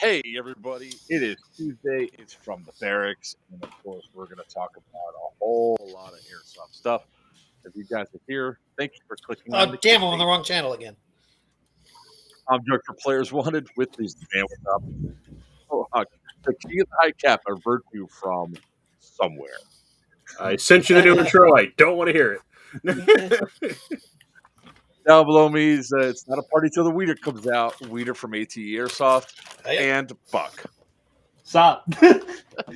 Hey, everybody. It is Tuesday. It's from the barracks. And, of course, we're going to talk about a whole lot of airsoft stuff. If you guys are here, thank you for clicking on Oh, the damn, I'm on the wrong channel again. I'm George for Players Wanted with these man with up. Oh, the king of the high cap, a virtue from somewhere. I sent you the new intro. I don't want to hear it. Down below me is it's not a party till the Weeder comes out. Weeder from AT Airsoft and Buck. Stop.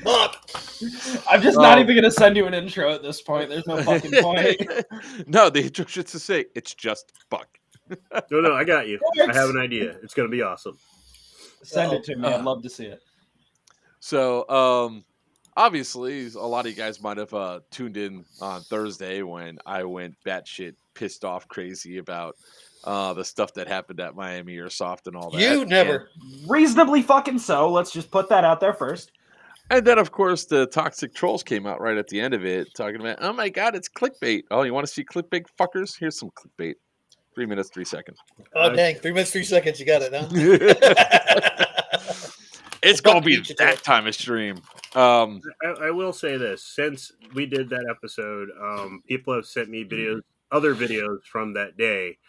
Buck. I'm just not even going to send you an intro at this point. There's no fucking point. No, the intro should say it's just Buck. No, I got you. I have an idea. It's going to be awesome. Send it to me. I'd love to see it. So, obviously, a lot of you guys might have tuned in on Thursday when I went batshit pissed off crazy about the stuff that happened at Miami Airsoft and all that. You never. And reasonably fucking so. Let's just put that out there first. And then, of course, the toxic trolls came out right at the end of it talking about, oh my God, it's clickbait. Oh, you want to see clickbait, fuckers? Here's some clickbait. 3 minutes, 3 seconds. Oh, dang. 3 minutes, 3 seconds. You got it, huh? It's going to be that time of stream. I will say this. Since we did that episode, people have sent me other videos from that day.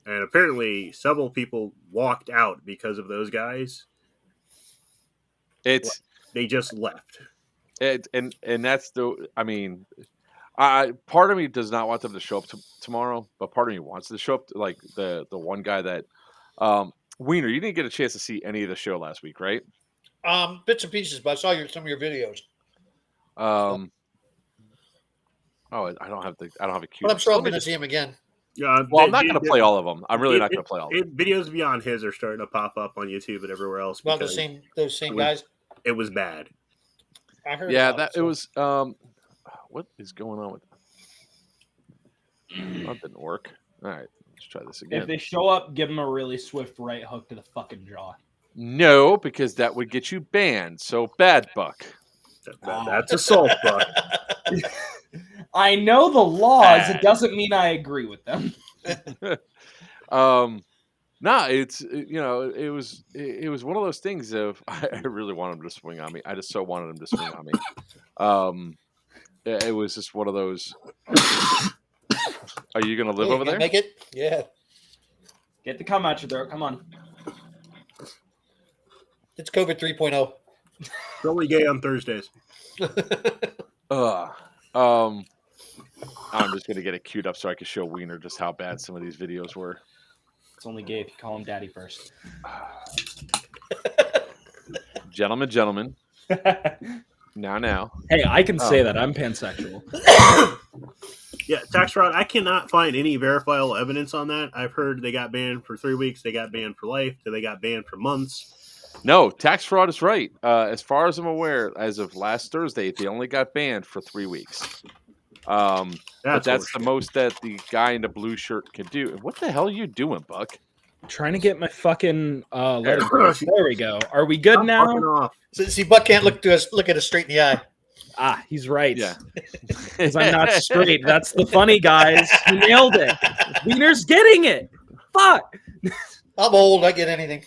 And apparently several people walked out because of those guys. They just left. And that's part of me does not want them to show up tomorrow, but part of me wants to show up. Like the one guy that Wiener, you didn't get a chance to see any of the show last week, right? Bits and pieces, but I saw some of your videos. I don't have a cue. But I'm sure I'm going to see him again. Yeah, well, I'm not going to play all of them. I'm really not going to play all of them. Videos beyond his are starting to pop up on YouTube and everywhere else. Well, those same guys. It was bad. I heard. Yeah, it was. What is going on with that? Didn't work. All right, let's try this again. If they show up, give them a really swift right hook to the fucking jaw. No, because that would get you banned. So bad, Buck. That's assault, Buck. I know the laws. It doesn't mean I agree with them. It was one of those things of I really wanted him to swing on me. I just so wanted him to swing on me. It was just one of those. Are you going to live over there? Make it? Yeah. Get the cum out your throat. Come on. It's COVID 3.0. Really gay on Thursdays. I'm just going to get it queued up so I can show Wiener just how bad some of these videos were. It's only gay if you call him daddy first. Gentlemen. Now. Hey, I can say that. I'm pansexual. Yeah, tax fraud. I cannot find any verifiable evidence on that. I've heard they got banned for 3 weeks. They got banned for life. They got banned for months. No, tax fraud is right. As far as I'm aware, as of last Thursday, they only got banned for 3 weeks. But that's the most that the guy in the blue shirt can do. What the hell are you doing, Buck? I'm trying to get my fucking letter. There we go. Are we good now? See, Buck can't look at us straight in the eye. Ah, he's right. Yeah. Because I'm not straight. That's the funny, guys. He nailed it. Wiener's getting it. Fuck. I'm old. I get anything.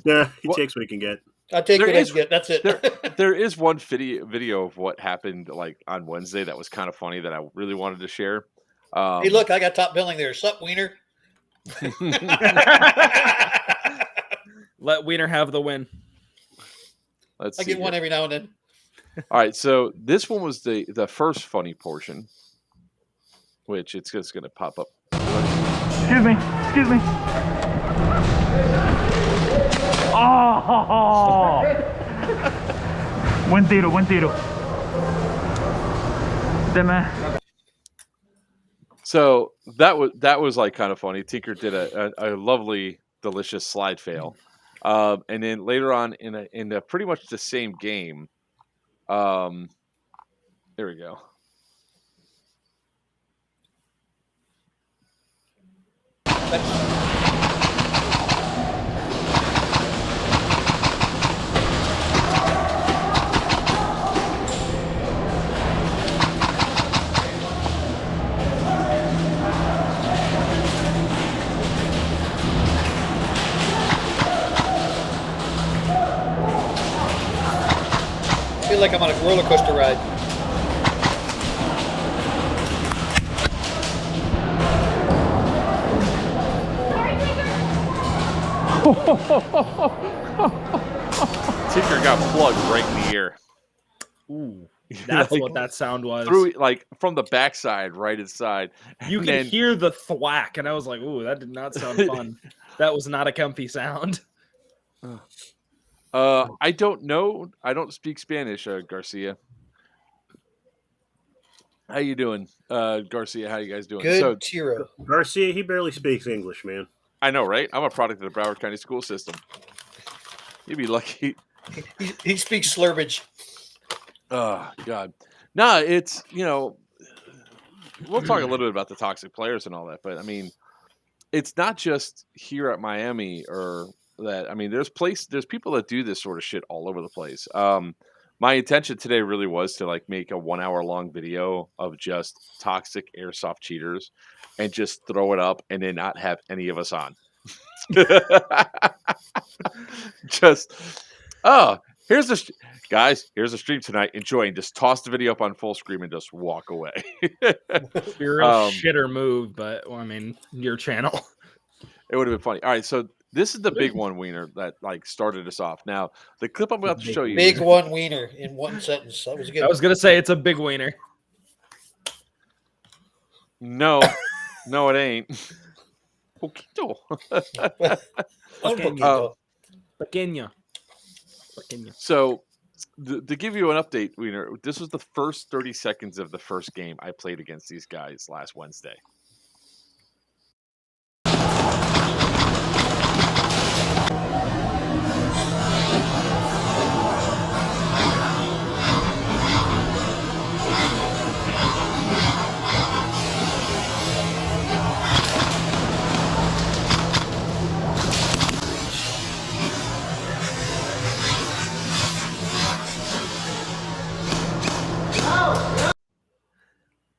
Yeah, he takes what he can get. I take what I get. That's it. There is one video of what happened like on Wednesday that was kind of funny that I really wanted to share. Hey, look, I got top billing there. Sup, Wiener? Let Wiener have the win. I get one every now and then. All right, so this one was the first funny portion, which it's just going to pop up. Excuse me. Oh! Buen tiro. So that was like kind of funny. Tinker did a lovely, delicious slide fail, and then later on in a pretty much the same game, there we go. feel like I'm on a roller coaster ride. Tinker got plugged right in the ear. Ooh, that's Like, what that sound was. Through like from the backside, right inside. You And can then- hear the thwack, and I was like, "Ooh, that did not sound fun. That was not a comfy sound." I don't know. I don't speak Spanish, Garcia. How you doing, Garcia? How you guys doing? Good So Tiro. Garcia, he barely speaks English, man. I know, right? I'm a product of the Broward County school system. You'd be lucky. He speaks slurbage. Oh God, no, it's we'll talk a little bit about the toxic players and all that, but I mean, it's not just here at Miami or that. I mean, there's people that do this sort of shit all over the place. My intention today really was to like make a 1 hour long video of just toxic airsoft cheaters and just throw it up and then not have any of us on. Just, here's the guys, here's the stream tonight. Enjoy and just toss the video up on full screen and just walk away. Be a real shitter move, but well, I mean, your channel. It would have been funny. All right, so this is the big one, Wiener, that like started us off. Now, the clip I'm about to show you. Big one wiener in one sentence. That was good. I was gonna say it's a big wiener. No, it ain't. Poquito. Pequeño. So, to give you an update, Wiener, this was the first 30 seconds of the first game I played against these guys last Wednesday.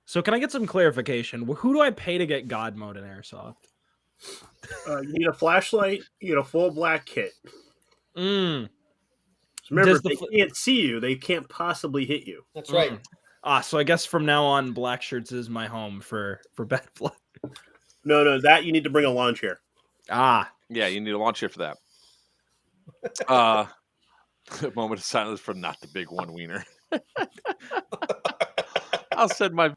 So can I get some clarification? Who do I pay to get God mode in Airsoft? You need a flashlight. You need a full black kit. Mm. So remember, if they can't see you, they can't possibly hit you. That's right. So I guess from now on, black shirts is my home for bad blood. No, that you need to bring a lawn chair. Yeah, you need a launch chair for that. Moment of silence for not the big one, Wiener. I'll send my.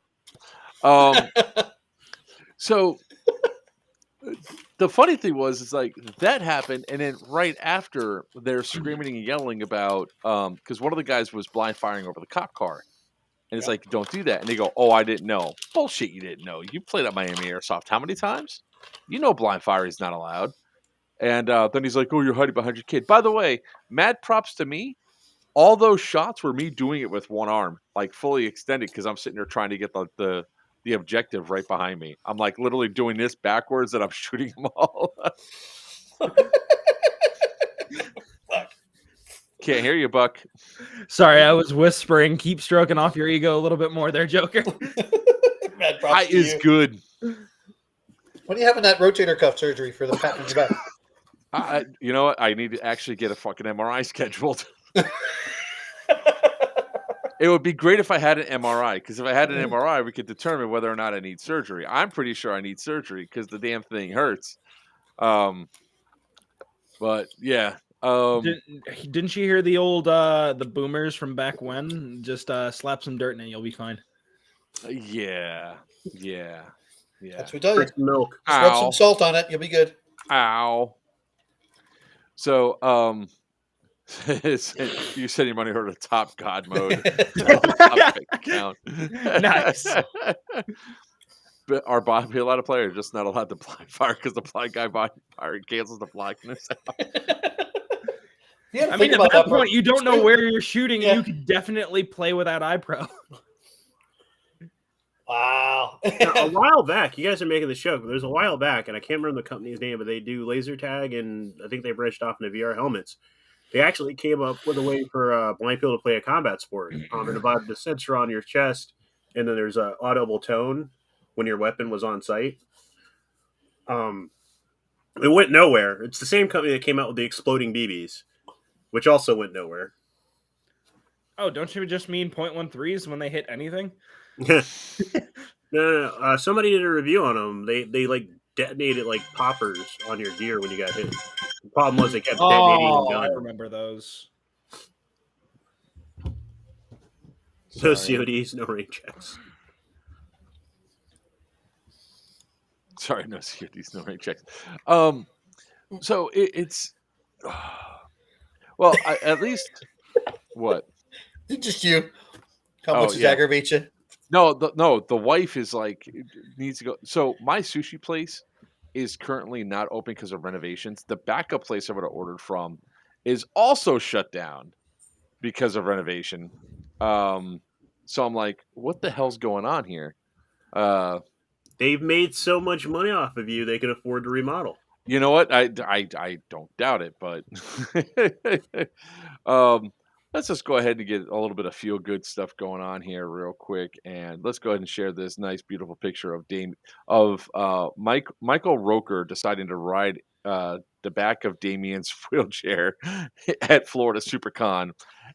So the funny thing was, it's like that happened, and then right after they're screaming and yelling about because one of the guys was blind firing over the cop car, and it's like, don't do that, and they go, oh, I didn't know. Bullshit, you didn't know. You played at Miami Airsoft how many times? You know blind fire is not allowed. And then he's like, oh, you're hiding behind your kid. By the way, mad props to me. All those shots were me doing it with one arm, like fully extended, because I'm sitting there trying to get the objective right behind me. I'm like literally doing this backwards and I'm shooting them all. Can't hear you, Buck. Sorry, I was whispering. Keep stroking off your ego a little bit more there, Joker. Mad props to is you. good. When are you having that rotator cuff surgery for the pat in your back? You know what? I need to actually get a fucking MRI scheduled. It would be great if I had an MRI, because if I had an MRI, we could determine whether or not I need surgery. I'm pretty sure I need surgery because the damn thing hurts. But yeah. Didn't you hear the old the boomers from back when? Just slap some dirt in it, you'll be fine. Yeah. That's what we tell you. Milk. Just rub some salt on it. You'll be good. Ow. So, you send your money over to Top God mode. Top account. Nice. But are blind be allowed to play, or just not allowed to blind fire because the blind guy blind fire cancels the blindness out? Yeah, I mean, at that point, you don't know where you're shooting, and you could definitely play without iPro. Wow. Now, a while back, you guys are making the show, but there's a while back, and I can't remember the company's name, but they do laser tag, and I think they branched off into VR helmets. They actually came up with a way for blind people to play a combat sport. It involved the sensor on your chest, and then there's an audible tone when your weapon was on sight. It went nowhere. It's the same company that came out with the exploding BBs, which also went nowhere. Oh, don't you just mean .13s when they hit anything? No. Somebody did a review on them. They like detonated like poppers on your gear when you got hit. The problem was they kept detonating and Oh, I going. remember those. No Sorry. CODs, no rain checks. Sorry, no CODs, no rank checks. So it's well, at least what? Just you. How Oh much does yeah. aggravate you? No, the wife is like needs to go. So my sushi place is currently not open because of renovations. The backup place I would have ordered from is also shut down because of renovation. So I'm like, what the hell's going on here? Uh, They've made so much money off of you, they can afford to remodel. you know what? I don't doubt it, but um, let's just go ahead and get a little bit of feel good stuff going on here real quick, and let's go ahead and share this nice, beautiful picture of Michael Roker deciding to ride the back of Damien's wheelchair at Florida SuperCon,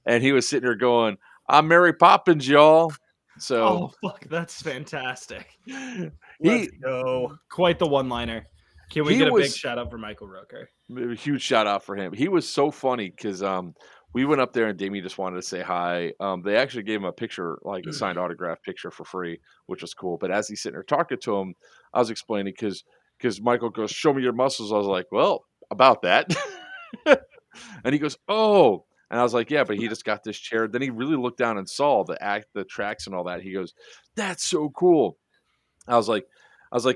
and he was sitting there going, "I'm Mary Poppins, y'all." So Oh, fuck, that's fantastic. Let's he go. Quite the one-liner. Can we he get a big was shout out for Michael Roker? a huge shout out for him. He was so funny because we went up there and Damien just wanted to say hi. They actually gave him a picture, like a signed autograph picture for free, which was cool. But as he's sitting there talking to him, I was explaining because Michael goes, "Show me your muscles." I was like, "Well, about that," and he goes, "Oh." And I was like, "Yeah, but he just got this chair." Then he really looked down and saw the tracks and all that. He goes, "That's so cool." I was like,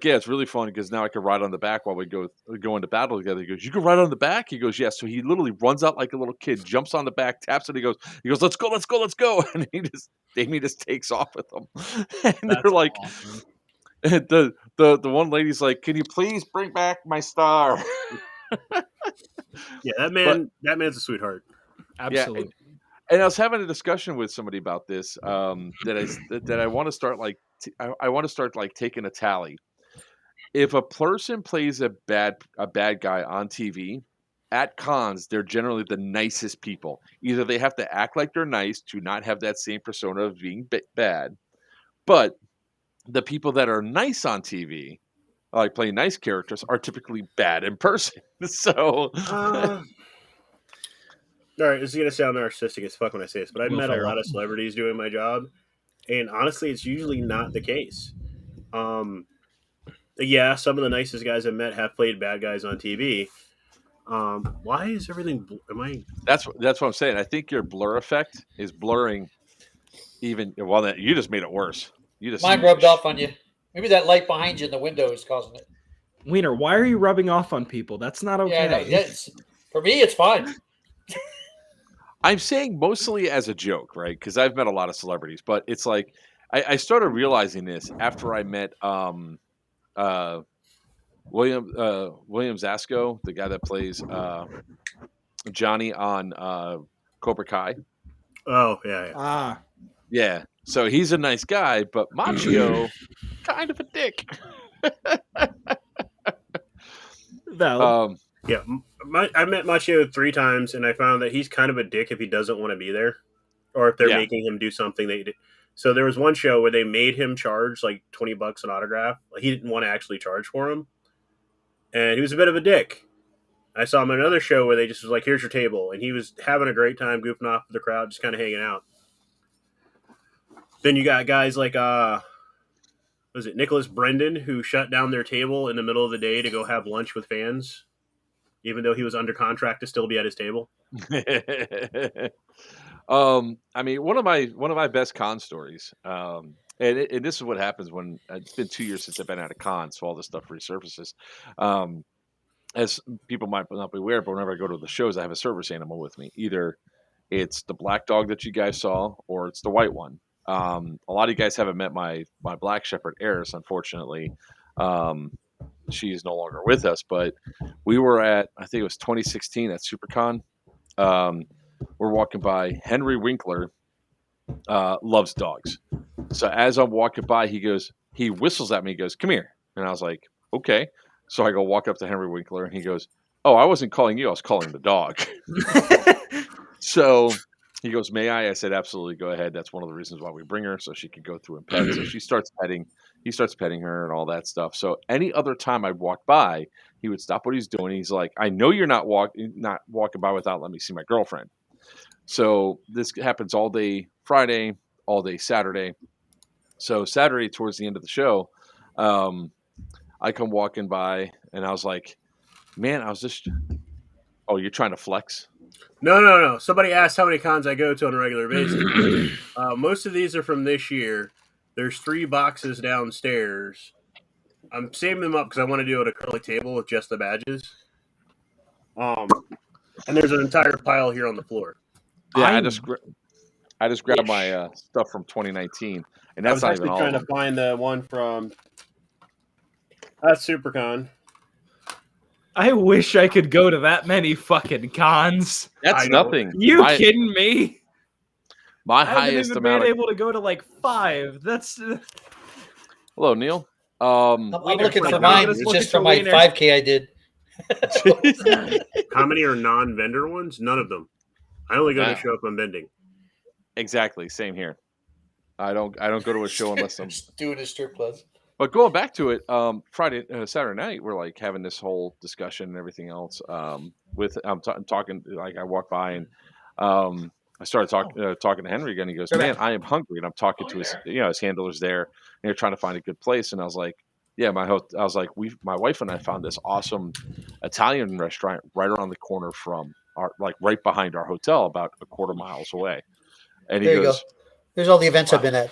yeah, it's really fun because now I can ride on the back while we go into battle together. He goes, "You can ride on the back?" He goes, "Yes." So he literally runs out like a little kid, jumps on the back, taps it. He goes, "Let's go, let's go, let's go!" And Damien just takes off with them. And That's they're like, awesome. the one lady's like, "Can you please bring back my star?" Yeah, But that man's a sweetheart. yeah, Absolutely. and I was having a discussion with somebody about this. That I want to start like I want to start like taking a tally. If a person plays a bad guy on TV, at cons, they're generally the nicest people. Either they have to act like they're nice to not have that same persona of being bad, but the people that are nice on TV, like playing nice characters, are typically bad in person. So, All right, this is gonna sound narcissistic as fuck when I say this, but I've Will met a Ferrell. lot of celebrities doing my job, and honestly, it's usually not the case. Um, yeah, some of the nicest guys I've met have played bad guys on TV. Why is everything? Am I? that's what I'm saying. I think your blur effect is blurring even. Well, that you just made it worse. You just Mine rubbed off on you. Maybe that light behind you in the window is causing it. Wiener, why are you rubbing off on people? That's not Yeah, I know. okay. That's, for me, it's fine. I'm saying mostly as a joke, right? Because I've met a lot of celebrities, but it's like I started realizing this after I met uh, William Zasco, the guy that plays Johnny on Cobra Kai. Oh yeah. Ah, Yeah, so he's a nice guy, but Machio, kind of a dick. valid. Yeah, I met Machio 3 times, and I found that he's kind of a dick if he doesn't want to be there, or if they're Yeah. making him do something they did. So there was one show where they made him charge like $20 an autograph. Like, he didn't want to actually charge for him, and he was a bit of a dick. I saw him at another show where they just was like, "Here's your table," and he was having a great time goofing off with the crowd, just kind of hanging out. Then you got guys like was it Nicholas Brendan, who shut down their table in the middle of the day to go have lunch with fans, even though he was under contract to still be at his table. I mean, one of my best con stories, and this is what happens when it's been 2 years since I've been at a con, so all this stuff resurfaces. As people might not be aware, but whenever I go to the shows, I have a service animal with me. Either it's the black dog that you guys saw, or it's the white one. A lot of you guys haven't met my black shepherd Eris, unfortunately. She's no longer with us, but we were at, I think it was 2016 at SuperCon. We're walking by. Henry Winkler loves dogs. So as I'm walking by, he whistles at me. He goes, "Come here." And I was like, "Okay." So I go walk up to Henry Winkler, and he goes, "Oh, I wasn't calling you. I was calling the dog." So He goes, "May I?" I said, "Absolutely, go ahead. That's one of the reasons why we bring her, so she can go through and pet." So she starts petting. He starts petting her and all that stuff. So any other time I'd walk by, he would stop what he's doing. He's like, "I know you're not walking by without letting me see my girlfriend." So this happens all day Friday, all day Saturday. So Saturday, towards the end of the show, um, I come walking by, and I was like, "Man, I was just." Oh, you're trying to flex? No. Somebody asked how many cons I go to on a regular basis. Most of these are from this year. There's 3 boxes downstairs. I'm saving them up because I want to do an acrylic table with just the badges. And there's an entire pile here on the floor. Yeah, I just grabbed my stuff from 2019, and I that's was not actually even all trying of to them. find the one from that's SuperCon. I wish I could go to that many fucking cons. That's I know. nothing. You kidding me? My I haven't highest even amount been of. able to go to like 5. That's Hello, Neil. I'm Wiener, looking like, for no, mine just looking just for for my Wiener. 5K I did. How many are non-vendor ones? None of them. I only go Yeah. to show up on vending. Exactly, same here. I don't go to a show unless I'm. Just doing his strip clubs. But going back to it, Saturday night, we're like having this whole discussion and everything else. With I'm talking, like I walk by and I started talking to Henry again. He goes, "Man, I am hungry," and I'm talking to his his handlers there, and they're trying to find a good place. And I was like, "Yeah, I was like, my wife and I found this awesome Italian restaurant right around the corner from our, like right behind our hotel, about a quarter miles away." And he There you goes, go. There's all the events I've been at.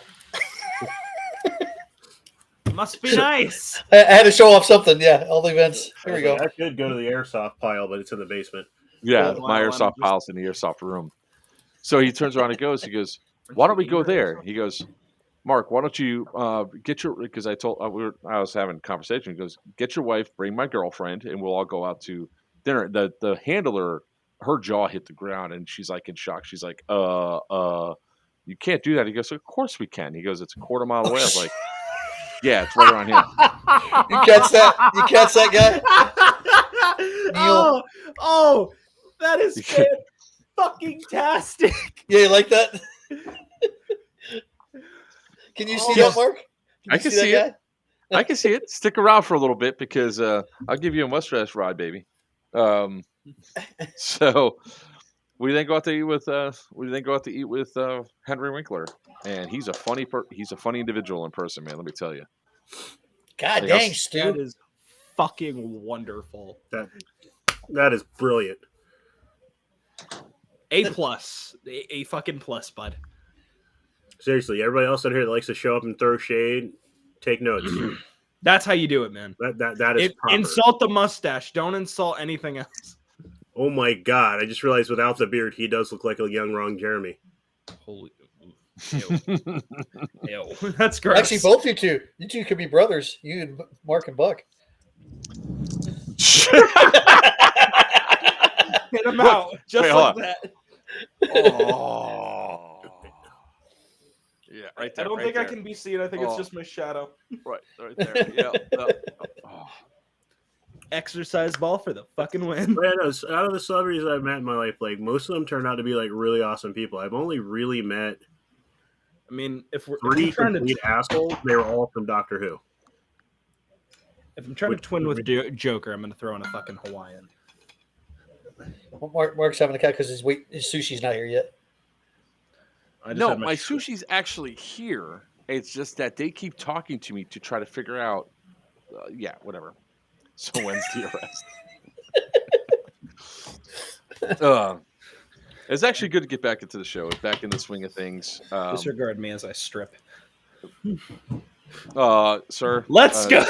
must be nice. I had to show off something. Yeah, all the events. Here we go. I could go to the airsoft pile, but it's in the basement. "Yeah, Well, my I'm airsoft just- pile's in the airsoft room." So he turns around and he goes, "Why don't we go there?" He goes, "Mark, why don't you get your?" Because I was having a conversation. He goes, "Get your wife, bring my girlfriend, and we'll all go out to dinner." The handler, her jaw hit the ground, and she's like in shock. She's like, you can't do that." He goes, "Of course we can." He goes, "It's a quarter mile away." I was like, "Yeah, it's right around here." You catch that? You catch that guy? Neil. Oh, that is fucking tastic. Yeah, you like that? Can you see that, Mark? I you can that see it. I can see it. Stick around for a little bit because I'll give you a mustache ride, baby. So we then go out to eat with Henry Winkler, and he's a funny individual in person, man. Let me tell you. God Anything dang, else? Stu. That is fucking wonderful. That is brilliant. A+, a fucking plus, bud. Seriously, everybody else out here that likes to show up and throw shade, take notes. That's how you do it, man. That is proper. Insult the mustache. Don't insult anything else. Oh my god! I just realized without the beard, he does look like a young Ron Jeremy. Holy. Ew. Ew. That's gross. Actually, both you two. You two could be brothers. You and Mark and Buck. Hit him out. Just wait, like hold on. that. Oh, yeah, right there. I don't right think there. I can be seen. I think it's Oh. just my shadow. Right there. Yeah. Oh. Exercise ball for the fucking win. But yeah, no, out of the celebrities I've met in my life, like most of them turned out to be like really awesome people. I've only really met I mean, if we're 3 trying complete assholes. They were all from Doctor Who. if I'm trying to twin with Joker, I'm gonna throw in a fucking Hawaiian. Well, Mark's having a cat because his sushi's not here yet. I just No, had my sushi's actually here. It's just that they keep talking to me to try to figure out. Whatever. So when's the arrest? It's actually good to get back into the show, back in the swing of things. Disregard me as I strip. Sir. Let's go.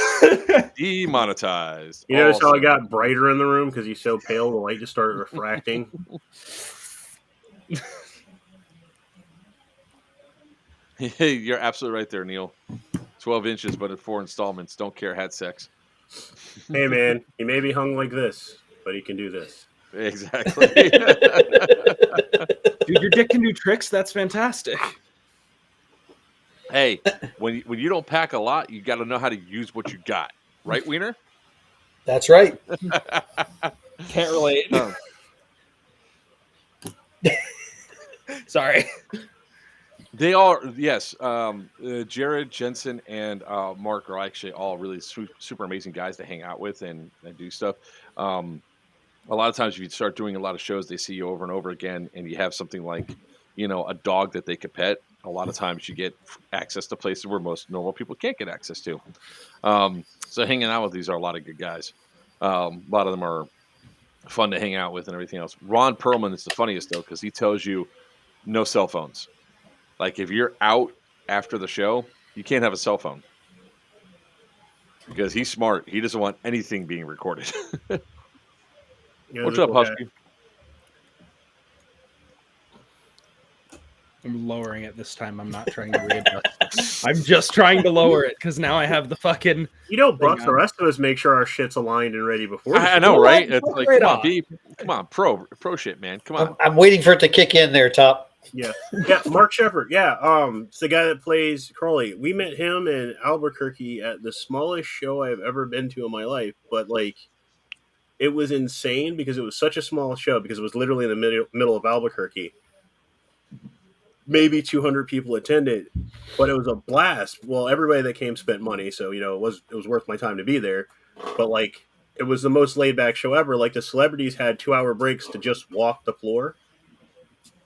Demonetized. You notice how I Also. got brighter in the room because he's so pale, the light just started refracting. Hey, you're absolutely right there, Neil. 12 inches, but in 4 installments. Don't care. Had sex. Hey man, he may be hung like this, but he can do this. Exactly. Dude, your dick can do tricks. That's fantastic. Hey, when you don't pack a lot, you got to know how to use what you got, right, Wiener? That's right. Can't relate. Sorry. They are, yes. Jared, Jensen, and Mark are actually all really super amazing guys to hang out with and do stuff. A lot of times, if you start doing a lot of shows, they see you over and over again, and you have something like, a dog that they could pet. A lot of times, you get access to places where most normal people can't get access to. So, hanging out with these are a lot of good guys. A lot of them are fun to hang out with and everything else. Ron Perlman is the funniest though, because he tells you no cell phones. Like if you're out after the show, you can't have a cell phone because he's smart. He doesn't want anything being recorded. What's up, Husky? I'm lowering it this time. I'm not trying to readjust. I'm just trying to lower it because now I have the fucking. Bucks, the rest of us make sure our shit's aligned and ready before. I know, right? It's like, come on, pro shit, man. Come on. I'm waiting for it to kick in there, Top. Yeah, Mark Shepard. Yeah, it's the guy that plays Crowley. We met him in Albuquerque at the smallest show I've ever been to in my life, but like, it was insane because it was such a small show because it was literally in the middle of Albuquerque. Maybe 200 people attended, but it was a blast. Well, everybody that came spent money, so it was worth my time to be there. But like, it was the most laid back show ever. Like the celebrities had 2-hour breaks to just walk the floor.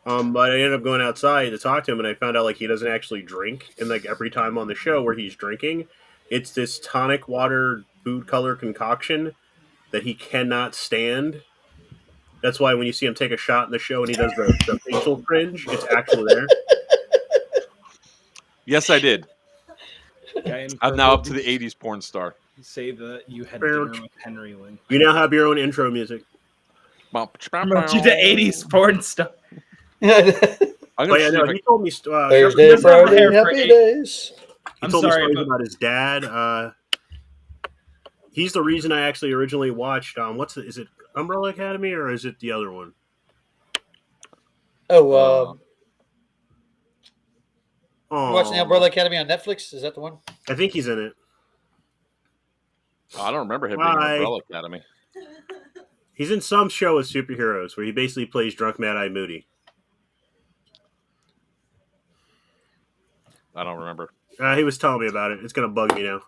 But I ended up going outside to talk to him, and I found out like he doesn't actually drink. And like every time on the show where he's drinking, it's this tonic water food color concoction that he cannot stand. That's why when you see him take a shot in the show and he does the facial cringe, it's actually there. Yes, I did. I'm now up to the 80s porn star. Say that you had dinner with Henry Lynn. You now have your own intro music. You the 80s porn star. He told me Thursday, Friday, happy days. He told me stories about his dad. He's the reason I actually originally watched. Is it Umbrella Academy or is it the other one? You watching the Umbrella Academy on Netflix? Is that the one? I think he's in it. I don't remember him being in Umbrella Academy. He's in some show with superheroes where he basically plays drunk Mad-Eye Moody. I don't remember. He was telling me about it. It's going to bug me now.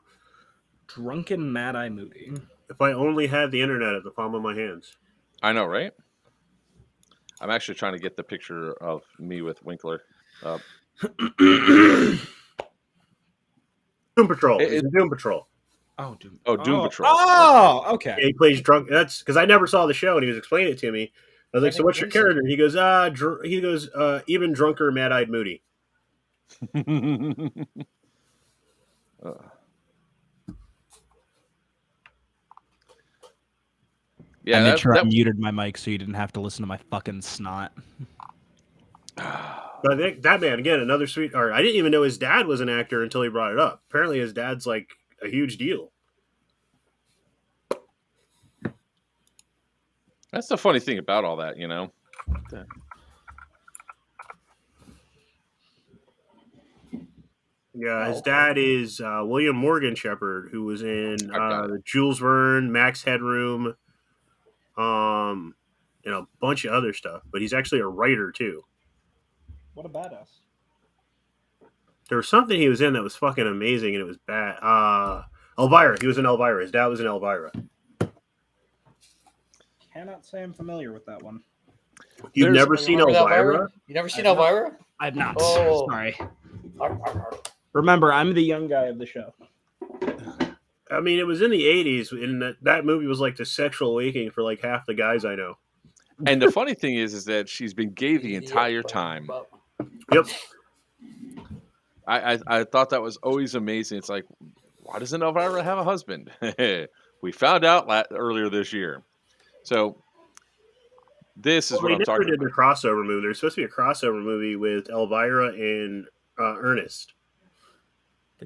Drunken Mad-Eye Moody. If I only had the internet at the palm of my hands. I know, right? I'm actually trying to get the picture of me with Winkler up. Doom Patrol. Doom Patrol. Oh, Doom Patrol. Oh, okay. Yeah, he plays drunk. That's because I never saw the show, and he was explaining it to me. I was like, "So what's your character?" He goes, even drunker, Mad-Eyed Moody." Yeah, I made sure I muted my mic so you didn't have to listen to my fucking snot. But I think that man, again, another sweetheart. I didn't even know his dad was an actor until he brought it up. Apparently, his dad's like a huge deal. That's the funny thing about all that, Yeah, his dad is William Morgan Shepard, who was in Jules Verne, Max Headroom, and a bunch of other stuff. But he's actually a writer too. What a badass! There was something he was in that was fucking amazing, and it was bad. Elvira. He was in Elvira. His dad was in Elvira. Cannot say I'm familiar with that one. You've never seen Elvira? You never seen Elvira? I've not. Oh. Sorry. Remember, I'm the young guy of the show. I mean, it was in the 80s, and that movie was like the sexual awakening for like half the guys I know. And the funny thing is that she's been gay the entire time. Yep. I thought that was always amazing. It's like, why doesn't Elvira have a husband? We found out earlier this year. So this is what I'm talking about. They never did the crossover movie. There's supposed to be a crossover movie with Elvira and Ernest.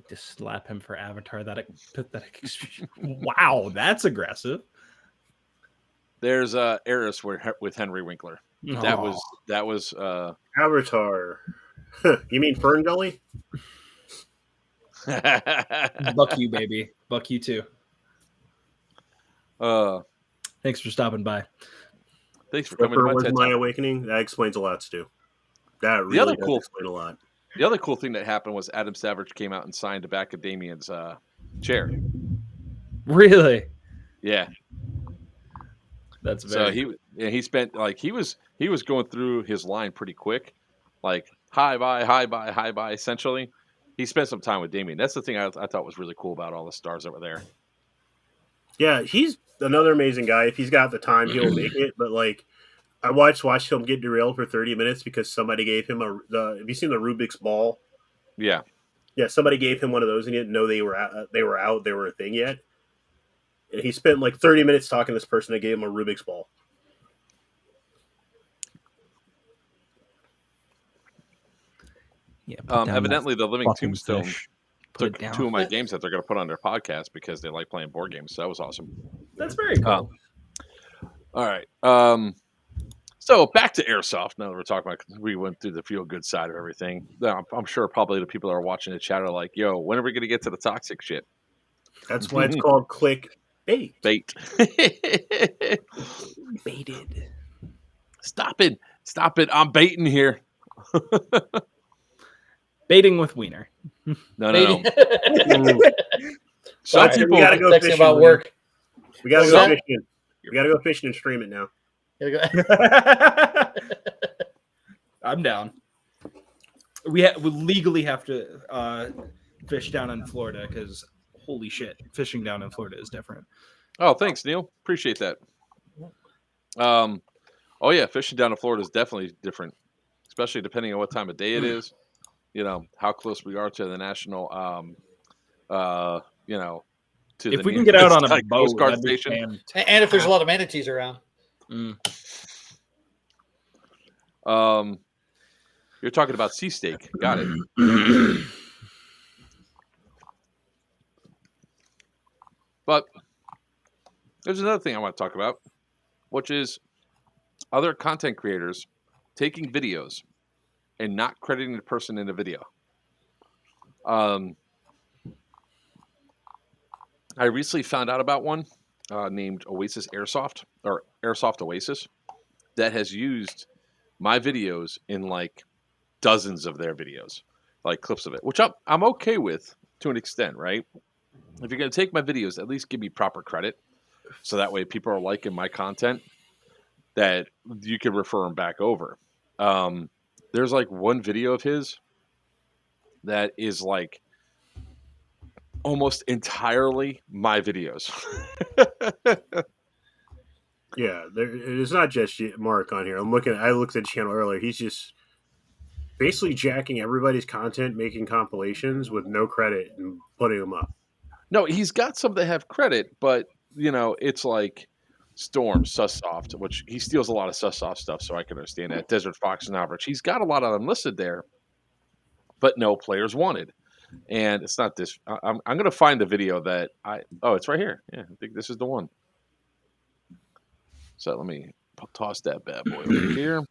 To slap him for Avatar. Wow, that's aggressive. There's Eris with Henry Winkler. That was Avatar. You mean Fern Gully? Buck you, baby. Buck you too. Thanks for stopping by. Thanks for coming to my awakening. That explains a lot, Stu. That really other does cool- explain a lot. The other cool thing that happened was Adam Savage came out and signed the back of Damien's chair. Really? Yeah. That's So very he spent like he was going through his line pretty quick, like hi bye essentially. He spent some time with Damien. That's the thing I thought was really cool about all the stars that were there. Yeah, he's another amazing guy. If he's got the time, he'll make it. But like, I watched him get derailed for 30 minutes because somebody gave him have you seen the Rubik's ball? Yeah. Yeah, somebody gave him one of those and he didn't know they were out. They were a thing yet. And he spent like 30 minutes talking to this person that gave him a Rubik's ball. Yeah. Evidently, the Living fucking Tombstone fish. Put took it down. 2 of my games that they're going to put on their podcast because they like playing board games. So that was awesome. That's very cool. All right. So back to Airsoft. Now that we're talking about, we went through the feel good side of everything. Now, I'm sure probably the people that are watching the chat are like, "Yo, when are we going to get to the toxic shit?" That's why it's called Click Bait. Bait. Baited. Stop it! I'm baiting here. Baiting with Wiener. No. So Some we gotta go Texting fishing. about work. We gotta What's go that? fishing. We gotta go fishing and stream it now. I'm down. We legally have to fish down in Florida because holy shit, fishing down in Florida is different. Oh, thanks, Neil. Appreciate that. Oh yeah, fishing down in Florida is definitely different, especially depending on what time of day it is. You know how close we are to the national. You know, to If the we can get out on a like, boat, Coast Guard that'd be station. And if there's a lot of manatees around. You're talking about sea steak. Got it. But there's another thing I want to talk about, which is other content creators taking videos and not crediting the person in the video. I recently found out about one named Oasis Airsoft or Airsoft Oasis that has used my videos in like dozens of their videos, like clips of it, which I'm okay with to an extent, right? If you're going to take my videos, at least give me proper credit. So that way people are liking my content that you can refer them back over. There's like one video of his that is like almost entirely my videos. Yeah, it's not just Mark on here. I looked at the channel earlier. He's just basically jacking everybody's content, making compilations with no credit and putting them up. No, he's got some that have credit, but you know, it's like Storm, Sussoft, which he steals a lot of Sussoft stuff, so I can understand that. Desert Fox and Average. He's got a lot of them listed there, but no players wanted. And it's not this. I'm going to find the video that it's right here. Yeah, I think this is the one. So let me toss that bad boy over here.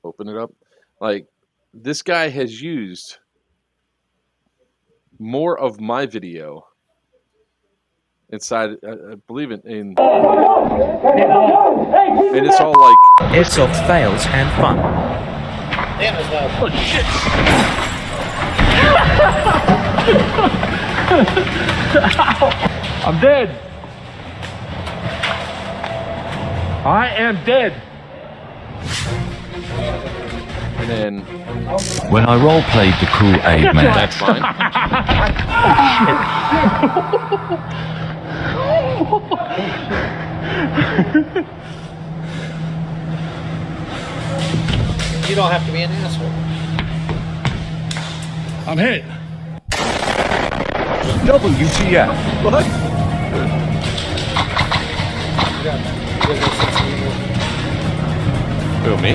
Open it up. Like, this guy has used more of my video inside, I believe in and it's all like Airsoft fails and fun. Damn, it's loud. oh, shit. I'm dead. I am dead. And then When I role played the cool aid man, that's fine. You don't have to be an asshole. I'm hit. WTF? What? You got that. You got that 60 Who, me?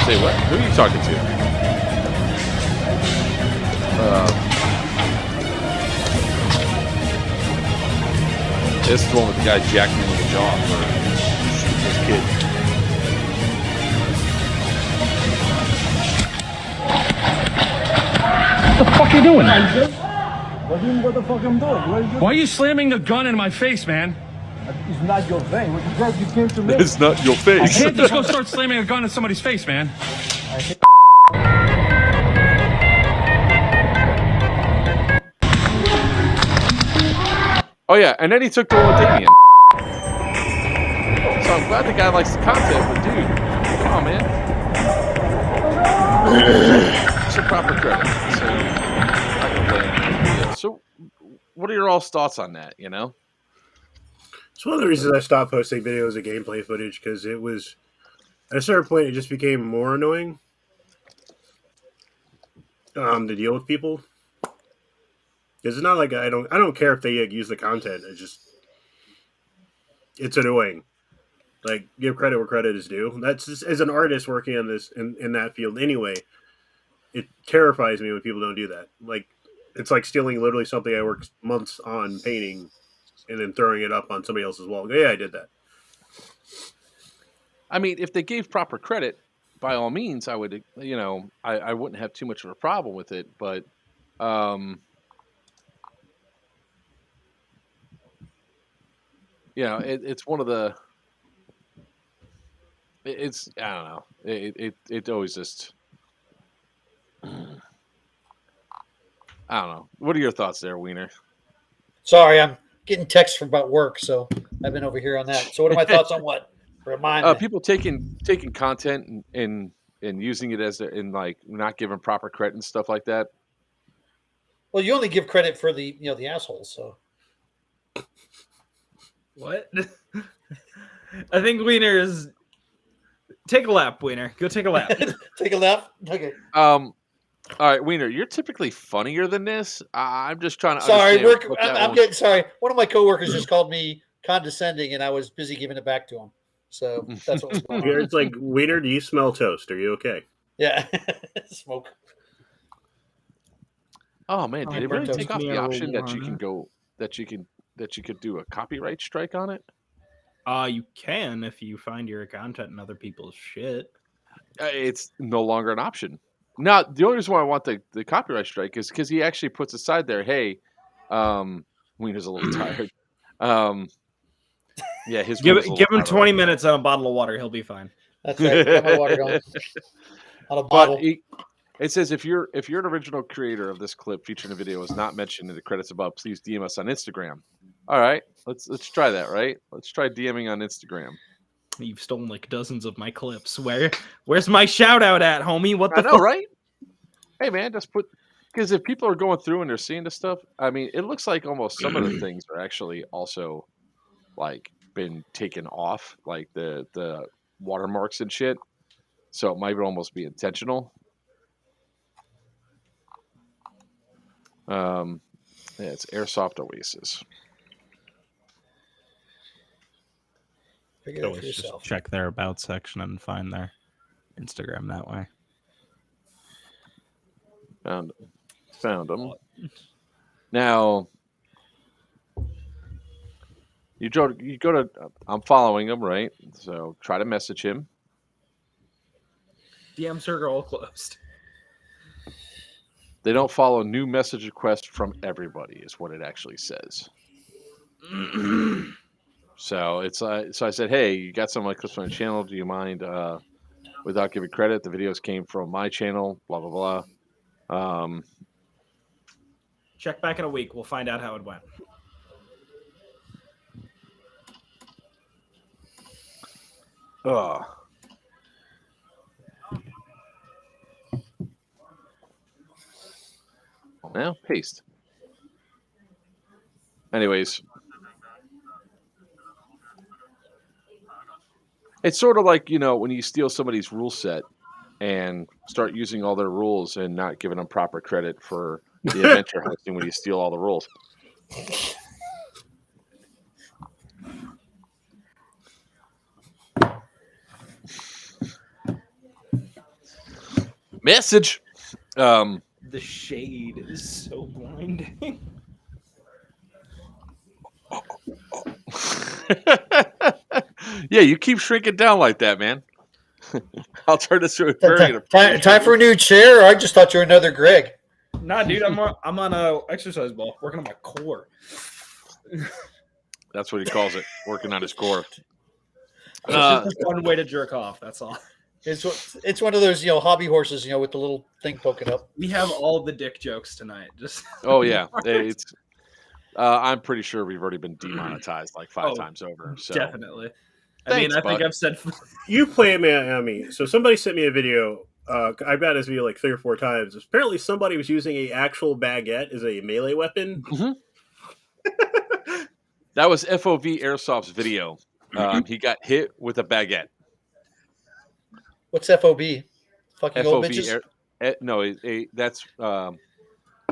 Say what? Who are you talking to? This is the one with the guy jacking me in the jaw for shooting his kid. What the fuck are you doing? What the fuck I'm doing? Why are you slamming the gun in my face, man? It's not your thing. What you guys, you came to me. It's not your I face. can't Just go start slamming a gun in somebody's face, man. Oh yeah, and then he took the one with Damien. So I'm glad the guy likes the content, but dude, come on, man. Some proper credit. So, I can blame him. So, what are your all's thoughts on that? You know, It's one of the reasons I stopped posting videos of gameplay footage, because it was at a certain point it just became more annoying to deal with people. Because it's not like I don't care if they use the content. It's annoying. Like, give credit where credit is due. That's just, as an artist working on this in that field anyway. It terrifies me when people don't do that. Like, it's like stealing literally something I worked months on painting and then throwing it up on somebody else's wall. Yeah, I did that. I mean, if they gave proper credit, by all means, I would. You know, I wouldn't have too much of a problem with it. But, you know, it's one of the. It's I don't know. It always just. I don't know. What are your thoughts there, Wiener? Sorry, I'm getting texts from about work, so I've been over here on that. So what are my thoughts on what? Remind me. People taking content and using it as in like not giving proper credit and stuff like that. Well, you only give credit for the the assholes. So What? I think Wiener is. Take a lap, Wiener. Go take a lap. take a left. Okay. All right, Wiener, you're typically funnier than this. I'm just trying to. Sorry, understand what that I'm one- getting sorry. One of my coworkers just called me condescending, and I was busy giving it back to him. So that's what was going on. It's like, Wiener, do you smell toast? Are you okay? Yeah, smoke. Oh man, did it really Roberto, take off me the a option that you one. can go that you could do a copyright strike on it? You can if you find your content in other people's shit. It's no longer an option. Now, the only reason why I want the copyright strike is because he actually puts aside there, hey, Wiener's a little tired. Yeah, his Give Wiener's a little him tired. 20 minutes and a bottle of water. He'll be fine. That's right. Got my water going. On a bottle. But it says if you're an original creator of this clip featuring a video is not mentioned in the credits above, please DM us on Instagram. All right, let's try that. Right, let's try DMing on Instagram. You've stolen like dozens of my clips. Where's my shout out at, homie? What the I know, fuck? right? Hey, man, just put because if people are going through and they're seeing this stuff, I mean, it looks like almost some of the things are actually also like been taken off, like the watermarks and shit. So it might almost be intentional. Yeah, it's Airsoft Oasis. Figure it out Always for just yourself. check their about section and find their Instagram that way. Found them. Now, you go to. I'm following him, right? So try to message him. DMs are all closed. They don't follow new message request from everybody, is what it actually says. So it's so I said, hey, you got some of my clips on your channel. Do you mind? Without giving credit, the videos came from my channel. Blah blah blah. Check back in a week. We'll find out how it went. Ugh. Now paste. Anyways, it's sort of like when you steal somebody's rule set and start using all their rules and not giving them proper credit for the event you're hosting when you steal all the rules. Message. The shade is so blinding. Yeah, you keep shrinking down like that, man. I'll turn this to a very Time for a new chair? I just thought you were another Greg. Nah, dude, I'm on a exercise ball, working on my core. That's what he calls it. Working on his core. It's just a fun way to jerk off. That's all. It's one of those hobby horses with the little thing poking up. We have all the dick jokes tonight. Just Oh yeah, it's. I'm pretty sure we've already been demonetized like 5 times over. So definitely. Thanks, I think I've said. You play Miami. So somebody sent me a video. I've got this video like 3 or 4 times. Apparently, somebody was using an actual baguette as a melee weapon. Mm-hmm. That was FOV Airsoft's video. He got hit with a baguette. What's FOB? Fucking old bitches? No,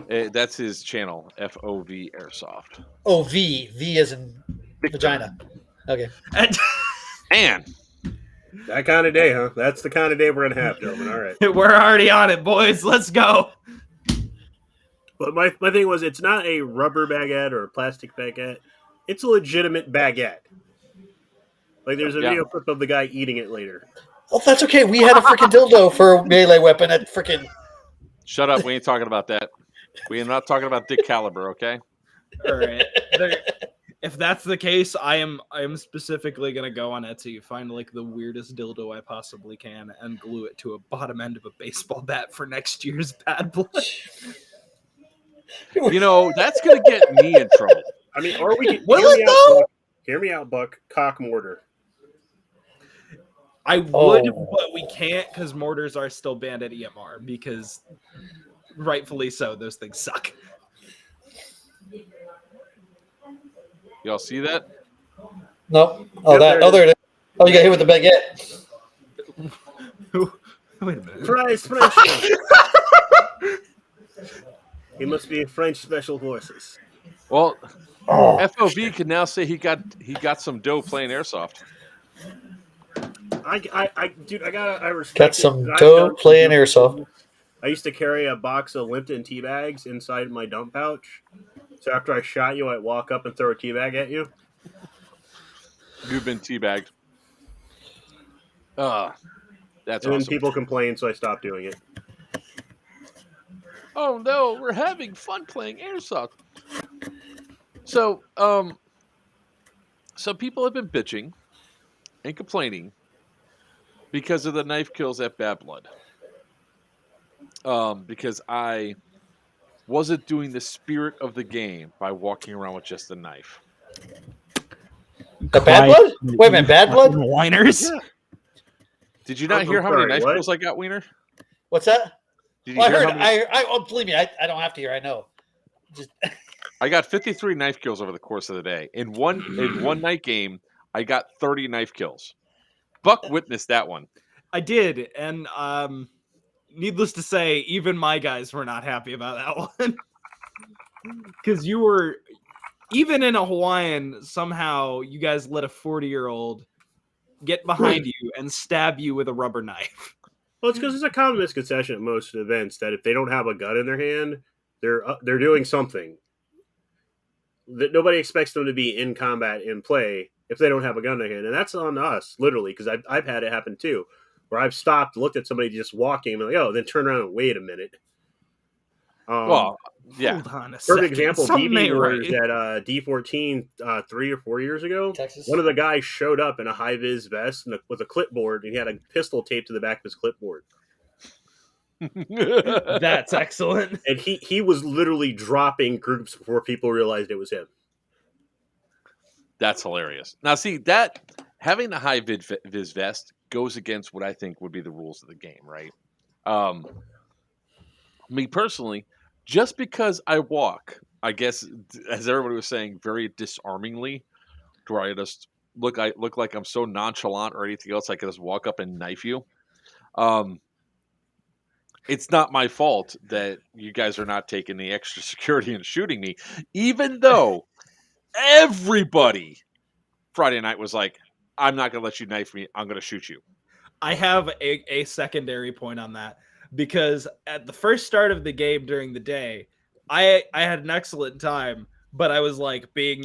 that's his channel. FOV Airsoft. Oh, V as in vagina. Okay. And that kind of day, huh? That's the kind of day we're gonna have, gentlemen. All right. We're already on it, boys. Let's go. But my thing was, it's not a rubber baguette or a plastic baguette. It's a legitimate baguette. Like, there's a video clip of the guy eating it later. Oh, that's okay. We had a freaking dildo for a melee weapon at freaking... Shut up. We ain't talking about that. We are not talking about dick caliber, okay? All right. If that's the case, I am specifically going to go on Etsy, find like the weirdest dildo I possibly can, and glue it to a bottom end of a baseball bat for next year's Bad Blood. That's going to get me in trouble. I mean, or we can... Will it, though? Hear me out, Buck. Cock mortar. I would, but we can't because mortars are still banned at EMR because rightfully so, those things suck. Y'all see that? No. Oh, there it is. Oh, you got hit with the baguette. Wait a minute. French. He must be French special forces. Well, FOV can now say he got some dough playing Airsoft. I respect Got some dough playing Airsoft. I used to carry a box of Lipton tea bags inside my dump pouch. So after I shot you, I'd walk up and throw a tea bag at you. You've been teabagged. That's and awesome. then people complained, so I stopped doing it. Oh no, we're having fun playing Airsoft. So, some people have been bitching and complaining because of the knife kills at Bad Blood. Because I wasn't doing the spirit of the game by walking around with just a knife. The Bad Blood? Wait a minute, Bad Blood? Whiners? Yeah. Did you not hear how many knife kills I got, Wiener? What's that? Did you I hear heard. how many... Believe me, I don't have to hear. I know. Just... I got 53 knife kills over the course of the day. In one night game, I got 30 knife kills. Buck witnessed that one. I did, and needless to say, even my guys were not happy about that one. Because you were, even in a Hawaiian, somehow you guys let a 40-year-old get behind you and stab you with a rubber knife. Well, it's because it's a common misconception at most events that if they don't have a gun in their hand, they're doing something. That nobody expects them to be in combat in play if they don't have a gun in their hand, and that's on us, literally, because I've had it happen too, where I've stopped, looked at somebody just walking, and I'm like, oh, then turn around and wait a minute. Well, yeah. Hold on a Perfect second. example, Something BB ain't Wars right. at D14 3 or 4 years ago. Texas. One of the guys showed up in a high-vis vest with a clipboard, and he had a pistol taped to the back of his clipboard. That's excellent. And he was literally dropping groups before people realized it was him. That's hilarious. Now, see, that having the high vis vest goes against what I think would be the rules of the game, right? Me personally, just because I walk, I guess, as everybody was saying, very disarmingly, to where I just look like I'm so nonchalant or anything else, I can just walk up and knife you. It's not my fault that you guys are not taking the extra security and shooting me, even though everybody Friday night was like, I'm not going to let you knife me. I'm going to shoot you. I have a secondary point on that because at the first start of the game during the day, I had an excellent time, but I was like being,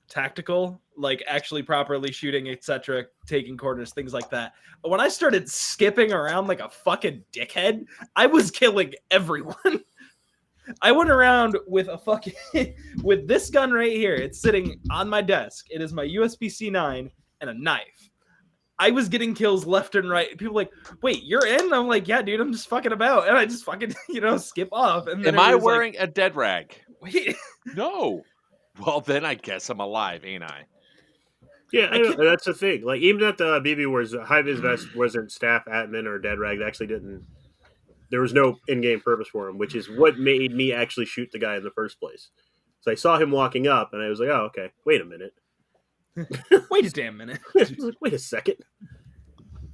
tactical, like actually properly shooting, etc., taking corners, things like that. But when I started skipping around like a fucking dickhead, I was killing everyone. I went around with a fucking with this gun right here. It's sitting on my desk. It is my USB-C 9 and a knife. I was getting kills left and right. People were like, wait, you're in? I'm like, yeah, dude, I'm just fucking about. And I just fucking, skip off. And then Am I everybody's like, wearing a dead rag? wait. No. Well, then I guess I'm alive, ain't I? Yeah, I know, that's the thing. Like, even at the BB Wars, high-vis vest wasn't staff, admin, or dead rag. They actually didn't. There was no in-game purpose for him, which is what made me actually shoot the guy in the first place. So I saw him walking up, and I was like, oh, okay, wait a minute. Wait a damn minute. Wait a second.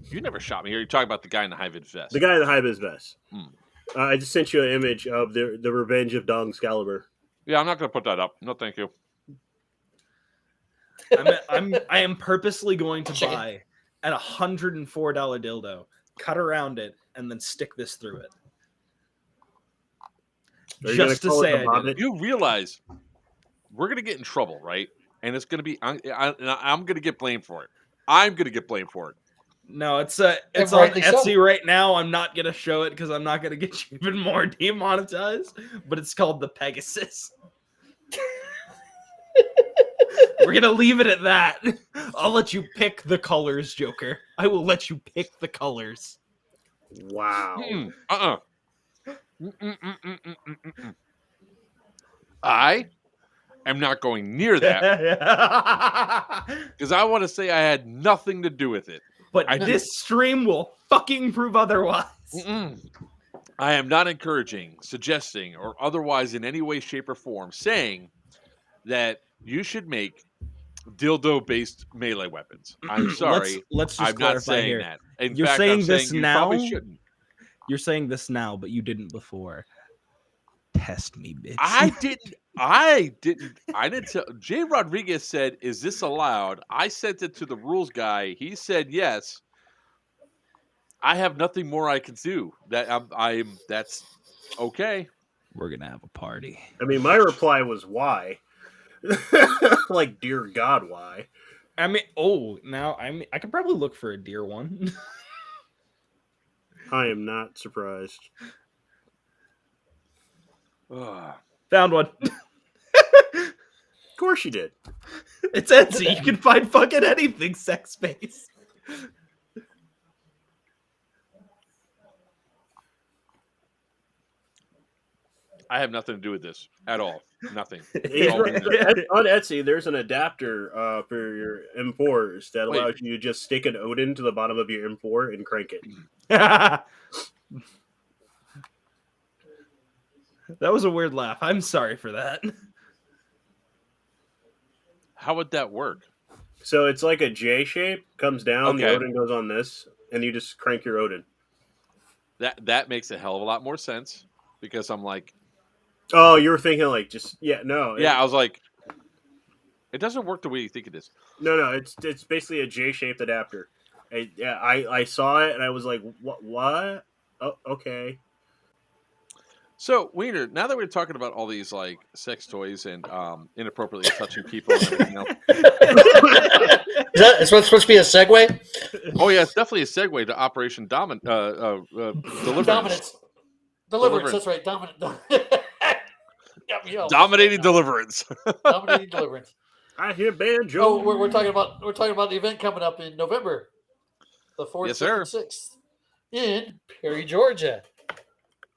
You never shot me. You're talking about the guy in the high-vis vest. The guy in the high-vis vest. Hmm. I just sent you an image of the Revenge of Dong Excalibur. Yeah, I'm not going to put that up. No, thank you. I am purposely going to buy an $104 dildo, cut around it, and then stick this through it. Just to say I did it. You realize we're going to get in trouble, right? And it's going to be, I'm going to get blamed for it. I'm going to get blamed for it. No, it's on Etsy right now. I'm not going to show it because I'm not going to get you even more demonetized. But it's called the Pegasus. We're going to leave it at that. I'll let you pick the colors, Joker. I will let you pick the colors. Wow. I am not going near that because I want to say I had nothing to do with it. But this stream will fucking prove otherwise. I am not encouraging, suggesting, or otherwise in any way, shape, or form saying that you should make dildo-based melee weapons. I'm sorry. Let's just I'm clarify not saying here. that. In You're fact, saying I'm this saying now? You probably shouldn't. You're saying this now, but you didn't before. Test me, bitch. I didn't tell. Jay Rodriguez said, "Is this allowed?" I sent it to the rules guy. He said yes. I have nothing more I can do. That's okay. We're gonna have a party. I mean, my reply was why. Like, dear God, why? I mean, I could probably look for a deer one. I am not surprised. Found one. Of course you did. It's Etsy. You can find fucking anything sex space. I have nothing to do with this at all. Nothing. On Etsy, there's an adapter for your M4s that allows you to just stick an Odin to the bottom of your M4 and crank it. That was a weird laugh. I'm sorry for that. How would that work? So it's like a J shape, comes down, Okay. the Odin goes on this, and you just crank your Odin. That makes a hell of a lot more sense because I'm like, oh, you were thinking like no. I was like, it doesn't work the way you think it is. No, it's basically a J shaped adapter. I saw it and I was like, what? Oh, okay. So, Wiener, now that we're talking about all these like sex toys and inappropriately touching people and everything else, is that supposed to be a segue? oh yeah, it's definitely a segue to Operation Deliverance. Deliverance. That's right. Dominating Deliverance. Dominating Deliverance. I hear banjo. Oh, we're talking about the event coming up in November, the 4th, Yes, 5th, and 6th in Perry, Georgia,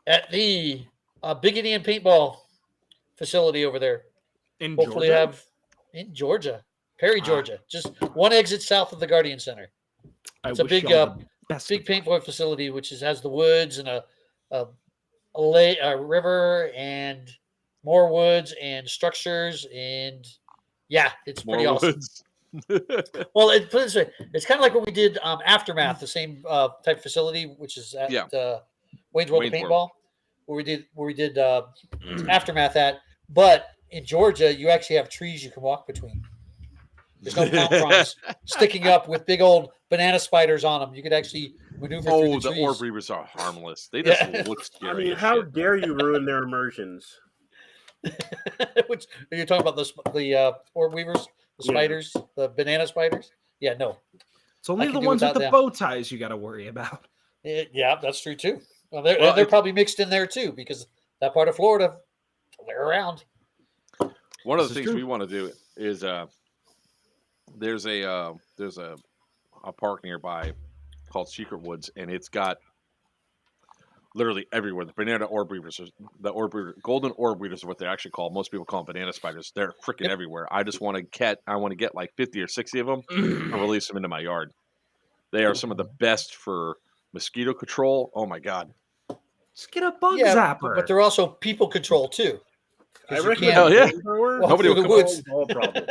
at the Big Indian Paintball facility over there. In Georgia, Perry, Georgia, just one exit south of the Guardian Center. It's a big paintball facility, which has the woods and a river and more woods and structures, and it's pretty awesome. Well, put it this way, it's kind of like what we did Aftermath, the same type of facility, which is at Wayne's World of Paintball, where we did Aftermath at. But in Georgia, you actually have trees you can walk between. There's no palm fronds sticking up with big old banana spiders on them. You could actually maneuver through the trees. Orb Reavers are harmless. They just look scary. I mean, how dare you ruin their immersions? Which are you talking about? The orb weavers, the spiders, the banana spiders? Yeah, no. It's only the ones with the bow ties you got to worry about. Yeah, that's true too. Well, they're probably mixed in there too, because that part of Florida, they're around. One of the This is things true. we want to do is there's a park nearby called Secret Woods, and it's got literally everywhere. The banana orb weavers, golden orb weavers are what they're actually called. Most people call them banana spiders. They're freaking everywhere. I just want to get like 50 or 60 of them and release them into my yard. They are some of the best for mosquito control. Oh my god! Just get a bug Yeah, zapper. but they're also people control too. I 'Cause you recommend can't Hell yeah. flamethrower. walk Nobody through will the come woods. All problem.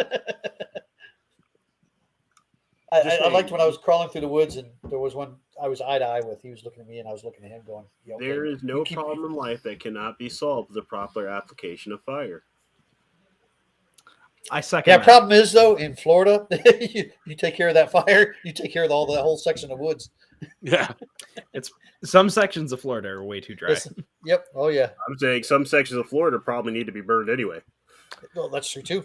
I liked when I was crawling through the woods and there was one I was eye to eye with. He was looking at me and I was looking at him going, "Yeah, okay, There is no you keep- problem in life that cannot be solved with the proper application of fire. I second Yeah, that. problem is though, in Florida, you take care of that fire, you take care of all the whole section of woods. Yeah, Some sections of Florida are way too dry. Listen, yep. Oh yeah. I'm saying some sections of Florida probably need to be burned anyway. Well, that's true too.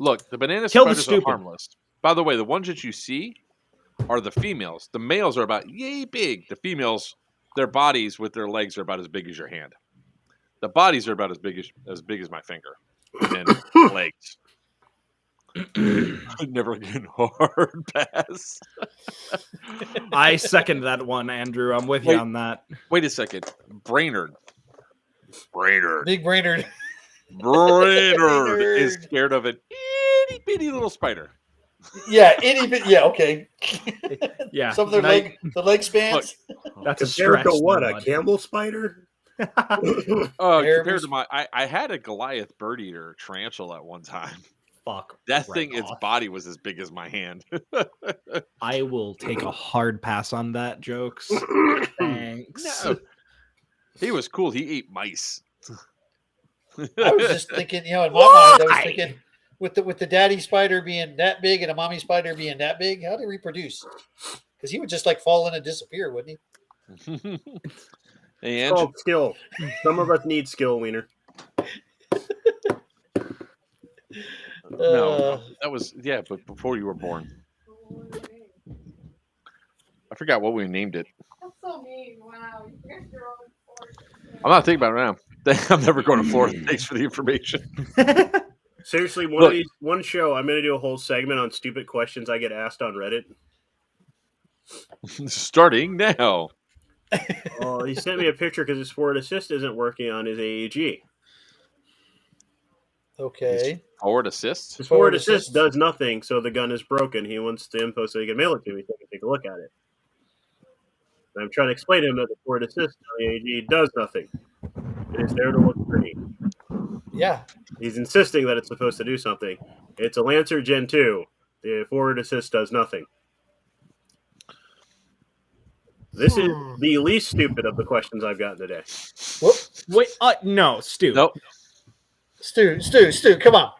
look, the banana Kill the spiders are stupid. harmless. By the way, the ones that you see are the females. The males are about yay big. The females, their bodies with their legs are about as big as your hand. The bodies are about as big as my finger, and then legs. Never again hard pass. I second that one, Andrew. I'm with you Wait. on that. Wait a second, Brainerd. Big Brainerd. Brainerd is Brainerd. scared of an itty bitty little spider. Yeah, itty bit. Yeah, okay. Yeah. Some of their night- leg spans. That's a Compared stretch. to what? there, A bud. camel spider? Compared Bears. to I had a Goliath bird eater tarantula at one time. Fuck. That right thing, its off. body was as big as my hand. I will take a hard pass on that, jokes. Thanks. No. He was cool. He ate mice. I was just thinking, in my mind, I was Why? thinking with the daddy spider being that big and a mommy spider being that big, how do they reproduce? Because he would just like fall in and disappear, wouldn't he? Hey, It's Andrew, called skill. Some of us need skill, Wiener. no, that was but before you were born. I forgot what we named it. That's so mean. Wow. You forget your own sport. I'm not thinking about it now. I'm never going to Florida. Thanks for the information. Seriously, Look. one show, I'm going to do a whole segment on stupid questions I get asked on Reddit. Starting now. Oh, he sent me a picture because his forward assist isn't working on his AEG. Okay. Forward assist. His Forward forward assist assist. does nothing, so the gun is broken. He wants the info so he can mail it to me so I can take a look at it. And I'm trying to explain to him that the forward assist on the AEG does nothing. It is there to look pretty. Yeah. He's insisting that it's supposed to do something. It's a Lancer Gen 2. The forward assist does nothing. This is the least stupid of the questions I've gotten today. Whoop. Wait, no, Stu. Nope. Stu, come on.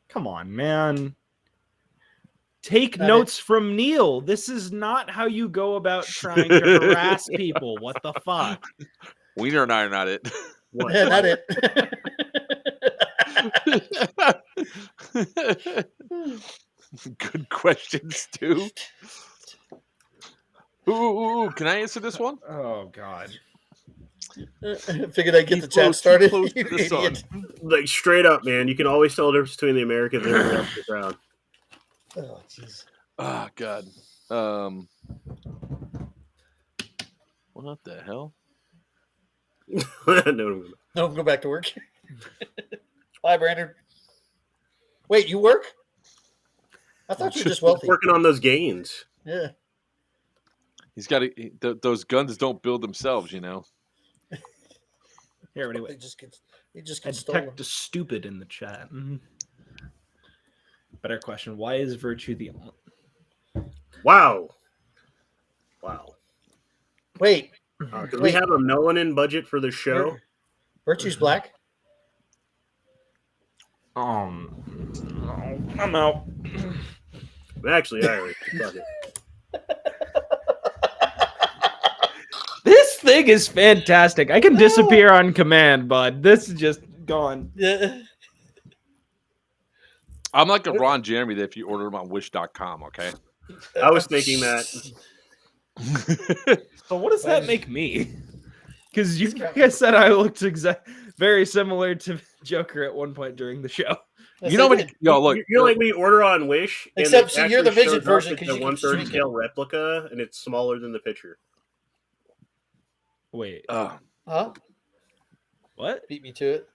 Come on, man. Take That notes from Neil. This is not how you go about trying to harass people. What the fuck? Wiener and I are not it. What? Yeah, not it. Good question, Stu. Ooh, can I answer this one? Oh God. Figured I'd get He's the chat close- started. close to You the sun. idiot. Like, straight up, man. You can always tell the difference between the Americans and the rest of the crowd. Oh, jeez. Oh God. What the hell? No. No, go back to work. Bye, Brandon. Wait, you work? I thought you were just wealthy. Working on those gains. Yeah. He's got to. Those guns don't build themselves, you know. Here, They anyway. just get I stolen. detect the stupid in the chat. Better question. Why is virtue the Wow. Wait, Do we have a melanin budget for the show? Virtue's black? I'm out. Actually, I already fuck it. This thing is fantastic. I can disappear on command, bud. This is just gone. Yeah. I'm like a Ron Jeremy that if you order them on Wish.com, okay. I was thinking that. So what does that make me? Because you guys said I looked very similar to Joker at one point during the show. You know what? Yo, look, You're like we order on Wish, Except, and see, it you're the actually midget shows version up as 'cause a you can 1/3 shrink it. scale replica, and it's smaller than the picture. Wait. Huh? What? Beat me to it.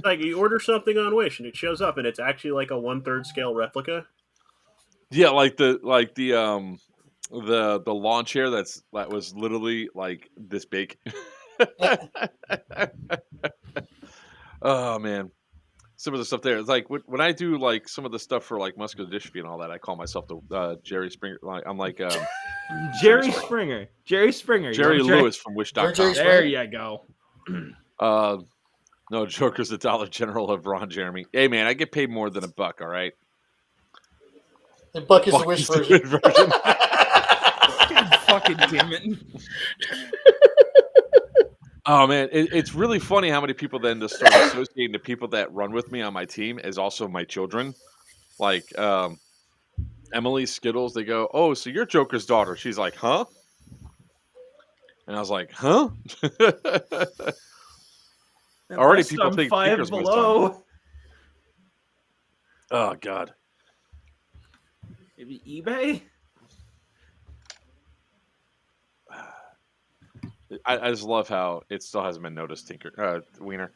Like you order something on Wish, and it shows up, and it's actually like a 1/3 scale replica. Yeah, like the lawn chair that was literally like this big. Oh man, some of the stuff there. It's like when I do like some of the stuff for like muscular dystrophy and all that. I call myself the Jerry Springer. Like I'm like Jerry Springer. Jerry Springer. Jerry Lewis from Wish.com. There you go. No, Joker's the Dollar General of Ron Jeremy. Hey man, I get paid more than $1. All right. The Buck is the Wish version. Fucking damn it. Oh man, it's really funny how many people then just start associating the people that run with me on my team as also my children. Like Emily Skittles, they go, "Oh, so you're Joker's daughter?" She's like, "Huh?" And I was like, "Huh?" Already people think Five Below. Oh God. Maybe eBay. I just love how it still hasn't been noticed, Wiener.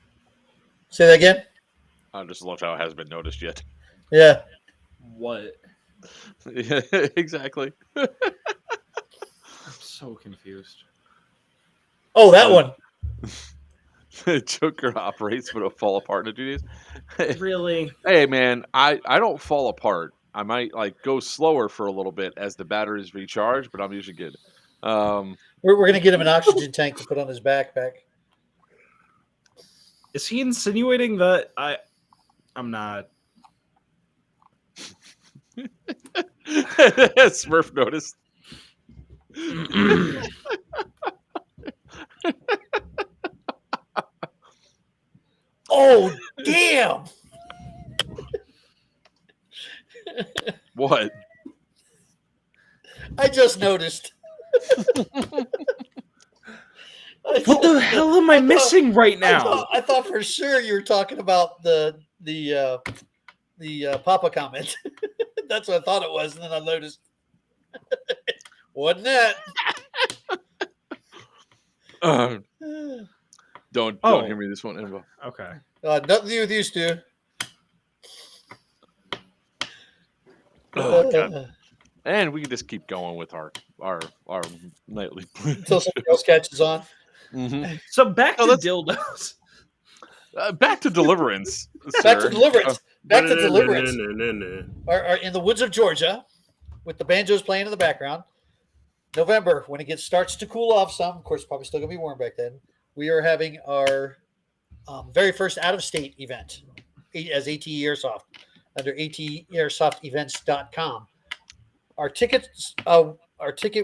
Say that again. I just love how it hasn't been noticed yet. Yeah. What? Yeah, exactly. I'm so confused. Oh, that one. Joker operates, but it'll fall apart in 2 days. Really? Hey, man, I don't fall apart. I might like go slower for a little bit as the batteries recharge, but I'm usually good. We're going to get him an oxygen tank to put on his backpack. Is he insinuating that I'm not? Smurf noticed. Oh, damn. What? I just noticed. What the hell am I missing right now? I thought for sure you were talking about the Papa comment. That's what I thought it was, and then I noticed. Wasn't that? Don't hear me this one, Emma. Okay. Nothing to do with you, Stu. Oh, God. And we can just keep going with our nightly until something else catches on. Mm-hmm. So back to dildos. Back to Deliverance. Back to Deliverance. Back to Deliverance. Are in the woods of Georgia, with the banjos playing in the background. November, when it starts to cool off some, of course, probably still gonna be warm back then. We are having our very first out-of-state event as ATE Airsoft under ateairsoftevents.com. Our ticket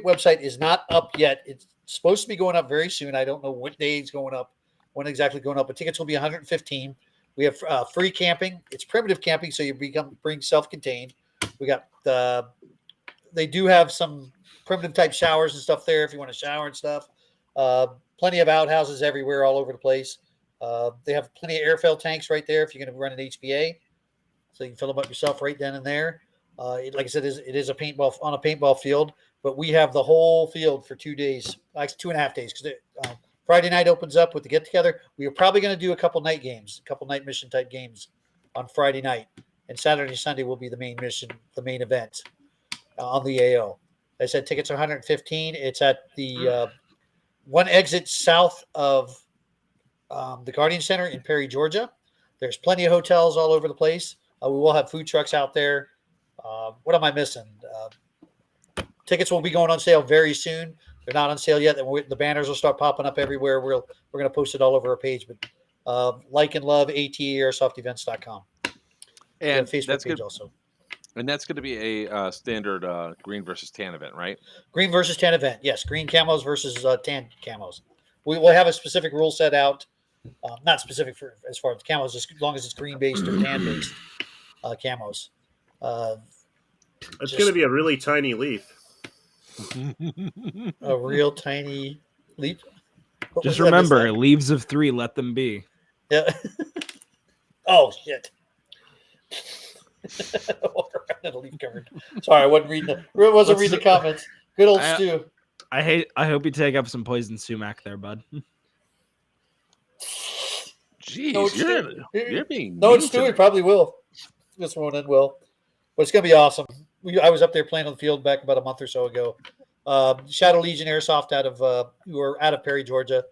website is not up yet. It's supposed to be going up very soon. I don't know what day it's going up, when exactly going up, but tickets will be $115. We have free camping. It's primitive camping, so you bring self-contained. We got they do have some primitive type showers and stuff there if you want to shower and stuff. Plenty of outhouses everywhere, all over the place. They have plenty of airfill tanks right there if you're going to run an HPA, so you can fill them up yourself right then and there. Like I said, it is a paintball field, but we have the whole field for 2 days, like 2.5 days, because Friday night opens up with the get together. We are probably going to do a couple night mission type games on Friday night, and Saturday and Sunday will be the main mission, the main event on the AO. I said tickets are $115. It's at the one exit south of the Guardian Center in Perry, Georgia. There's plenty of hotels all over the place. We will have food trucks out there. What am I missing? Tickets will be going on sale very soon. They're not on sale yet. The banners will start popping up everywhere. We're going to post it all over our page. But like and love ateairsoftevents.com. And Facebook that's page good. Also. And that's going to be a standard green versus tan event, right? Green versus tan event. Yes, green camos versus tan camos. We will have a specific rule set out. Not specific for as far as camos, just as long as it's green based or tan based camos. It's going to be a really tiny leaf. A real tiny leaf. What Just was that? I missed remember, that. leaves of 3, let them be. Yeah. Oh shit. Walk around in a leaf covered. Sorry, I wasn't reading the comments. Good old Stu. I hope you take up some poison sumac there, bud. Jeez, No, it's you're being No, mean it's Stu. He tonight. probably will. This one in will. But it's gonna be awesome. I was up there playing on the field back about a month or so ago. Shadow Legion Airsoft out of who are out of Perry, Georgia.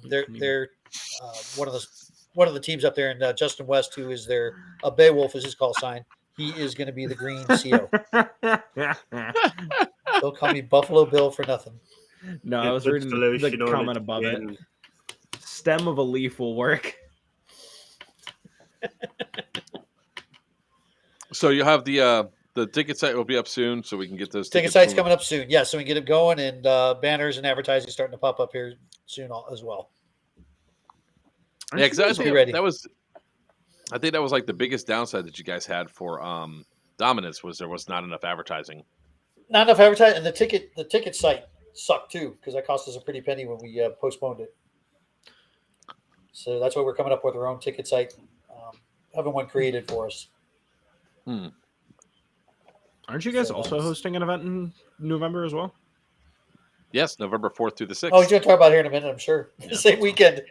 They're one of the teams up there, and Justin West, who is their Beowulf is his call sign. He is going to be the green CO. Don't call me Buffalo Bill for nothing. No, I was reading the comment above it. Stem of a leaf will work. So you have the ticket site will be up soon, so we can get those ticket sites coming up soon. Yeah, so we can get it going, and banners and advertising starting to pop up here soon as well. Yeah, because be ready. I think that was like the biggest downside that you guys had for Dominance was there was not enough advertising. Not enough advertising, and the ticket site sucked too because that cost us a pretty penny when we postponed it. So that's why we're coming up with our own ticket site, having one created for us. Aren't you guys also hosting an event in November as well? Yes, November 4th through the 6th. Oh, he's going to talk about it here in a minute, I'm sure. Yeah. Same weekend.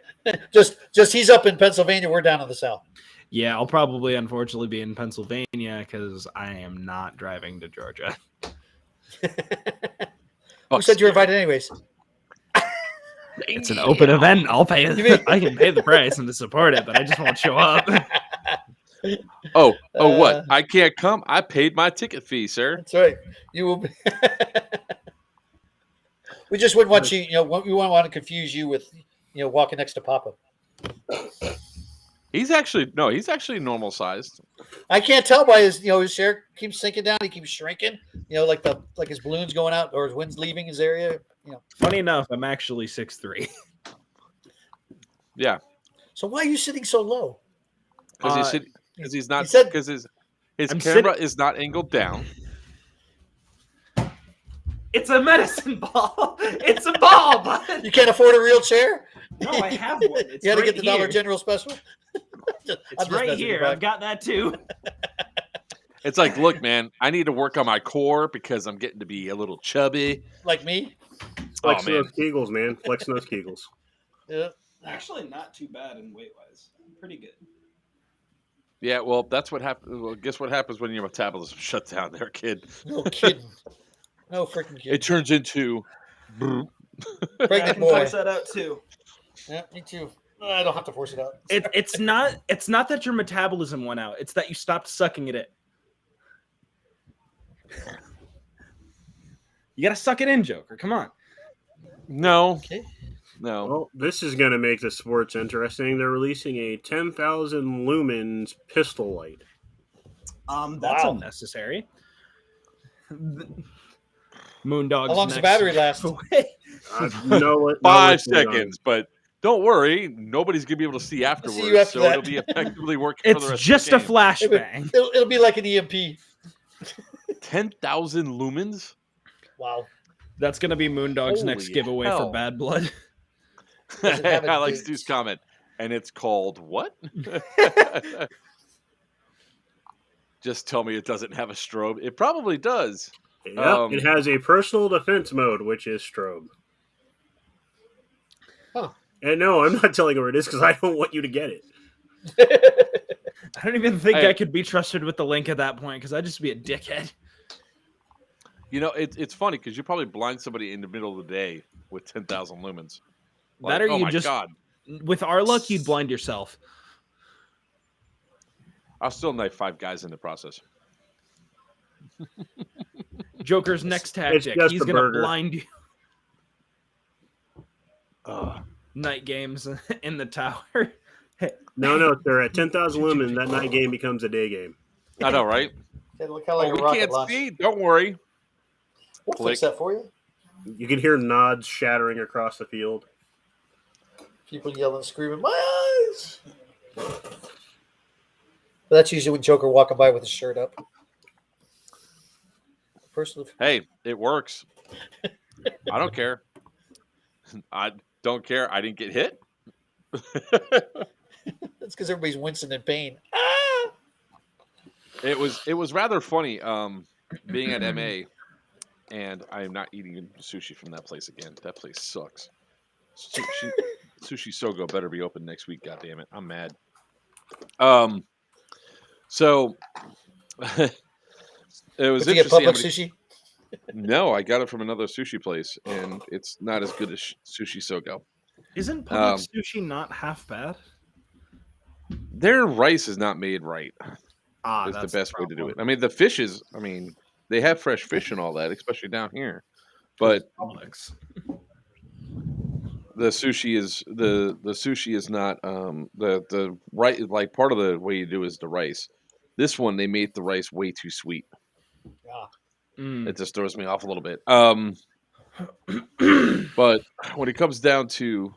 just he's up in Pennsylvania. We're down in the South. Yeah, I'll probably, unfortunately, be in Pennsylvania because I am not driving to Georgia. Who said you were invited anyways? It's an open event. I'll pay it. I can pay the price and to support it, but I just won't show up. What? I can't come? I paid my ticket fee, sir. That's right. You will be. We just wouldn't want you, we wouldn't want to confuse you with, walking next to Papa. He's actually normal sized. I can't tell by his, his hair keeps sinking down. He keeps shrinking, like his balloon's going out or his wind's leaving his area. Funny enough, I'm actually 6'3". Yeah. So why are you sitting so low? Because his camera is not angled down. It's a medicine ball. It's a ball, bud. You can't afford a real chair? No, I have one. It's you had to right get the here. Dollar General special? It's right here. I've got that too. It's like, look, man, I need to work on my core because I'm getting to be a little chubby. Like me? Flexing those Kegels, man. Flexing those Kegels. Yeah. Actually, not too bad in weight-wise. Pretty good. Yeah, well, that's what happens. Well, guess what happens when your metabolism shuts down there, kid? No kidding. No freaking kidding. It turns into pregnant boy. Force that out too. Yeah, me too. I don't have to force it out. It's not that your metabolism went out. It's that you stopped sucking at it. You gotta suck it in, Joker. Come on. No. Okay. No. Well, this is going to make the sports interesting. They're releasing a 10,000 lumens pistol light. That's unnecessary. Moondog's How long's the battery last? No, 5 seconds, but don't worry, nobody's gonna be able to see afterwards, see you after so that. it'll be effectively working for the It's rest just of a the game. flashbang. It'll be like an EMP. 10,000 lumens? Wow. That's gonna be Moondog's next Holy giveaway hell. for Bad Blood. I like Stu's comment. And it's called what? Just tell me it doesn't have a strobe. It probably does. Yep, it has a personal defense mode, which is strobe. Huh. And no, I'm not telling you where it is because I don't want you to get it. I don't even think I could be trusted with the link at that point because I'd just be a dickhead. You know, it's funny because you probably blind somebody in the middle of the day with 10,000 lumens. Like, That or oh you my just, God. with our luck, you'd blind yourself. I'll still knife 5 guys in the process. Joker's next tactic, just he's a going to burger. blind you. Night games in the tower. No, they're at 10,000 lumens. That night game becomes a day game. I know, right? It look kind of like Oh, a we rocket can't launch. see. Don't worry. We'll Click. fix that for you. You can hear nods shattering across the field. People yelling, screaming, "My eyes!" But that's usually when Joker walking by with his shirt up. Personal. Hey, it works. I don't care. I don't care. I didn't get hit. That's because everybody's wincing in pain. Ah! It was rather funny being at MA, and I am not eating sushi from that place again. That place sucks. Sushi Sogo better be open next week. God damn it, I'm mad. So it was Did you interesting. get public sushi? No, I got it from another sushi place, and it's not as good as Sushi Sogo. Isn't public sushi not half bad? Their rice is not made right. Is the That's best way to do it. I mean, the fishes. I mean, they have fresh fish and all that, especially down here. But the sushi is the sushi is not the right. Like part of the way you do is the rice. This one they made the rice way too sweet. It just throws me off a little bit. But when it comes down to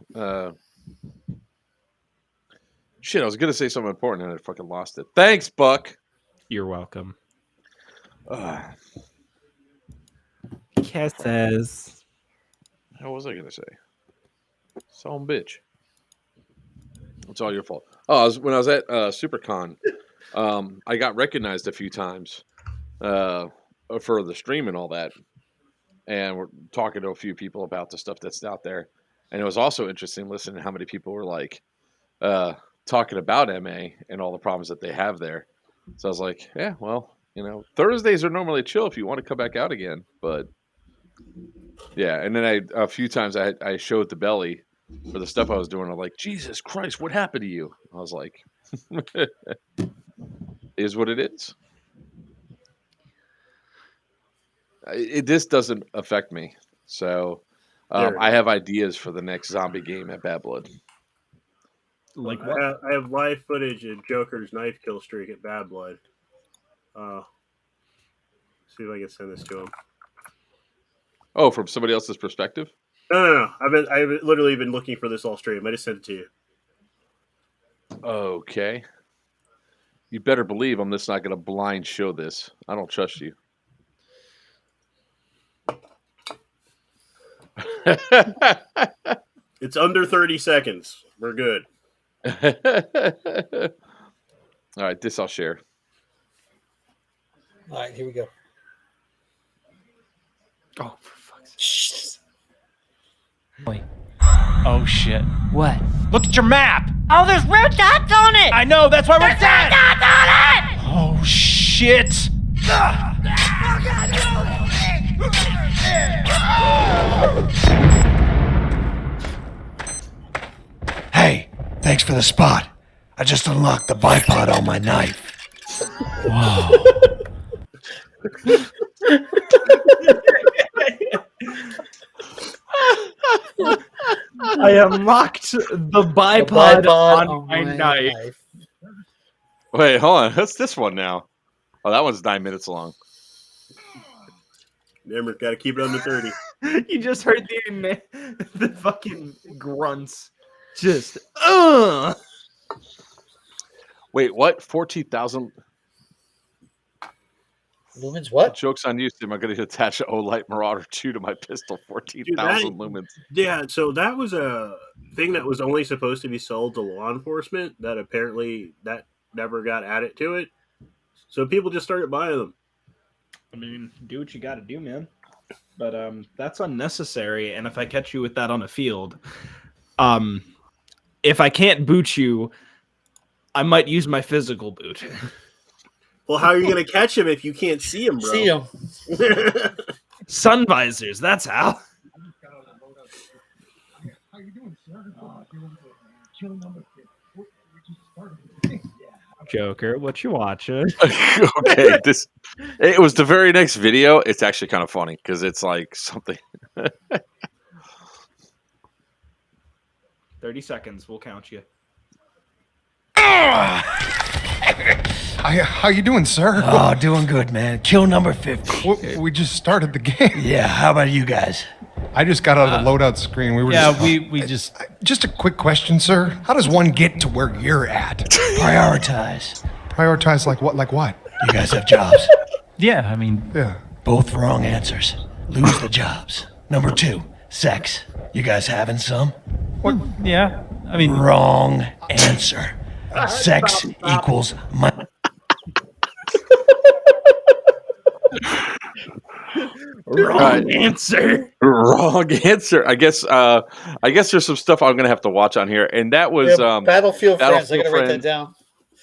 shit, I was gonna say something important and I fucking lost it. Thanks, Buck. You're welcome. Kisses. How was I gonna say? Some bitch. It's all your fault. Oh, when I was at SuperCon, I got recognized a few times for the stream and all that, and we're talking to a few people about the stuff that's out there. And it was also interesting listening to how many people were like talking about MA and all the problems that they have there. So I was like, yeah, well, you know, Thursdays are normally chill if you want to come back out again. But yeah, and then a few times I showed the belly for the stuff I was doing. I'm like, Jesus Christ, what happened to you? I was like, is what it is. This doesn't affect me. So I have ideas for the next zombie game at Bad Blood. Like what? I have live footage of Joker's knife kill streak at Bad Blood. See if I can send this to him. Oh, from somebody else's perspective? No. I've literally been looking for this all stream. I just sent it to you. Okay. You better believe I'm just not going to blind show this. I don't trust you. It's under 30 seconds. We're good. All right, this I'll share. All right, here we go. Oh, for fuck's sake. Oh, shit. What? Look at your map! Oh, there's red dots on it! I know, that's why we're dead! There's red dots on it! Oh, shit! Hey, thanks for the spot. I just unlocked the bipod on my knife. Whoa. I unlocked the bipod on my knife. Wait, hold on. What's this one now? Oh, that one's 9 minutes long. Remember, got to keep it under 30. You just heard the fucking grunts. Just, Wait, what? 14,000? Lumens what? Joke's on you, Tim. I'm going to attach an Olight Marauder 2 to my pistol. 14,000 lumens. Yeah, so that was a thing that was only supposed to be sold to law enforcement that apparently that never got added to it. So people just started buying them. I mean, do what you got to do, man. But that's unnecessary. And if I catch you with that on a field, if I can't boot you, I might use my physical boot. Well, how are you going to catch him if you can't see him, bro? See him. Sun visors, that's how. Joker, what you watching? Okay, it was the very next video. It's actually kind of funny because it's like something. 30 seconds, we'll count you. How you doing, sir? Oh, doing good, man. Kill number 50. We just started the game. Yeah, how about you guys? I just got out of the loadout screen. We just... Just a quick question, sir. How does one get to where you're at? Prioritize. Prioritize like what? Like what? You guys have jobs. Yeah, I mean... Yeah. Both wrong answers. Lose the jobs. Number 2, sex. You guys having some? What? Yeah. I mean, Wrong answer. Sex equals money. Wrong answer. Wrong answer. I guess there's some stuff I'm gonna have to watch on here, and that was Battlefield Friends. I Battlefield gotta write that Friends. down.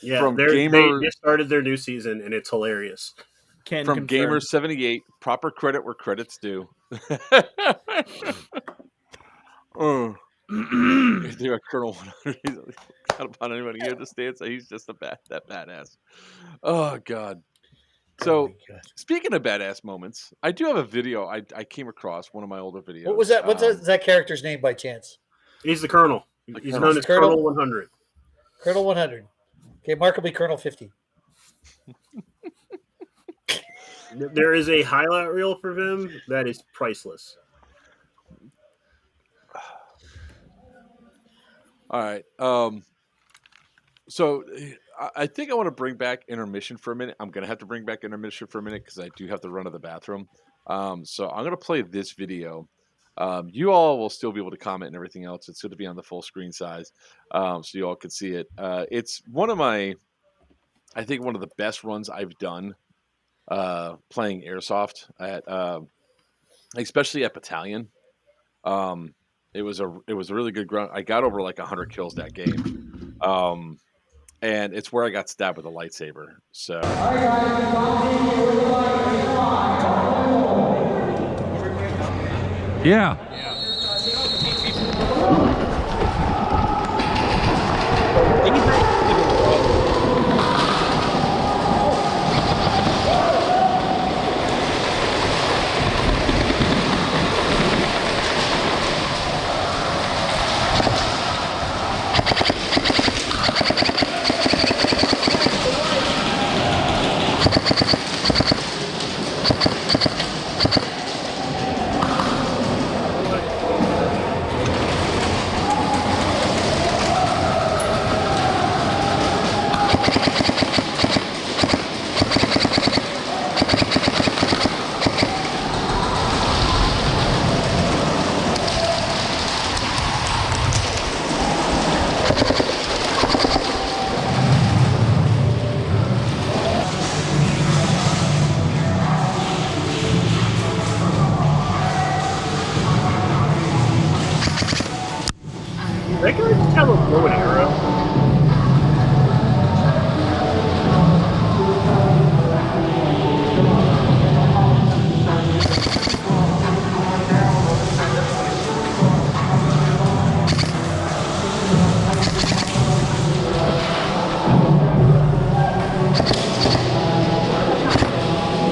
Yeah, From they Gamer- just started their new season, and it's hilarious. Can From confirm. Gamer 78. Proper credit where credit's due. Dude, Colonel 100. He's not about anybody here to stand, so he's just that badass. Oh God. So speaking of badass moments, I do have a video I came across, one of my older videos. What was that? What's that character's name by chance? He's the Colonel. He's known as Colonel 100. Colonel 100. Okay, Mark will be Colonel 50. There is a highlight reel for him that is priceless. All right. So I think I want to bring back intermission for a minute. I'm going to have to bring back intermission for a minute because I do have to run to the bathroom. So I'm going to play this video. You all will still be able to comment and everything else. It's going to be on the full screen size, so you all can see it. It's one of the best runs I've done playing Airsoft at, especially at Battalion. It was a really good run. I got over like 100 kills that game. And it's where I got stabbed with a lightsaber. So Yeah. That guy just have a bow and arrow.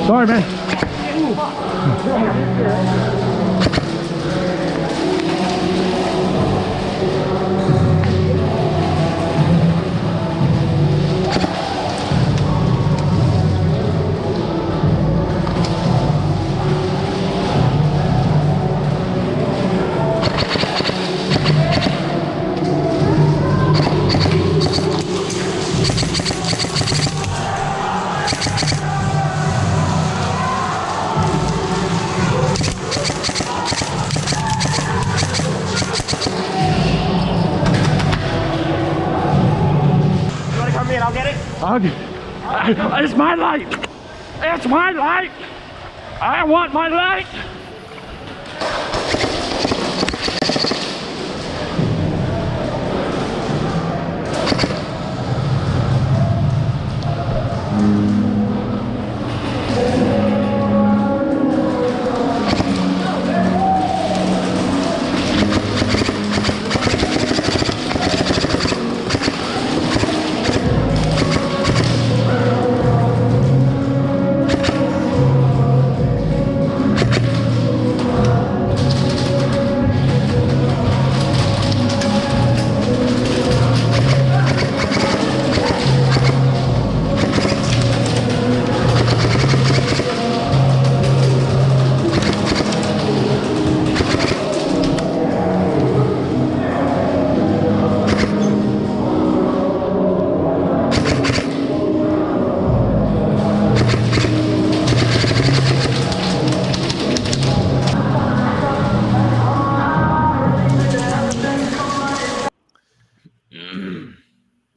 Sorry, man. It's my light. It's my light. I want my light.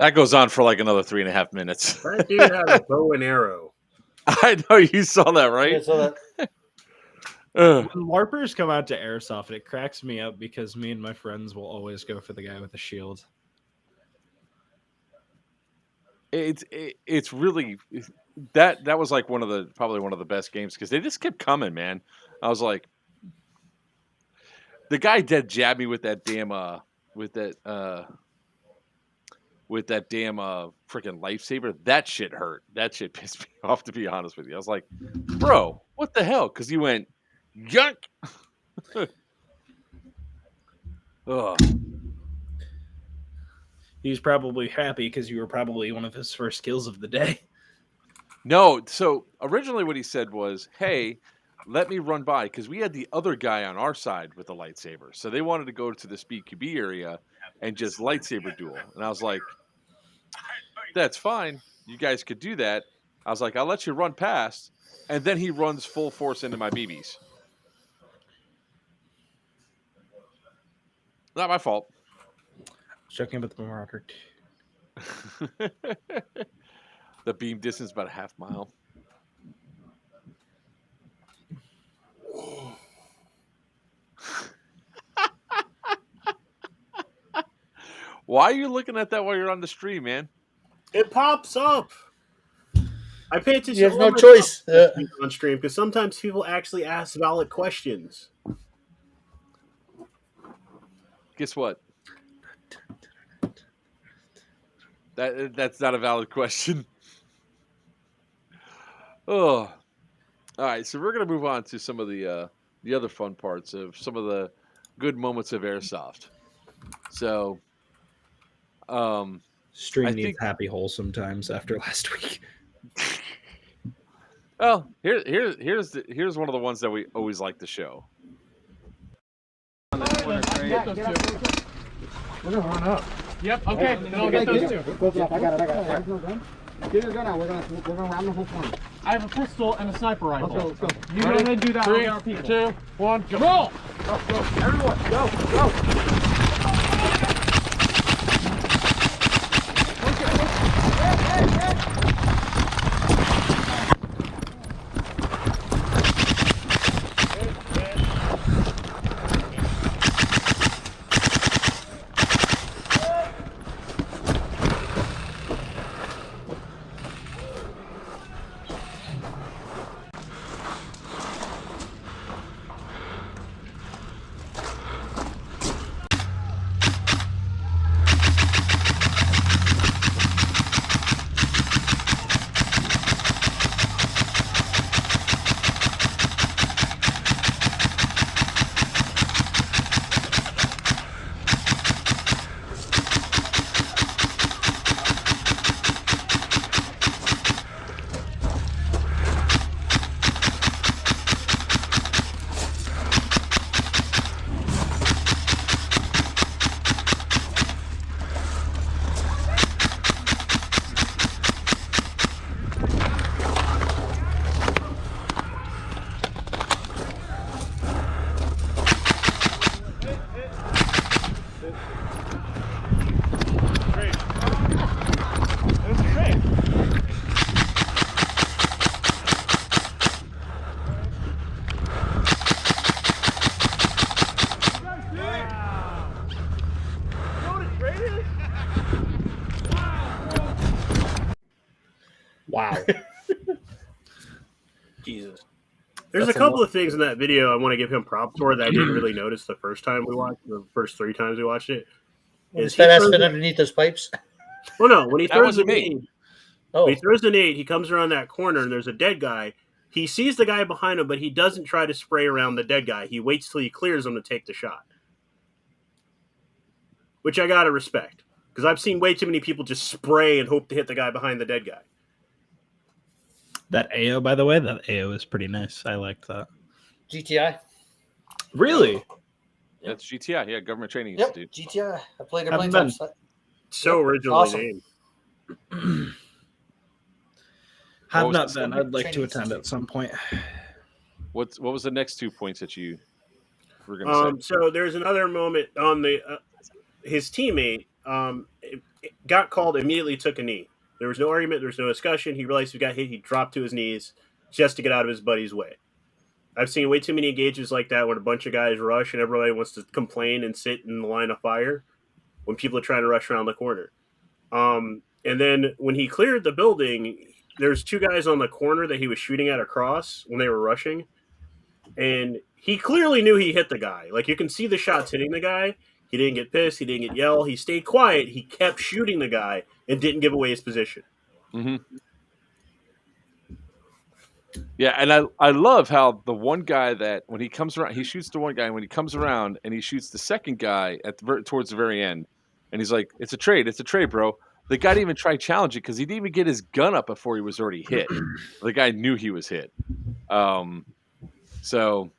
That goes on for like another 3.5 minutes. That dude had a bow and arrow. I know you saw that, right? I saw that. When LARPers come out to Airsoft, it cracks me up because me and my friends will always go for the guy with the shield. It's really that was like probably one of the best games because they just kept coming, man. I was like, the guy dead jabbed me with that damn freaking lifesaver. That shit hurt. That shit pissed me off, to be honest with you. I was like, bro, what the hell? Because he went yunk. Ugh. He was probably happy because you were probably one of his first kills of the day. No, so originally what he said was, hey, let me run by, because we had the other guy on our side with the lightsaber. So they wanted to go to the Speed QB area and just lightsaber duel. And I was like, that's fine. You guys could do that. I was like, I'll let you run past. And then he runs full force into my BBs. Not my fault. Joking about the Marauder. The beam distance about a half mile. Why are you looking at that while you're on the stream, man? It pops up. I pay attention. You have no choice on stream because sometimes people actually ask valid questions. Guess what? That's not a valid question. Oh, all right. So we're gonna move on to some of the other fun parts of some of the good moments of Airsoft. So, Stream needs happy hole sometimes after last week. Well, here's one of the ones that we always like to show. We're gonna run up. Yep, okay. Then I'll get those two. I got it. Get your gun out. We're gonna ram the whole point. I have a pistol and a sniper rifle. Let's go. You go ahead and do that. 3, I'll get our people. 2, 1, go. Roll! Go. Everyone, go. Wow. Jesus. There's a couple of things in that video I want to give him props for that I didn't really notice the first time we watched the first 3 times we watched it. Is that ass fit underneath those pipes? Well, no, when he throws the nade, Oh. when he throws the nade, he comes around that corner and there's a dead guy. He sees the guy behind him, but he doesn't try to spray around the dead guy. He waits till he clears him to take the shot, which I gotta respect because I've seen way too many people just spray and hope to hit the guy behind the dead guy. That AO, by the way, that AO is pretty nice. I liked that. GTI. Really? That's GTI. Yeah, Government Training Yep, Institute. GTI. I played it Haven't plenty been. times. So originally Awesome. named. Have was not the been. I'd like to Training attend at some point. What was the next 2 points that you were going to say? So there's another moment on the his teammate. got called, immediately took a knee. There was no argument. There was no discussion. He realized he got hit. He dropped to his knees just to get out of his buddy's way. I've seen way too many engagements like that when a bunch of guys rush and everybody wants to complain and sit in the line of fire when people are trying to rush around the corner. And then when he cleared the building, there's two guys on the corner that he was shooting at across when they were rushing. And he clearly knew he hit the guy. Like, you can see the shots hitting the guy. He didn't get pissed. He didn't get yelled. He stayed quiet. He kept shooting the guy and didn't give away his position. Mm-hmm. Yeah, and I love how the one guy that when he comes around, he shoots the one guy, and when he comes around and he shoots the second guy at towards the very end, and he's like, "It's a trade, bro." The guy didn't even try to challenge it because he didn't even get his gun up before he was already hit. The guy knew he was hit. So,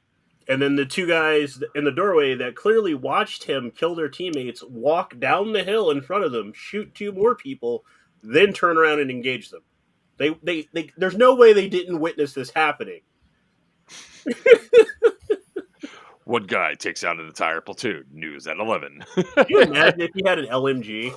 and then the two guys in the doorway that clearly watched him kill their teammates walk down the hill in front of them, shoot two more people, then turn around and engage them. They there's no way they didn't witness this happening. One guy takes out an entire platoon. News at 11. Can you imagine if he had an LMG?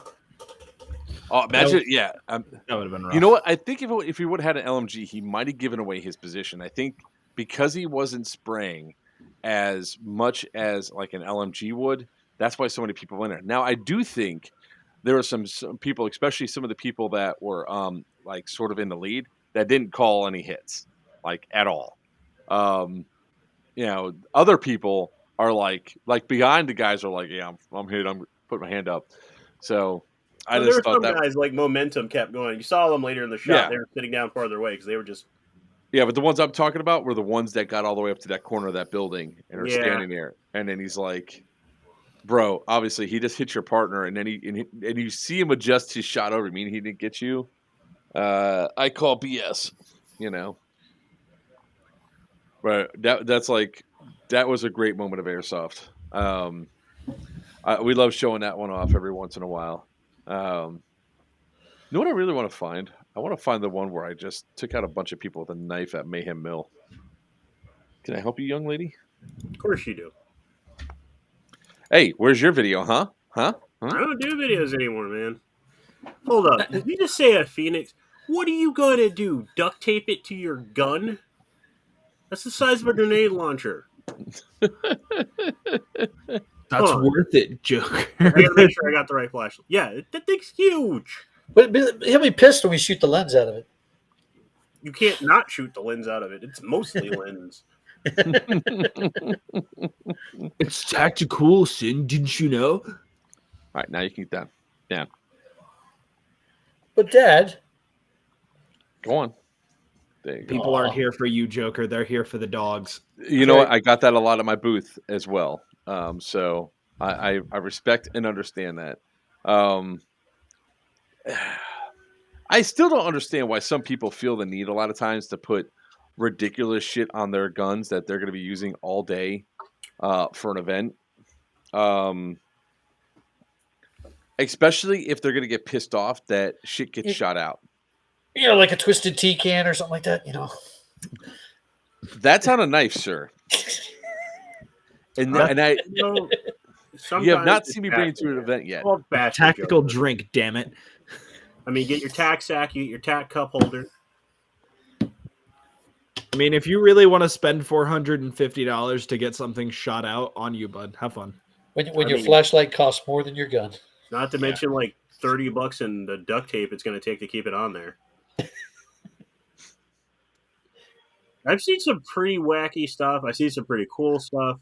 Oh, imagine, yeah. That would have been rough. You know what? I think if he would have had an LMG, he might have given away his position. I think because he wasn't spraying as much as like an LMG would, that's why so many people went there. Now, I do think there were some people, especially some of the people that were like sort of in the lead, that didn't call any hits, like at all. You know, other people are like behind the guys are like, yeah, I'm hit. I'm putting my hand up. So I just thought there were some guys like momentum kept going. You saw them later in the shot. Yeah. They were sitting down farther away because they were just. Yeah, but the ones I'm talking about were the ones that got all the way up to that corner of that building and are standing there. And then he's like, bro, obviously he just hit your partner, and then and you see him adjust his shot over. I mean, he didn't get you. I call BS, you know. But that's like that was a great moment of airsoft. We love showing that one off every once in a while. You know what I really want to find? I want to find the one where I just took out a bunch of people with a knife at Mayhem Mill. Can I help you, young lady? Of course you do. Hey, where's your video, huh? Huh? I don't do videos anymore, man. Hold up. Did you just say a Phoenix? What are you going to do? Duct tape it to your gun? That's the size of a grenade launcher. That's worth it, Joker. I gotta make sure I got the right flashlight. Yeah, that thing's huge. But he'll be pissed when we shoot the lens out of it. You can't not shoot the lens out of it. It's mostly lens. It's tactical, Sin. Didn't you know? All right, now you can get that down. But Dad, go on. There you go. People aren't here for you, Joker. They're here for the dogs. You know what? I got that a lot at my booth as well. So I respect and understand that. I still don't understand why some people feel the need a lot of times to put ridiculous shit on their guns that they're going to be using all day for an event. Especially if they're going to get pissed off that shit gets shot out. You know, like a twisted tea can or something like that, you know. That's on a knife, sir. And I, you have not seen me bring it to an event yet. Tactical drink, damn it. I mean, get your tack sack, you get your tack cup holder. I mean, if you really want to spend $450 to get something shot out, on you, bud. Have fun. When your flashlight costs more than your gun. Not to mention like $30 in the duct tape it's going to take to keep it on there. I've seen some pretty wacky stuff. I see some pretty cool stuff.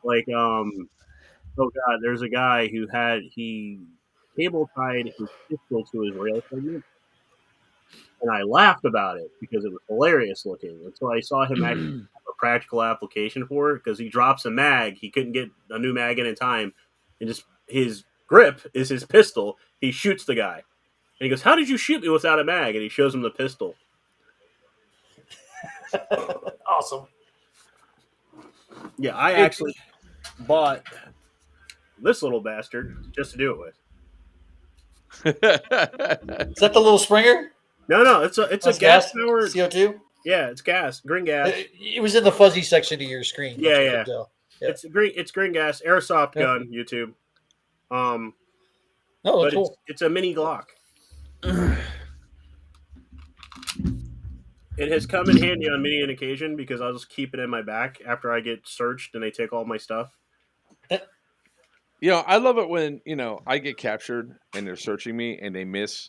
Like, oh god, there's a guy who he cable tied his pistol to his rail segment, and I laughed about it because it was hilarious looking. And so I saw him actually have a practical application for it because he drops a mag. He couldn't get a new mag in time, and just his grip is his pistol. He shoots the guy, and he goes, "How did you shoot me without a mag?" And he shows him the pistol. Awesome. Yeah, I actually bought this little bastard just to do it with. Is that the little Springer? No, it's a gas powered CO2. Yeah, it's gas, green gas. It was in the fuzzy section of your screen. Yeah. It's green gas, airsoft gun. YouTube. No, but that's cool. it's a mini Glock. It has come in handy on many an occasion because I'll just keep it in my back after I get searched and they take all my stuff. I love it when, I get captured and they're searching me and they miss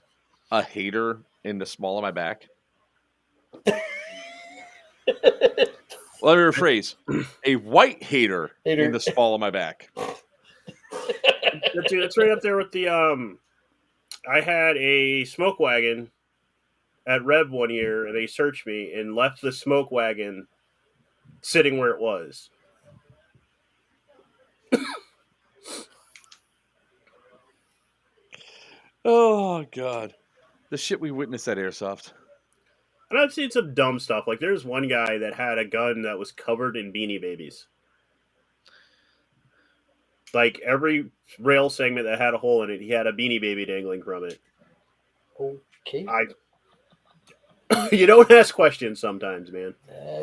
a hater in the small of my back. Let me rephrase. A white hater in the small of my back. That's right up there with the I had a smoke wagon at Rev one year and they searched me and left the smoke wagon sitting where it was. Oh God. The shit we witnessed at Airsoft. And I've seen some dumb stuff. Like there's one guy that had a gun that was covered in Beanie Babies. Like every rail segment that had a hole in it, he had a Beanie Baby dangling from it. Okay. You don't ask questions sometimes, man.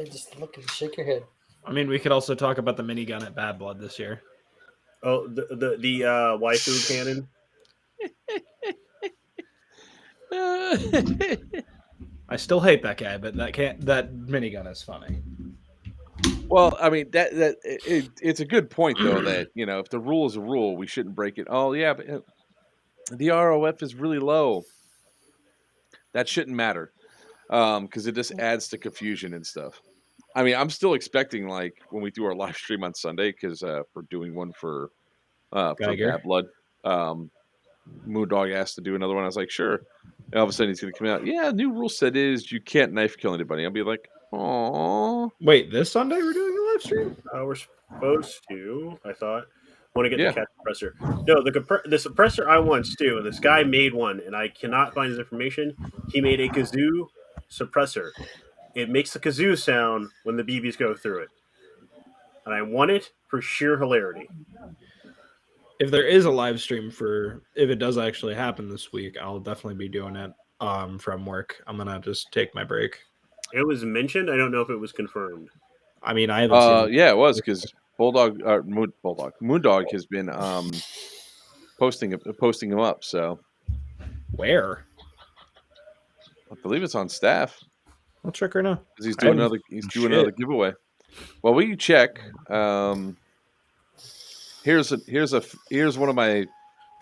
Just look and shake your head. I mean, we could also talk about the minigun at Bad Blood this year. Oh, the waifu cannon. I still hate that guy, but that minigun is funny. Well, I mean it's a good point though that if the rule is a rule, we shouldn't break it. Oh yeah, but the ROF is really low. That shouldn't matter because it just adds to confusion and stuff. I mean, I'm still expecting like when we do our live stream on Sunday because we're doing one for Bad Blood. Moondog asked to do another one. I was like, sure. And all of a sudden he's going to come out. Yeah, new rule set is you can't knife kill anybody. I'll be like, oh. Wait, this Sunday we're doing a live stream? We're supposed to. I thought. Want to get the cat suppressor? No, the suppressor I want, Stu. This guy made one, and I cannot find his information. He made a kazoo suppressor. It makes the kazoo sound when the BBs go through it, and I want it for sheer hilarity. If there is a live stream if it does actually happen this week, I'll definitely be doing it from work. I'm gonna just take my break. It was mentioned. I don't know if it was confirmed. I mean, I haven't seen it. Yeah, it was because Moondog has been posting them up. So where? I believe it's on staff. I'll check right now. Because he's doing another giveaway. Well, we can check. Here's one of my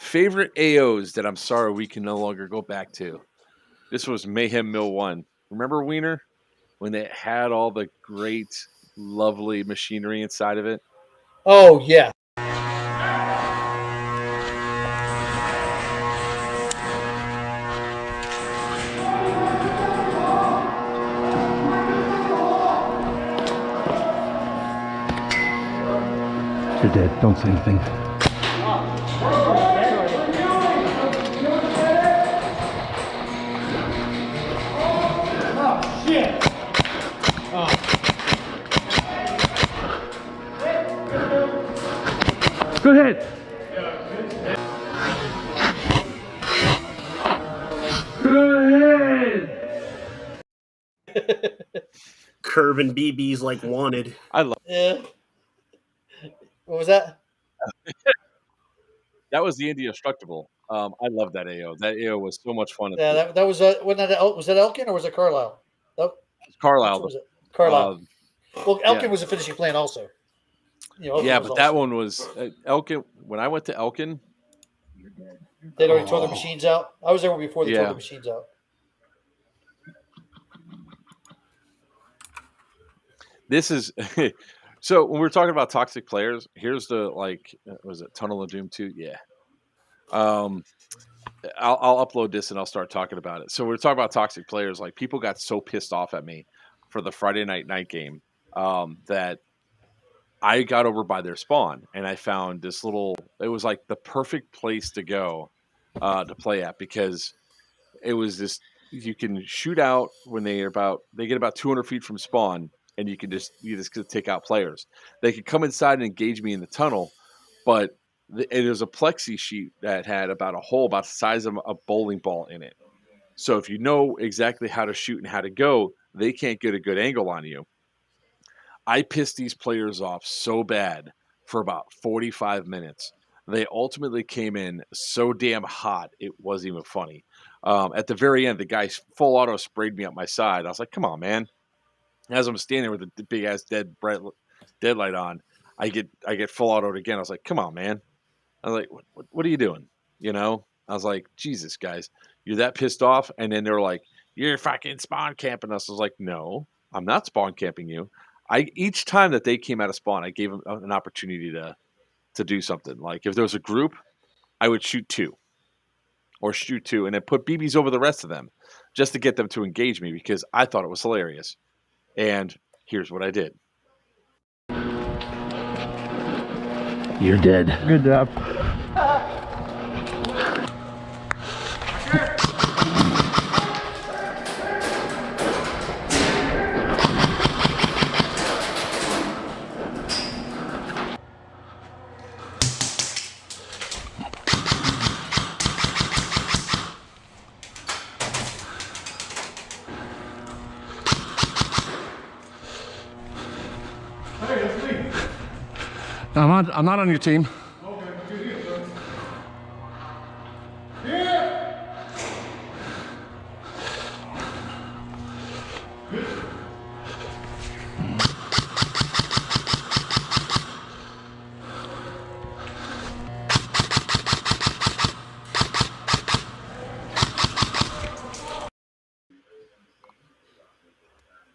favorite AOs that I'm sorry we can no longer go back to. This was Mayhem Mill 1. Remember Wiener? When they had all the great, lovely machinery inside of it? Oh, yeah. You're dead. Don't say anything. Oh, shit! Go ahead. Go ahead. Curving BBs like wanted. I love. Yeah. What was that? That was the Indestructible. I love that AO. That AO was so much fun. Yeah, that was was that Elkin or was it Carlisle? Carlisle. Was it? Carlisle. Well, Elkin was a finishing plan also. But that one was Elkin. When I went to Elkin, they'd already tore the machines out. I was there before they tore the machines out. This is so when we're talking about toxic players, here's the was it Tunnel of Doom 2? Yeah. I'll upload this and I'll start talking about it. So we're talking about toxic players. Like people got so pissed off at me for the Friday night game that I got over by their spawn and I found this it was like the perfect place to go to play at because it was this, you can shoot out when they get about 200 feet from spawn and you just take out players. They could come inside and engage me in the tunnel, but it was a plexi sheet that had about a hole about the size of a bowling ball in it. So if you know exactly how to shoot and how to go, they can't get a good angle on you. I pissed these players off so bad for about 45 minutes. They ultimately came in so damn hot, it wasn't even funny. At the very end, the guy full auto sprayed me up my side. I was like, come on, man. As I'm standing there with the big ass dead light on, I get full autoed again. I was like, come on, man. I was like, what are you doing? You know? I was like, Jesus, guys, you're that pissed off? And then they were like, you're fucking spawn camping us. I was like, no, I'm not spawn camping you. Each time that they came out of spawn, I gave them an opportunity to do something. Like if there was a group, I would shoot two and then put BBs over the rest of them just to get them to engage me because I thought it was hilarious. And here's what I did. You're dead. Good job. I'm not on your team.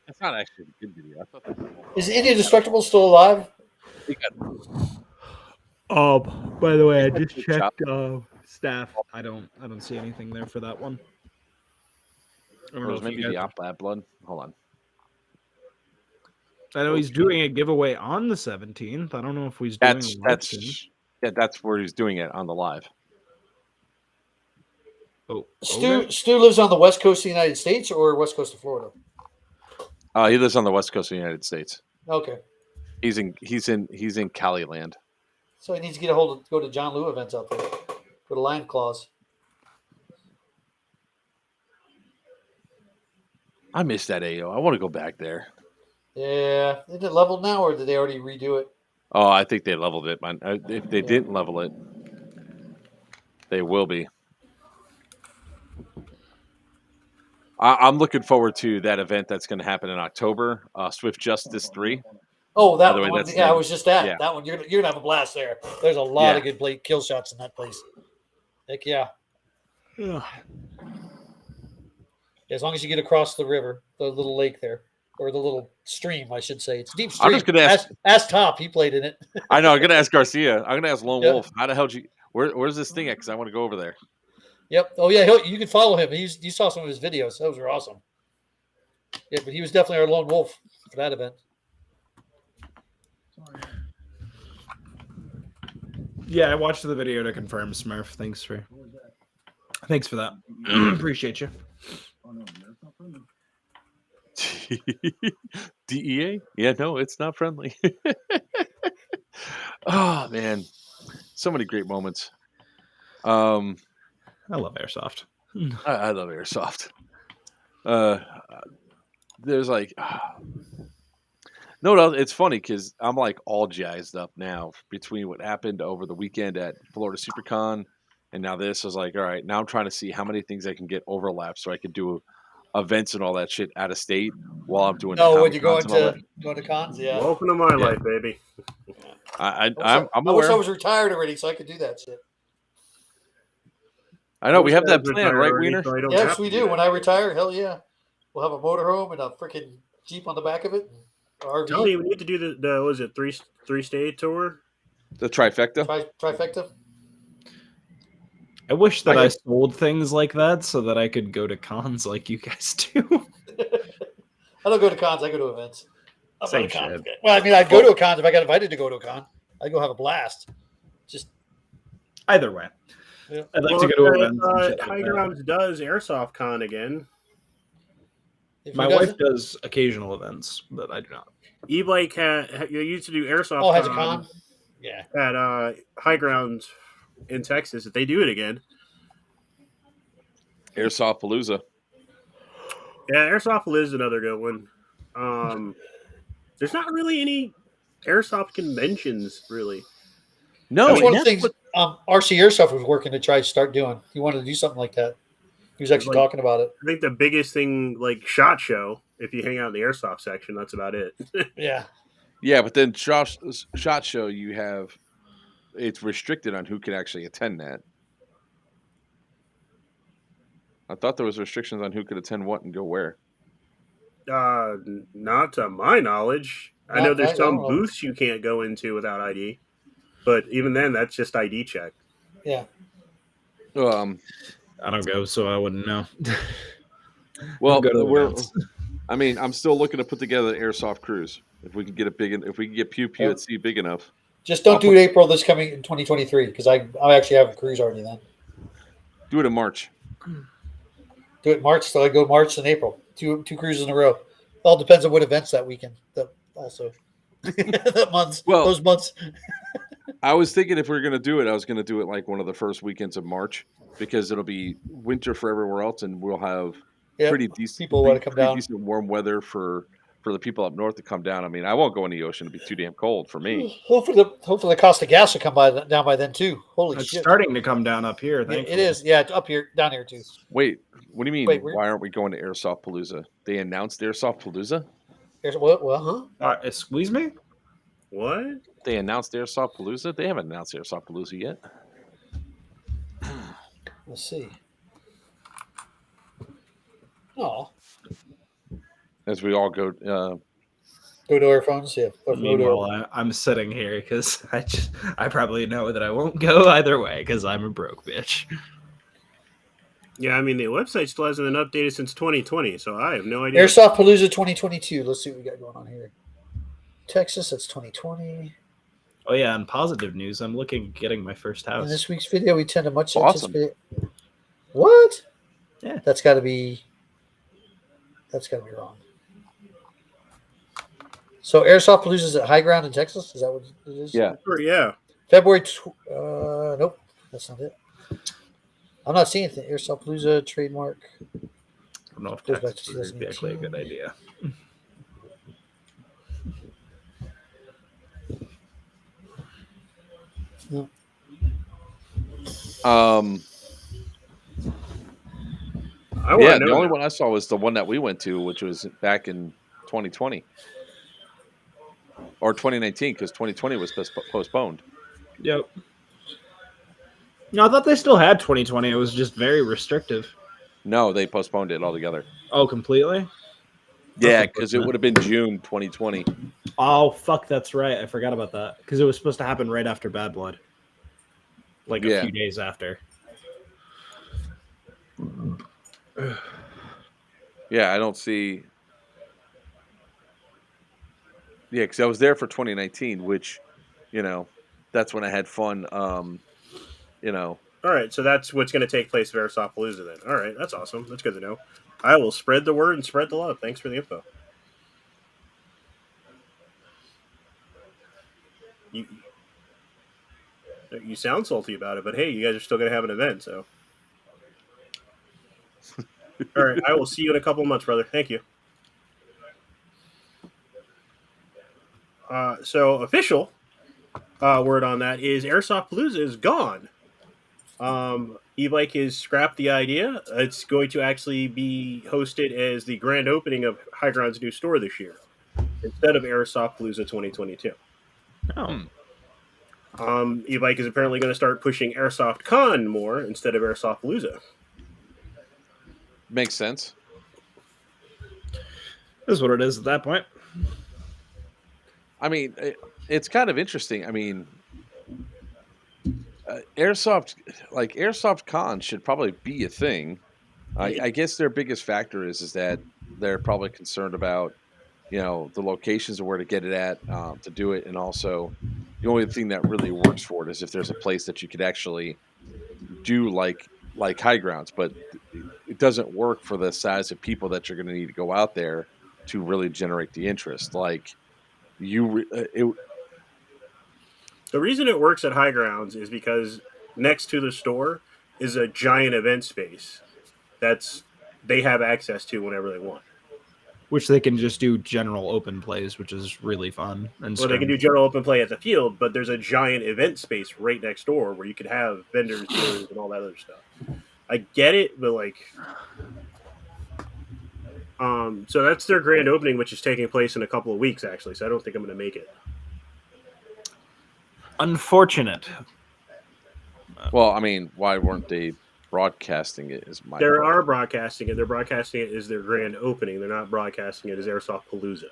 That's not actually a good video. I thought that was Is Indestructible still alive? By the way, I just checked staff. I don't see anything there for that one. I don't know if maybe you the guys... Op Lab blood. Hold on. I know he's doing a giveaway on the 17th. I don't know if he's doing that's where he's doing it on the live. Oh, Stu lives on the west coast of the United States or west coast of Florida? He lives on the west coast of the United States. Okay. He's in Cali land. So he needs to get a hold of go to John Liu events out there. Go to Lion Claws. I miss that AO. I want to go back there. Yeah. Is it leveled now or did they already redo it? Oh, I think they leveled it, man. If they didn't level it, they will be. I'm looking forward to that event that's going to happen in October. Swift Justice 3. Oh, that By the way, one. that's Yeah, I was just at yeah. that one. You're gonna have a blast there. There's a lot of good kill shots in that place. Heck yeah. As long as you get across the river, the little lake there, or the little stream, I should say. It's deep stream. I'm just gonna ask Top. He played in it. I know. I'm gonna ask Garcia. I'm gonna ask Lone Yep. Wolf. How the hell did you? Where's this thing at? Because I want to go over there. Yep. Oh yeah, you can follow him. You saw some of his videos. Those were awesome. Yeah, but he was definitely our lone wolf for that event. Yeah, I watched the video to confirm, Smurf. Thanks for that. Appreciate you. DEA? Yeah, no, it's not friendly. Oh man, so many great moments. I love Airsoft. I love Airsoft. There's like, no, it's funny because I'm like all jazzed up now between what happened over the weekend at Florida SuperCon and now this. I was like, all right, now I'm trying to see how many things I can get overlapped so I can do events and all that shit out of state while I'm doing. No, when you're going to cons, yeah. Welcome to my life, baby. I'm I aware. wish I was retired already so I could do that shit. I know we have that plan, right, Wiener? Yes, we do. When I retire, hell yeah, we'll have a motorhome and a freaking Jeep on the back of it. RV. Tony, we need to do the was it three state tour? The trifecta. Trifecta. I wish that I sold things like that so that I could go to cons like you guys do. I don't go to cons. I go to events. Same shit. Well, I mean, I'd go to a con if I got invited to go to a con. I'd go have a blast. Just either way. Yeah. I'd like to go to events. High Grounds does Airsoft Con again. My wife does occasional events, but I do not. E-Bike used to do Airsoft. Oh, has a con? Yeah. At High Grounds in Texas, if they do it again. Airsoft Palooza. Yeah, Airsoft Palooza is another good one. There's not really any Airsoft conventions, really. No, That's one of the that's things RC Airsoft was working to try to start doing. He wanted to do something like that. He was actually talking about it. I think the biggest thing, like SHOT Show, if you hang out in the airsoft section, that's about it. Yeah. Yeah, but then SHOT Show, you have it's restricted on who can actually attend that. I thought there was restrictions on who could attend what and go where. Not to my knowledge. I know there's some booths you can't go into without ID, but even then, that's just ID check. Yeah. I don't go, so I wouldn't know. Well, go to events. I mean, I'm still looking to put together an airsoft cruise. If we can get if we can get Pew Pew at Sea big enough. Just don't do it April this coming in 2023 because I actually have a cruise already then. Do it in March. Do it in March, so I go March and April. Two cruises in a row. All depends on what events that weekend. That also that months. Well, those months. I was thinking if we were going to do it, I was going to do it like one of the first weekends of March because it'll be winter for everywhere else, and we'll have pretty decent people want to come down. Decent warm weather for the people up north to come down. I mean, I won't go in the ocean; it'd be too damn cold for me. Hopefully the cost of gas will come down by then too. Holy it's shit! Starting to come down up here. It is. Yeah, it's up here, down here too. Wait, what do you mean? Why aren't we going to Airsoft Palooza? They announced Airsoft Palooza. Well, huh? Squeeze me. What? They announced Airsoft Palooza? They haven't announced Airsoft Palooza yet. Let's see. Oh. As we all go to our phones, yeah. Meanwhile, I'm sitting here because I probably know that I won't go either way because I'm a broke bitch. Yeah, I mean the website still hasn't been updated since 2020, so I have no idea. Airsoft Palooza 2022. Let's see what we got going on here. Texas, that's 2020. Oh yeah, and positive news. I'm looking at getting my first house. In this week's video, we tend to much awesome. anticipate. What? Yeah, that's got to be wrong. So Airsoft Palooza is at High Ground in Texas. Is that what it is? Yeah. Sure, yeah. February. Nope, that's not it. I'm not seeing anything. Airsoft Palooza trademark. I don't know if Texas is exactly a good idea. No. The only one I saw was the one that we went to, which was back in 2020 or 2019, because 2020 was postponed. Yep. No, I thought they still had 2020. It was just very restrictive. No, they postponed it altogether. Oh, completely? Yeah, because it would have been June 2020. Oh, fuck, that's right. I forgot about that. Because it was supposed to happen right after Bad Blood. Like a few days after. Yeah, I don't see... Yeah, because I was there for 2019, which, that's when I had fun, All right, so that's what's going to take place at Airsoft Palooza then. All right, that's awesome. That's good to know. I will spread the word and spread the love. Thanks for the info. You sound salty about it, but hey, you guys are still going to have an event, so. All right, I will see you in a couple of months, brother. Thank you. So official word on that is Airsoft Palooza is gone. E-Bike has scrapped the idea. It's going to actually be hosted as the grand opening of High Ground's new store this year instead of Airsoft Palooza 2022. Oh. E-Bike is apparently going to start pushing Airsoft Con more instead of Airsoft Palooza. Makes sense. That's what it is at that point. I mean, it's kind of interesting. I mean, Airsoft Con should probably be a thing. I guess their biggest factor is that they're probably concerned about, the locations of where to get it at, to do it, and also the only thing that really works for it is if there's a place that you could actually do like High Grounds, but it doesn't work for the size of people that you're going to need to go out there to really generate the interest. The reason it works at High Grounds is because next to the store is a giant event space they have access to whenever they want. which they can just do general open plays, which is really fun. And Well, they can do general open play at the field, but there's a giant event space right next door where you could have vendors, dealers, and all that other stuff. I get it, but like, so that's their grand opening, which is taking place in a couple of weeks, actually. So I don't think I'm going to make it. Unfortunate. Well, I mean, why weren't they broadcasting it? Is my They question. are broadcasting it. They're broadcasting it as their grand opening. They're not broadcasting it as Airsoft Palooza.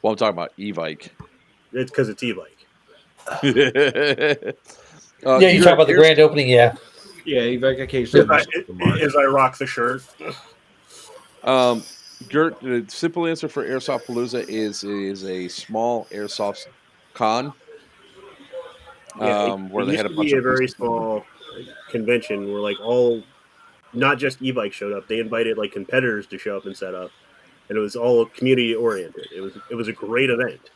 Well, I'm talking about e-bike. It's because it's e-bike. Yeah, you talk about the grand opening, yeah. Yeah, e-bike occasionally. As I rock the shirt. Gert, the simple answer for Airsoft Palooza is a small airsoft con. Where they had a bunch of very small convention where like not just e-bike showed up. They invited like competitors to show up and set up, and it was all community oriented. It was a great event.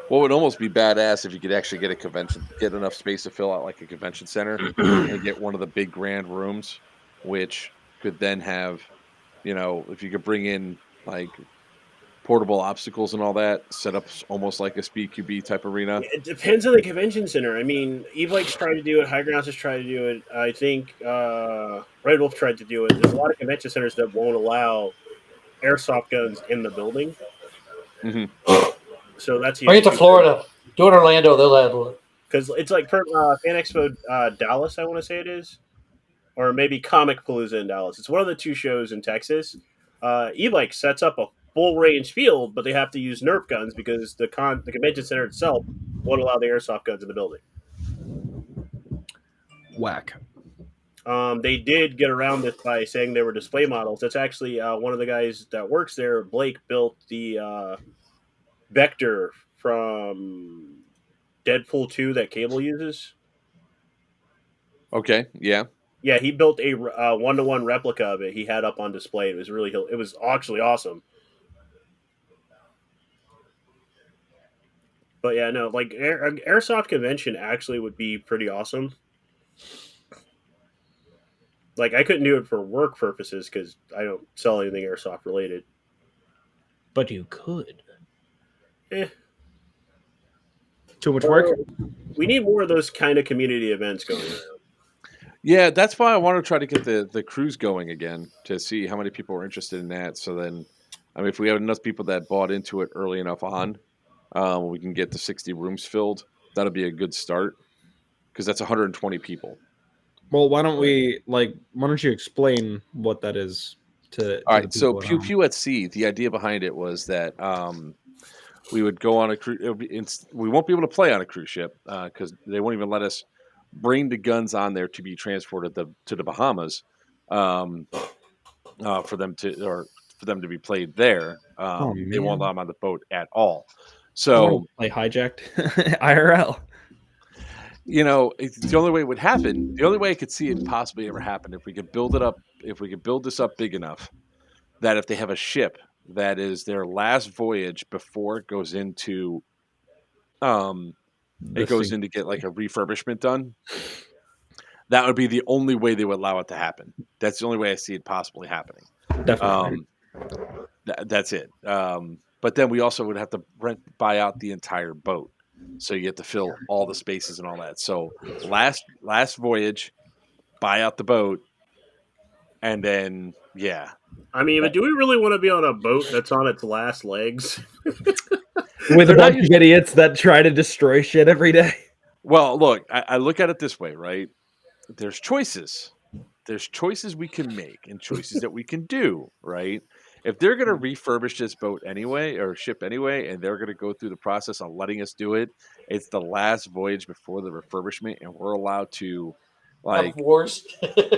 What would almost be badass if you could actually get enough space to fill out like a convention center and get one of the big grand rooms, which could then have, if you could bring in like portable obstacles and all that, set up almost like a Speed QB type arena. It depends on the convention center. I mean, e-bikes tried to do it. High Grounds has tried to do it. I think Red Wolf tried to do it. There's a lot of convention centers that won't allow airsoft guns in the building. Mm-hmm. So that's Bring it to Florida. Do it in Orlando. They'll handle it. Because it's like Fan Expo Dallas, I want to say it is, or maybe Comic Palooza in Dallas. It's one of the two shows in Texas. E-bike sets up a full range field, but they have to use Nerf guns because the convention center itself won't allow the airsoft guns in the building. Whack. They did get around this by saying they were display models. That's actually one of the guys that works there, Blake, built the Vector from Deadpool 2 that Cable uses. Okay, yeah. Yeah, he built a one-to-one replica of it. He had up on display. It was actually awesome. But yeah, no, like Airsoft convention actually would be pretty awesome. Like I couldn't do it for work purposes because I don't sell anything Airsoft related. But you could. Too much work? We need more of those kind of community events going on. Yeah, that's why I want to try to get the cruise going again to see how many people are interested in that. So then, I mean, if we have enough people that bought into it early enough on, we can get the 60 rooms filled. That'll be a good start because that's 120 people. Well, why don't you explain what that is to All right, the so people at Pew home? Pew at Sea, the idea behind it was that we would go on a cruise. We won't be able to play on a cruise ship because they won't even let us bring the guns on there to be transported to the Bahamas for them to be played there. They won't allow them on the boat at all. So play hijacked IRL. It's the only way it would happen. The only way I could see it possibly ever happen if we could build it up, if we could build this up big enough that if they have a ship that is their last voyage before it goes into to get like a refurbishment done, that would be the only way they would allow it to happen. That's the only way I see it possibly happening. Definitely. That's it. But then we also would have to buy out the entire boat. So you have to fill all the spaces and all that. So last voyage, buy out the boat, and then I mean, but do we really want to be on a boat that's on its last legs? With a bunch of idiots that try to destroy shit every day. Well, look, I look at it this way, right? There's choices. There's choices we can make and choices that we can do, right? If they're going to refurbish this boat anyway or ship anyway, and they're going to go through the process of letting us do it, it's the last voyage before the refurbishment, and we're allowed to like wars,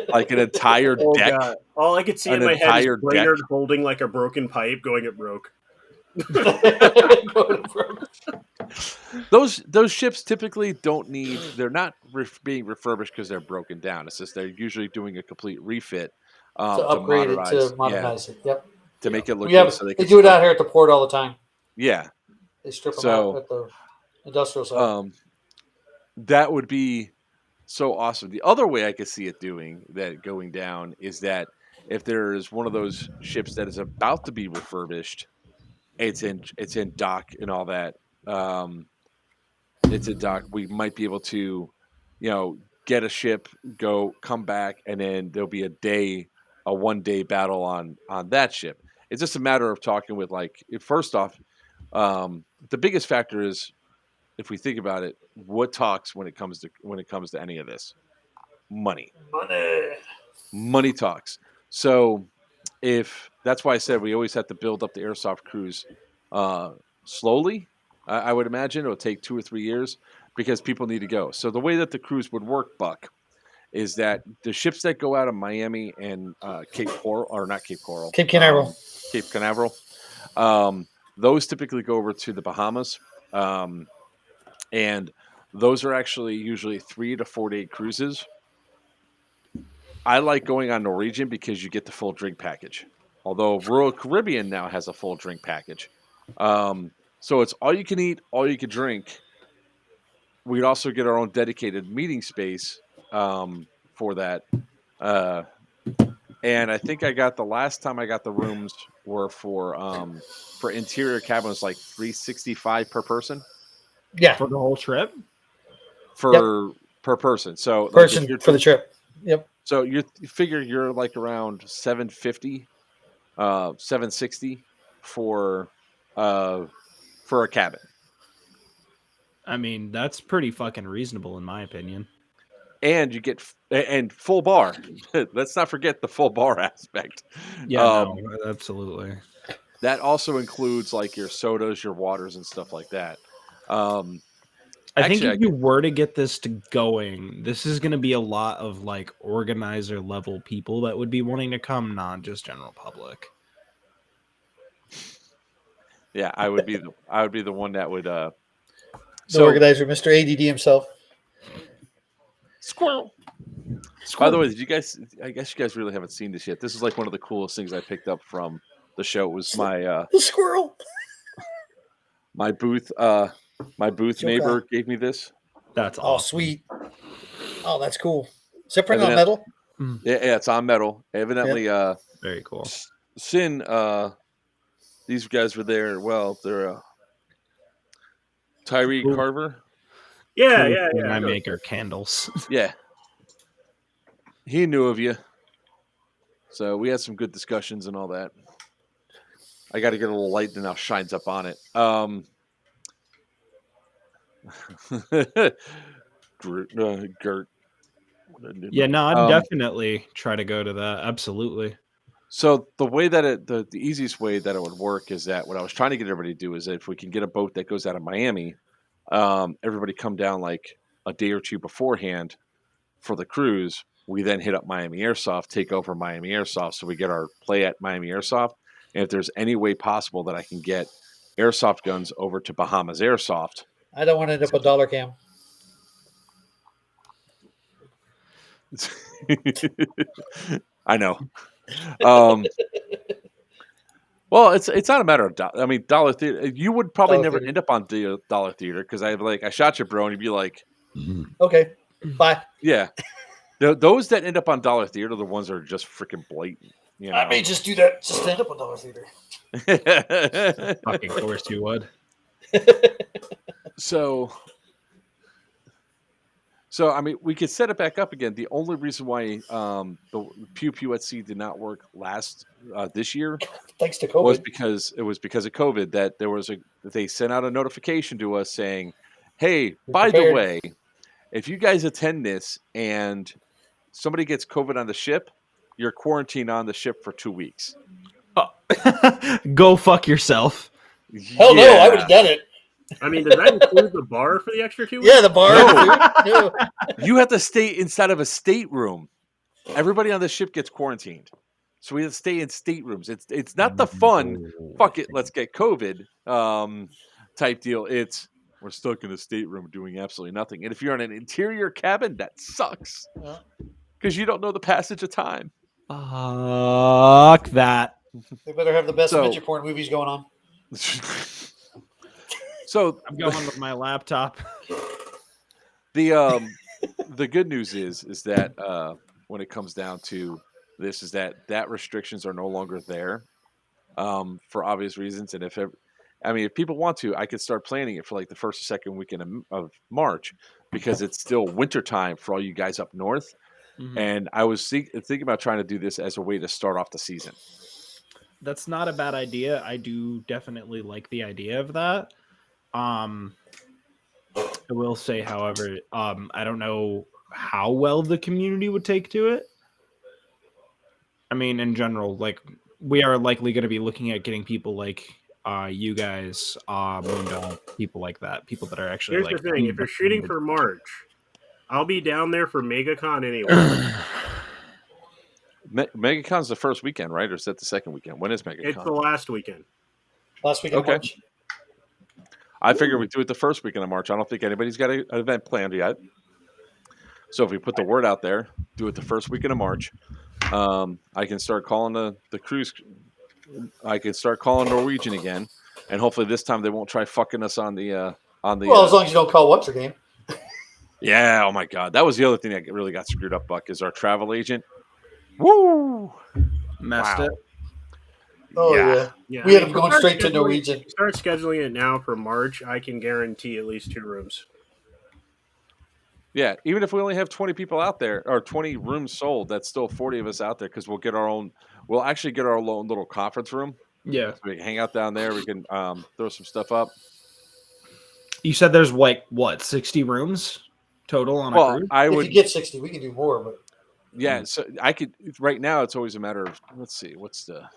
like an entire deck. God. All I could see in my head is Brainerd holding like a broken pipe, going it broke. Those ships typically don't need. They're not being refurbished because they're broken down. It's just they're usually doing a complete refit to upgrade it, to modernize it. Yep. To make it look good so they do it out here at the port all the time. Yeah. They strip them out at the industrial side. That would be so awesome. The other way I could see it going down is that if there's one of those ships that is about to be refurbished, it's in dock and all that. It's in dock. We might be able to, get a ship, come back, and then there'll be a 1 day battle on that ship. It's just a matter of talking with first off, the biggest factor is, if we think about it, what talks when it comes to any of this? Money. Money talks. So if that's why I said we always have to build up the airsoft crews slowly. I would imagine it'll take 2 or 3 years because people need to go. So the way that the crews would work, Buck, is that the ships that go out of Miami and Cape Coral, or not Cape Coral, Cape Canaveral, Cape Canaveral, those typically go over to the Bahamas, and those are actually usually 3 to 4 day cruises. I like going on Norwegian because you get the full drink package. Although Royal Caribbean now has a full drink package. So it's all you can eat, all you can drink. We'd also get our own dedicated meeting space for that. And I think the last time I got the rooms were for interior cabin was like $365 per person. Yeah. For the whole trip? Per person. So person for the trip. Yep. So you figure you're like around $750, $760 for a cabin. I mean, that's pretty fucking reasonable in my opinion. And you get full bar. Let's not forget the full bar aspect. Yeah, no, absolutely. That also includes like your sodas, your waters, and stuff like that. I think if you were to get this going, this is going to be a lot of like organizer level people that would be wanting to come, not just general public. Yeah, I would be the one that would. The organizer, Mr. ADD himself. Squirrel. By the way, I guess you guys really haven't seen this yet. This is like one of the coolest things I picked up from the show. It was my the squirrel. My booth neighbor gave me this. That's awesome. Oh, sweet. Oh, that's cool. Is it printed on metal? Yeah, it's on metal. Evidently, very cool. Sin, these guys were there. Well, they're Tyree Carver. Yeah. I make our candles. Yeah. He knew of you. So we had some good discussions and all that. I got to get a little light that now shines up on it. Gert. Yeah, no, I'd definitely try to go to that. Absolutely. So the way that the easiest way that it would work is that what I was trying to get everybody to do is that if we can get a boat that goes out of Miami, everybody come down like a day or two beforehand for the cruise. We then hit up Miami Airsoft, take over Miami Airsoft, so we get our play at Miami Airsoft. And if there's any way possible that I can get airsoft guns over to Bahamas Airsoft, I don't want to end up a dollar cam. I know. Well, it's not a matter of dollar theater. You would probably never end up on dollar theater because I shot you, bro, and you'd be like, okay, bye. Yeah. Those that end up on dollar theater are the ones that are just freaking blatant. You know? I may just do that. Just end up on dollar theater. Fucking course you would. So I mean, we could set it back up again. The only reason why the Pew Pew at Sea did not work this year, thanks to COVID, was because of COVID. That they sent out a notification to us saying, "Hey, by the way, if you guys attend this and somebody gets COVID on the ship, you're quarantined on the ship for 2 weeks." Oh. Go fuck yourself. Hell no, I would have done it. I mean, does that include the bar for the extra 2 weeks? Yeah, the bar. No. You have to stay inside of a stateroom. Everybody on the ship gets quarantined, so we have to stay in staterooms. It's not the fun. Fuck it, let's get COVID type deal. It's we're stuck in a stateroom doing absolutely nothing. And if you're in an interior cabin, that sucks because you don't know the passage of time. Fuck that. They better have the best midget porn movies going on. So I'm going with my laptop. The good news is that when it comes down to this is that restrictions are no longer there, for obvious reasons. And if people want to, I could start planning it for like the first or second weekend of March, because it's still winter time for all you guys up north. Mhm. And I was thinking about trying to do this as a way to start off the season. That's not a bad idea. I do definitely like the idea of that. I will say, however, I don't know how well the community would take to it. I mean, in general, like, we are likely going to be looking at getting people like you guys, Moondog, people like that, people that are actually Here's like. the thing: if you're shooting for March, I'll be down there for MegaCon anyway. MegaCon's the first weekend, right? Or is that the second weekend? When is MegaCon? It's the last weekend. Last weekend of March. I figure we do it the first weekend of March. I don't think anybody's got an event planned yet. So if we put the word out there, do it the first weekend of March. I can start calling the cruise. I can start calling Norwegian again, and hopefully this time they won't try fucking us on the. Well, as long as you don't call what's your game. Yeah. Oh my God, that was the other thing that really got screwed up. Buck is our travel agent. Woo! Messed it. Oh yeah. We had him going straight to Norwegian. If you start scheduling it now for March, I can guarantee at least 2 rooms. Yeah, even if we only have 20 people out there or 20 rooms sold, that's still 40 of us out there, because we'll actually get our own little conference room. Yeah. So we can hang out down there. We can throw some stuff up. You said there's like what, 60 rooms total on a cruise? If you get 60, we can do more, but yeah, so I could right now it's always a matter of, let's see, what's the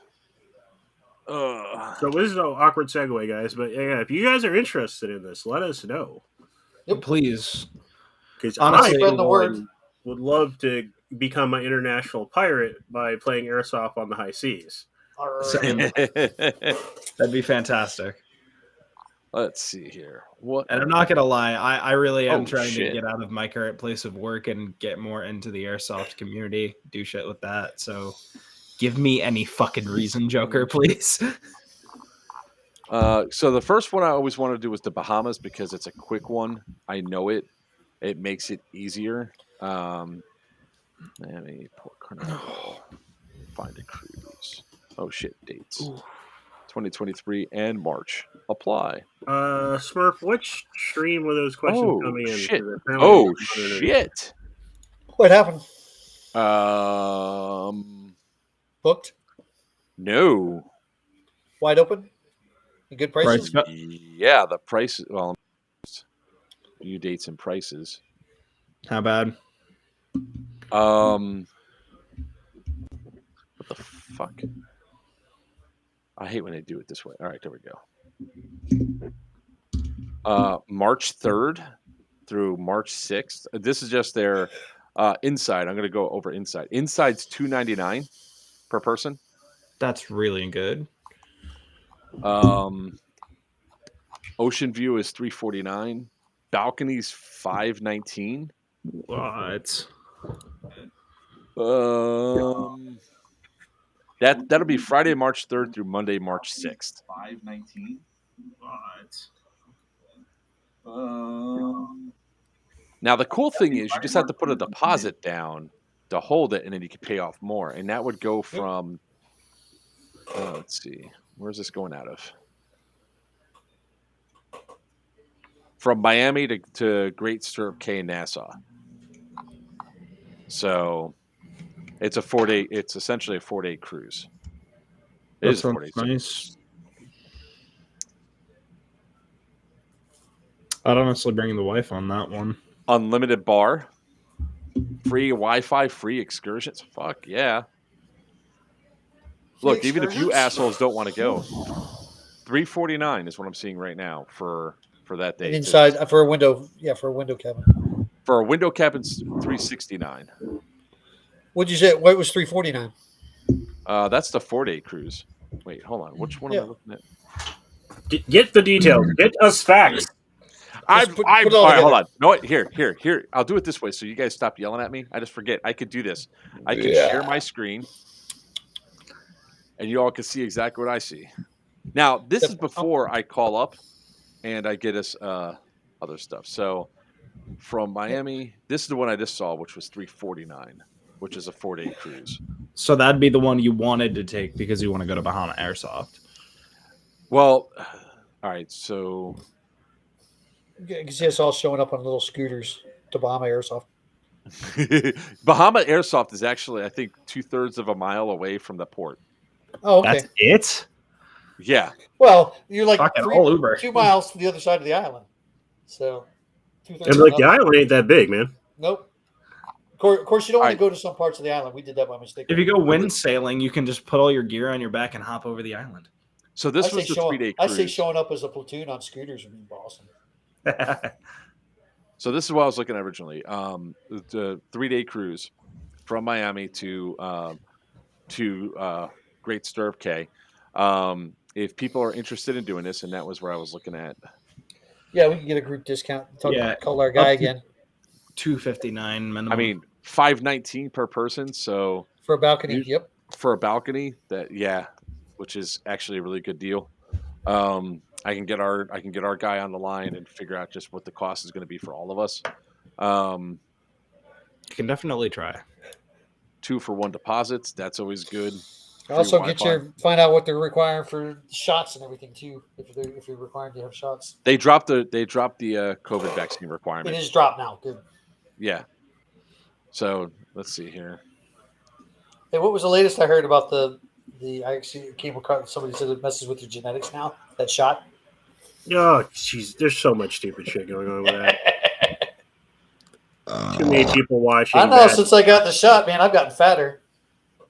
So this is an awkward segue, guys, but yeah, if you guys are interested in this, let us know. Please. Because Honestly, I, for one, would love to become an international pirate by playing Airsoft on the high seas. Same. That'd be fantastic. Let's see here. What? And I'm not gonna lie, I really am trying shit. to get out of my current place of work and get more into the airsoft community, do shit with that. So give me any fucking reason, Joker, please. So the first one I always wanted to do was the Bahamas, because it's a quick one. I know it. It makes it easier. Let me Port Canaveral. Find a cruise. Oh shit, dates. 2023 and March. Apply. Smurf, which stream were those questions coming in? Shit. Oh shit. What happened? Booked? No. Wide open? Good prices? Yeah, the price. Well, new dates and prices. How bad? What the fuck? I hate when they do it this way. All right, there we go. March 3rd through March 6th. This is just their inside. I'm going to go over inside. Inside's $299 per person. That's really good. Ocean view is $349. Balconies $519. What? That'll be Friday, March 3rd through Monday, March 6th. $519. Now the cool thing is you just have to put a deposit down to hold it, and then you can pay off more. And that would go from let's see, where's this going out of? From Miami to Great Stirrup Cay and Nassau. So it's a 4-day. It's essentially a 4-day cruise. It is a 4-day nice. I'd honestly bring the wife on that one. Unlimited bar, free Wi-Fi, free excursions. Fuck yeah! Look, even if you assholes don't want to go, $349 is what I'm seeing right now for that day. And inside for a window, for a window cabin. For a window cabin, $369. What'd you say? What was $349? That's the 4-day cruise. Wait, hold on. Which one am I looking at? Get the details. Get us facts. All right, hold on. No, here. I'll do it this way so you guys stop yelling at me. I just forget. I could do this. I can share my screen, and you all can see exactly what I see. Now, this is before I call up and I get us other stuff. So from Miami, this is the one I just saw, which was $349, which is a 4-day cruise. So that'd be the one you wanted to take because you want to go to Bahama Airsoft. Well, all right. So You can see us all showing up on little scooters to Bahama Airsoft. Bahama Airsoft is actually, I think, 2/3 of a mile away from the port. Oh, okay. That's it? Yeah. Well, you're like Fucking all Uber. 2 miles to the other side of the island. So, 2/3 And like the island ain't that big, man. Nope. Of course, you don't want to go to some parts of the island. We did that by mistake. If you go wind sailing, you can just put all your gear on your back and hop over the island. So this was the 3-day I cruise. say showing up as a platoon on scooters would be awesome. So this is what I was looking at originally. The 3-day cruise from Miami to Great Stirrup Cay. If people are interested in doing this, and that was where I was looking at. Yeah, we can get a group discount. Call our guy again. $259 minimum. I mean, $519 per person. So for a balcony, yep. For a balcony, which is actually a really good deal. I can get our guy on the line and figure out just what the cost is going to be for all of us. You can definitely try. 2-for-1 deposits. That's always good. Also, find out what they're requiring for shots and everything too. If you're required to have shots, they dropped the COVID vaccine requirement. It is dropped now. Good. Yeah. So let's see here. Hey, what was the latest I heard about the? I actually came across somebody said it messes with your genetics now. That shot. Oh, jeez, there's so much stupid shit going on with that. Too many people watching. I know. Since I got the shot, man, I've gotten fatter.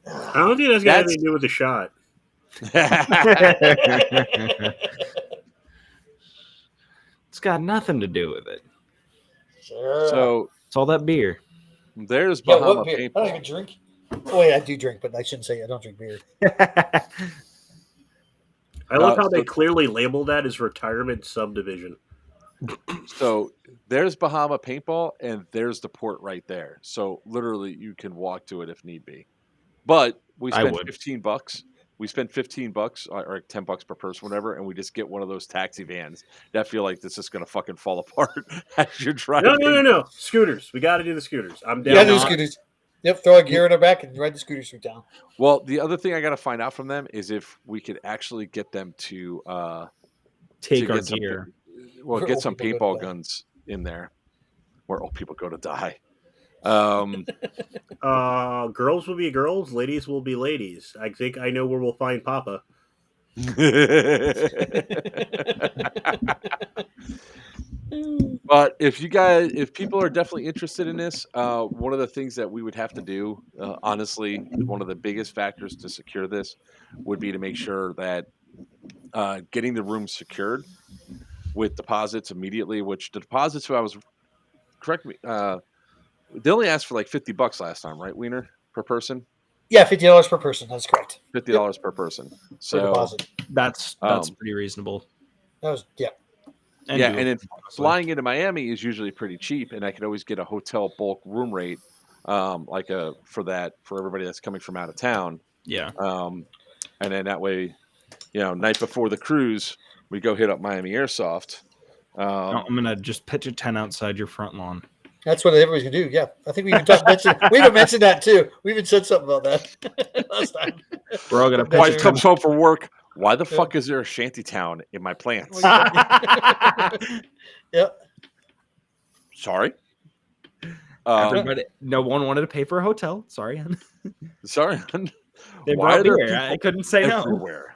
I don't think that's got anything to do with the shot. It's got nothing to do with it. Sure. So it's all that beer. There's Bahama what beer? paintball. I don't even drink. Oh wait, I do drink, but I shouldn't say I don't drink beer. I love how they clearly label that as retirement subdivision. So there's Bahama paintball, and there's the port right there. So literally, you can walk to it if need be. But we spent $15. We spent $15 or $10 per person, whatever, and we just get one of those taxi vans that feel like this is going to fucking fall apart as you're driving. No. Scooters. We got to do the scooters. I'm down. Yeah, do scooters. Yep, throw a gear in our back and ride the scooters through town. Well, the other thing I got to find out from them is if we could actually get them to take our gear. Well, get some paintball guns in there where old people go to die. Girls will be girls, ladies will be ladies. I think I know where we'll find Papa. But if people are definitely interested in this, one of the things that we would have to do, honestly, one of the biggest factors to secure this would be to make sure that getting the room secured with deposits immediately, which the deposits, correct me, they only asked for like $50 last time, right, Wiener, per person? Yeah, $50 per person. That's correct. $50 per person. So deposit. That's pretty reasonable. That was And then flying into Miami is usually pretty cheap, and I can always get a hotel bulk room rate, for everybody that's coming from out of town. Yeah. And then that way, night before the cruise, we go hit up Miami Airsoft. I'm gonna just pitch a tent outside your front lawn. That's what everybody's gonna do. Yeah, I think we even we even mentioned that too. We even said something about that last time. We're all gonna. Wife comes home from work. Why the fuck is there a shanty town in my plants? Yep. Sorry. Everybody, no one wanted to pay for a hotel. Sorry. Sorry. They brought beer. I couldn't say everywhere?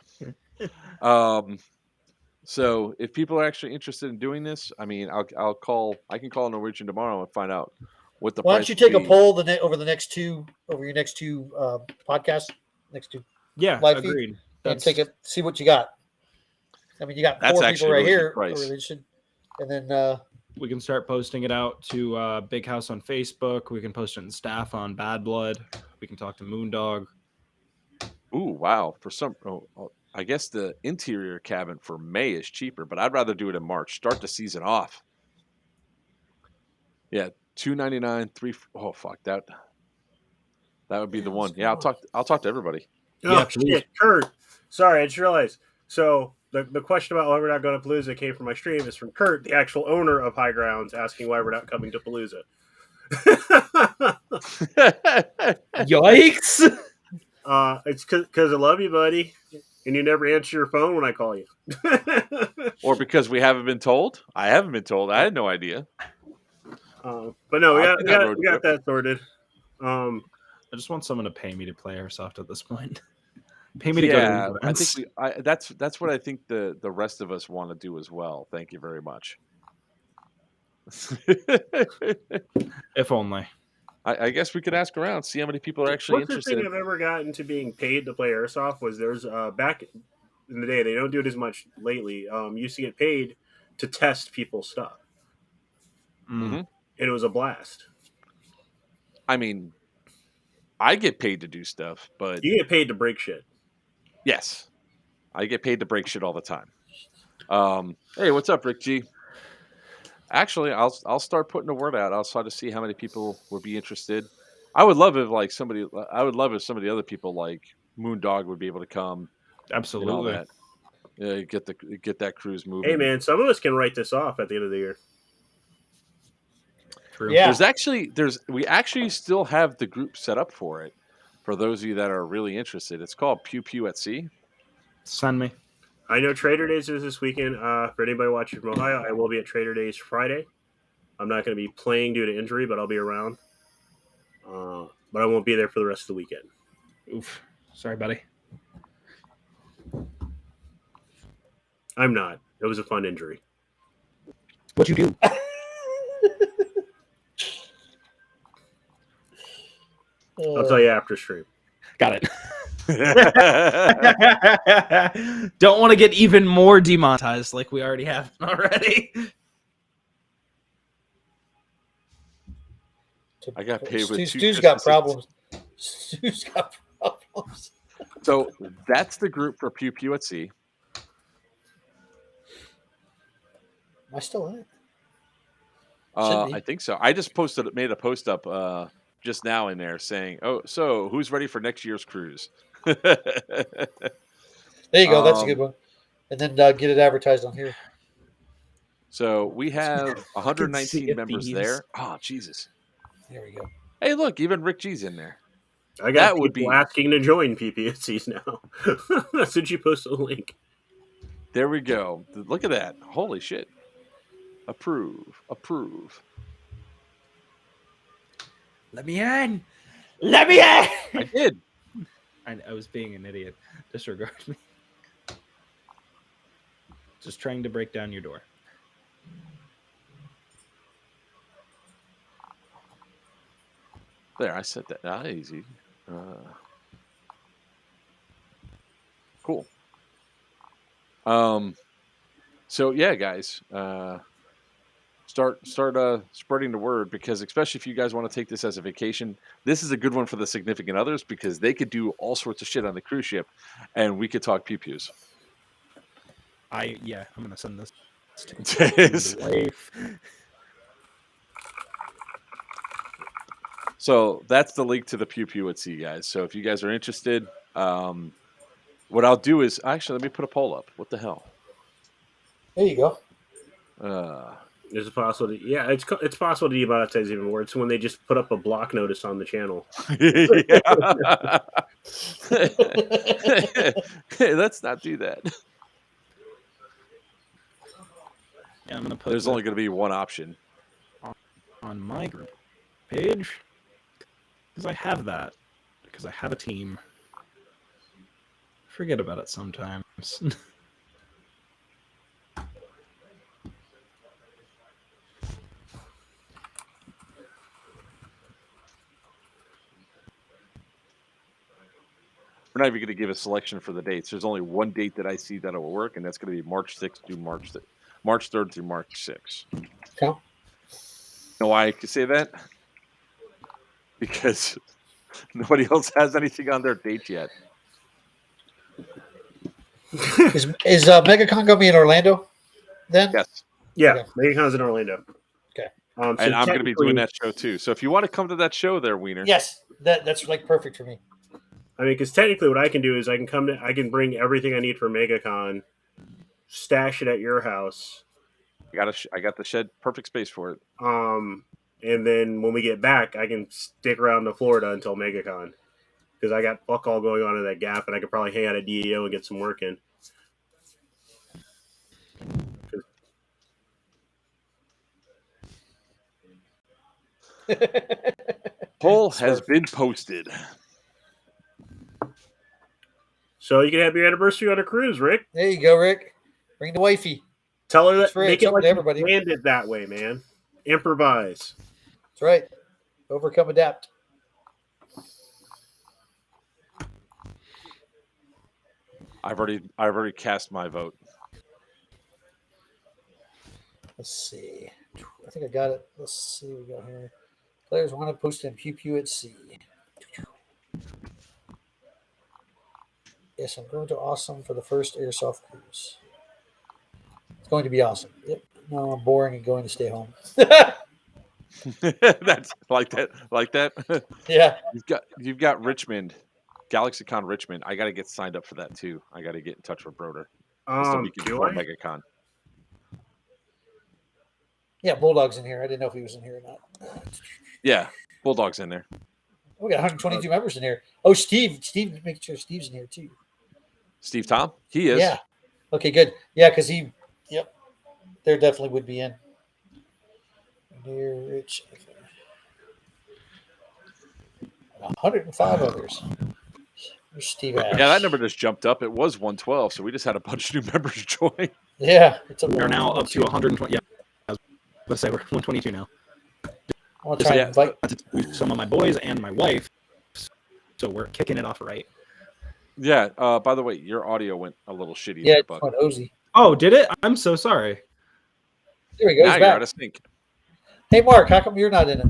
So if people are actually interested in doing this, I mean, I can call Norwegian tomorrow and find out what the. Why don't you take a poll over your next two podcasts, next two? Yeah, live agreed. And see what you got. I mean, you got 4 people right here, and then we can start posting it out to Big House on Facebook. We can post it in staff on Bad Blood. We can talk to Moondog. Ooh, wow! I guess the interior cabin for May is cheaper, but I'd rather do it in March. Start the season off. Yeah, $299, $3. Oh fuck that! That would be the one. Yeah, I'll talk to everybody. Oh shit, Kurt. Sorry, I just realized. So the question about why we're not going to Palooza came from my stream is from Kurt, the actual owner of High Grounds, asking why we're not coming to Palooza. Yikes! It's because I love you, buddy, and you never answer your phone when I call you. Or because we haven't been told? I haven't been told. I had no idea. But no, I'll do that road we got trip. that sorted. I just want someone to pay me to play Airsoft at this point. Pay me to go to Yeah, these I events. think that's what I think the rest of us want to do as well. Thank you very much. If only. I guess we could ask around, see how many people are actually Closest interested. thing I've ever gotten to being paid to play Airsoft was there's back in the day. They don't do it as much lately. Used to get paid to test people's stuff, Mm-hmm. and it was a blast. I mean, I get paid to do stuff, but You get paid to break shit. yes, I get paid to break shit all the time. Hey, what's up, Rick G? Actually, I'll start putting the word out. I'll try to see how many people would be interested. I would love if some of the other people like Moondog would be able to come. Absolutely. And all that. Yeah, get that cruise moving. Hey man, some of us can write this off at the end of the year. True. Yeah. We actually still have the group set up for it. For those of you that are really interested, it's called Pew Pew at Sea. Send me. I know Trader Days is this weekend. For anybody watching from Ohio, I will be at Trader Days Friday. I'm not going to be playing due to injury, but I'll be around. But I won't be there for the rest of the weekend. Oof. Sorry, buddy. I'm not. It was a fun injury. What'd you do? I'll tell you after stream. Got it. Don't want to get even more demonetized like we already have already. I got paid with Stu's got problems. Stu's got problems. So that's the group for Pew Pew at Sea. Am I still in it? I think so. I just made a post up just now in there saying, "Oh, so who's ready for next year's cruise?" There you go. That's a good one. And then get it advertised on here. So we have 119 members there. Oh, Jesus. There we go. Hey, look, even Rick G's in there. I got people asking to join PPSCs now. Since you posted a link. There we go. Look at that. Holy shit. Approve. Let me in. Let me in. I did. I was being an idiot. Disregard me. Just trying to break down your door. There, I said that. Easy. Cool. So yeah, guys, start spreading the word, because especially if you guys want to take this as a vacation, this is a good one for the significant others, because they could do all sorts of shit on the cruise ship, and we could talk pew-pews. I'm gonna send this to my wife. So that's the link to the Pew Pew at Sea, guys. So if you guys are interested, what I'll do is actually let me put a poll up. What the hell? There you go. There's a possibility. Yeah, it's possible to demonetize even more. It's when they just put up a block notice on the channel. Hey, let's not do that. Yeah, I'm gonna put. There's only going to be one option on my group page, because I have that. Because I have a team. Forget about it sometimes. We're not even going to give a selection for the dates. There's only one date that I see that will work, and that's going to be March 6th through March 3rd through March 6th. Okay. You know why I can say that? Because nobody else has anything on their date yet. Is MegaCon going to be in Orlando then? Yes. Yeah, Okay. MegaCon's in Orlando. Okay. So and I'm going to be doing that show too. So if you want to come to that show there, Wiener. Yes, that's like perfect for me. I mean, because technically what I can do is I can bring everything I need for MegaCon, stash it at your house. I got the shed, perfect space for it. And then when we get back, I can stick around to Florida until MegaCon. because I got fuck all going on in that gap, and I could probably hang out at DEO and get some work in. Poll has been posted. So you can have your anniversary on a cruise, Rick. There you go, Rick. Bring the wifey. Tell her That's that. right. Make It's it open like to everybody. you planned it that way, man. Improvise. That's right. Overcome, adapt. I've already cast my vote. Let's see. I think I got it. Let's see what we got here. Players want to post in Pew Pew at sea. Yes, I'm going to awesome for the first Airsoft cruise. It's going to be awesome. Yep. No, I'm boring and going to stay home. That's like that. Yeah. You've got Richmond, GalaxyCon Richmond. I got to get signed up for that too. I got to get in touch with Broder. It's the weekend before MegaCon. Yeah, Bulldog's in here. I didn't know if he was in here or not. Yeah, Bulldog's in there. We got 122 members in here. Oh, Steve, making sure Steve's in here too. Steve Tom, he is. Yeah. Okay, good. Yeah, because yep, there definitely would be in. Near Rich. 105 others. There's Steve Ash. Yeah, that number just jumped up. It was 112, so we just had a bunch of new members join. Yeah, we're now up to 120. Yeah, let's say we're 122 now. I'll try to invite some of my boys and my wife, so we're kicking it off right. Yeah. By the way, your audio went a little shitty. Yeah, it's went Ozy. Oh, did it? I'm so sorry. There we go. Now He's you're back. out of sync. Hey, Mark, how come you're not in it?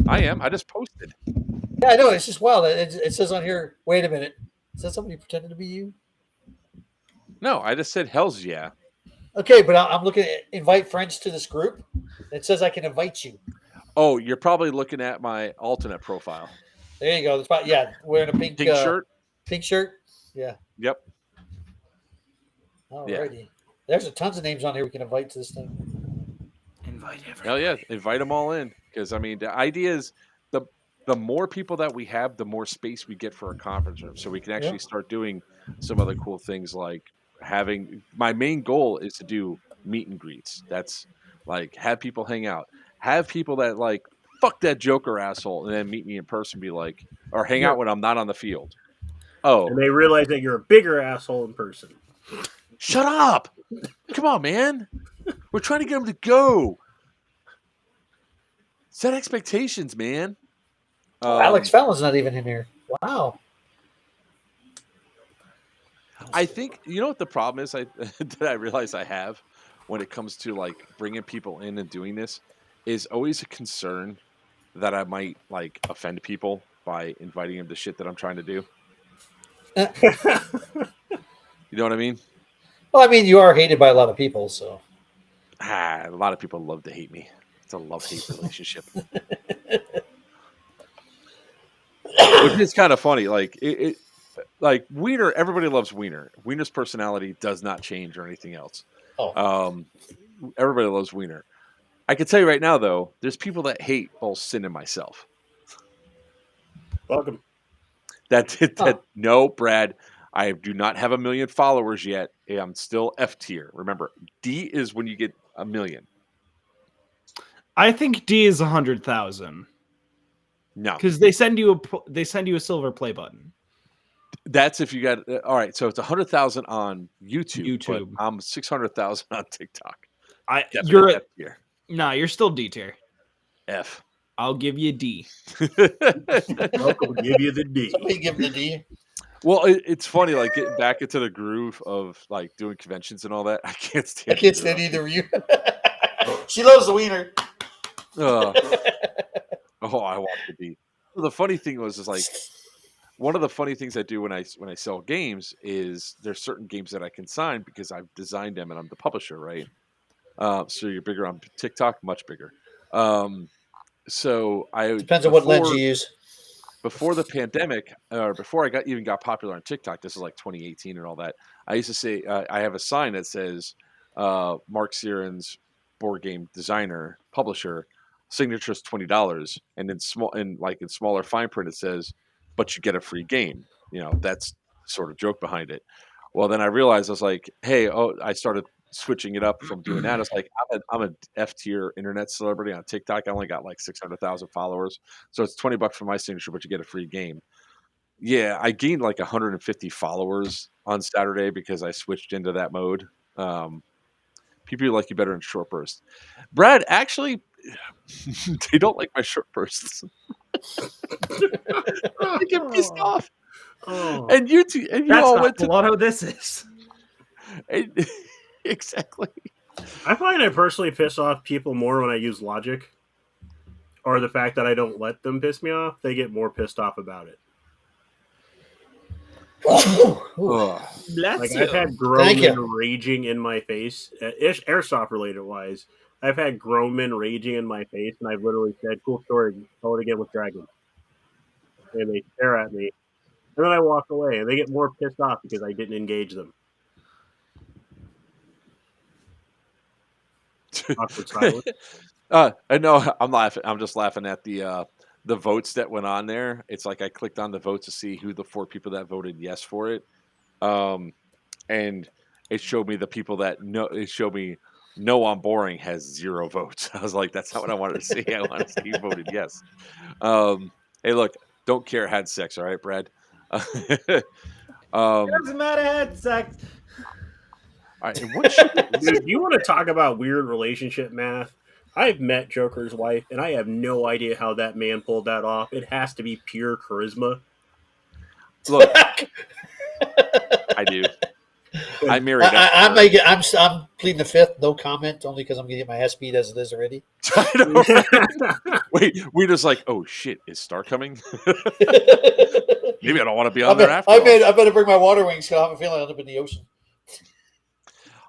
I am. I just posted. Yeah, I know. It's just wild. It says on here, wait a minute. Is that somebody pretending to be you? No, I just said hells yeah. Okay, but I'm looking at invite friends to this group. It says I can invite you. Oh, you're probably looking at my alternate profile. There you go. That's about, yeah, wearing a pink shirt. Pink shirt. Yeah. Yep. Alrighty. Yeah. There's tons of names on here we can invite to this thing. Invite everybody. Hell yeah, invite them all in. Because I mean, the idea is the more people that we have, the more space we get for a conference room. So we can actually start doing some other cool things like having. My main goal is to do meet and greets. That's like have people hang out, have people that like fuck that Joker asshole, and then meet me in person. Be like, or hang out when I'm not on the field. Oh, and they realize that you're a bigger asshole in person. Shut up! Come on, man. We're trying to get them to go. Set expectations, man. Alex Fallon's not even in here. Wow. I think you know what the problem is. That I realize I have when it comes to like bringing people in and doing this is always a concern that I might like offend people by inviting them to shit that I'm trying to do. You know what I mean? Well, I mean, you are hated by a lot of people, so. A lot of people love to hate me. It's a love-hate relationship. Which is kind of funny. Like like Wiener, everybody loves Wiener. Wiener's personality does not change or anything else. Oh. Everybody loves Wiener. I can tell you right now, though, there's people that hate both Sin and myself. Welcome. No, Brad. I do not have 1 million followers yet. I'm still F tier. Remember, D is when you get 1 million. I think D is 100,000. No, because they send you a silver play button. That's if you got all right. So it's 100,000 on YouTube. But I'm 600,000 on TikTok. You're F tier. Nah, you're still D tier. F. I'll give you D. I'll give you the D. Somebody give the D. Well, it's funny, like getting back into the groove of like doing conventions and all that. I can't stand. I can't stand either of you. She loves the wiener. Oh, I want to be. The funny thing is like one of the funny things I do when I sell games is there's certain games that I can sign because I've designed them and I'm the publisher, right? So you're bigger on TikTok, much bigger. So I depends on what lens you use. Before the pandemic, or before I even got popular on TikTok, this is like 2018 and all that. I used to say I have a sign that says Mark Sieren's board game designer, publisher, signature is $20, and in smaller fine print it says but you get a free game. That's sort of joke behind it. Well, then I realized I was like, hey, I started switching it up from doing that. It's like I'm a F tier internet celebrity on TikTok. I only got like 600,000 followers, so it's $20 for my signature, but you get a free game. Yeah, I gained like 150 followers on Saturday because I switched into that mode. People like you better in short bursts. Brad, actually, they don't like my short bursts. They get pissed off. And you That's all not went to Lotto. This is exactly. I find I personally piss off people more when I use logic, or the fact that I don't let them piss me off. They get more pissed off about it. Like I've had grown men raging in my face, airsoft related wise. I've had grown men raging in my face, and I've literally said, "Cool story, tell it again with dragons." And they stare at me, and then I walk away, and they get more pissed off because I didn't engage them. Awkward silence. I know. I'm laughing. I'm just laughing at the votes that went on there. It's like I clicked on the votes to see who the 4 people that voted yes for it, and it showed me the people that no. It showed me no on boring has 0 votes. I was like, that's not what I wanted to see. I wanted to see who voted yes. Hey, look, don't care. Had sex, all right, Brad. Doesn't matter. Had sex. All right, Dude, you want to talk about weird relationship math? I've met Joker's wife, and I have no idea how that man pulled that off. It has to be pure charisma. Look, I do. I married. I'm pleading the fifth. No comment, only because I'm going to get my ass beat as it is already. I know, right? Wait, we're just like, oh shit, is Star coming? Maybe I don't want to be on there after. I better bring my water wings because I have a feeling I'll end up in the ocean.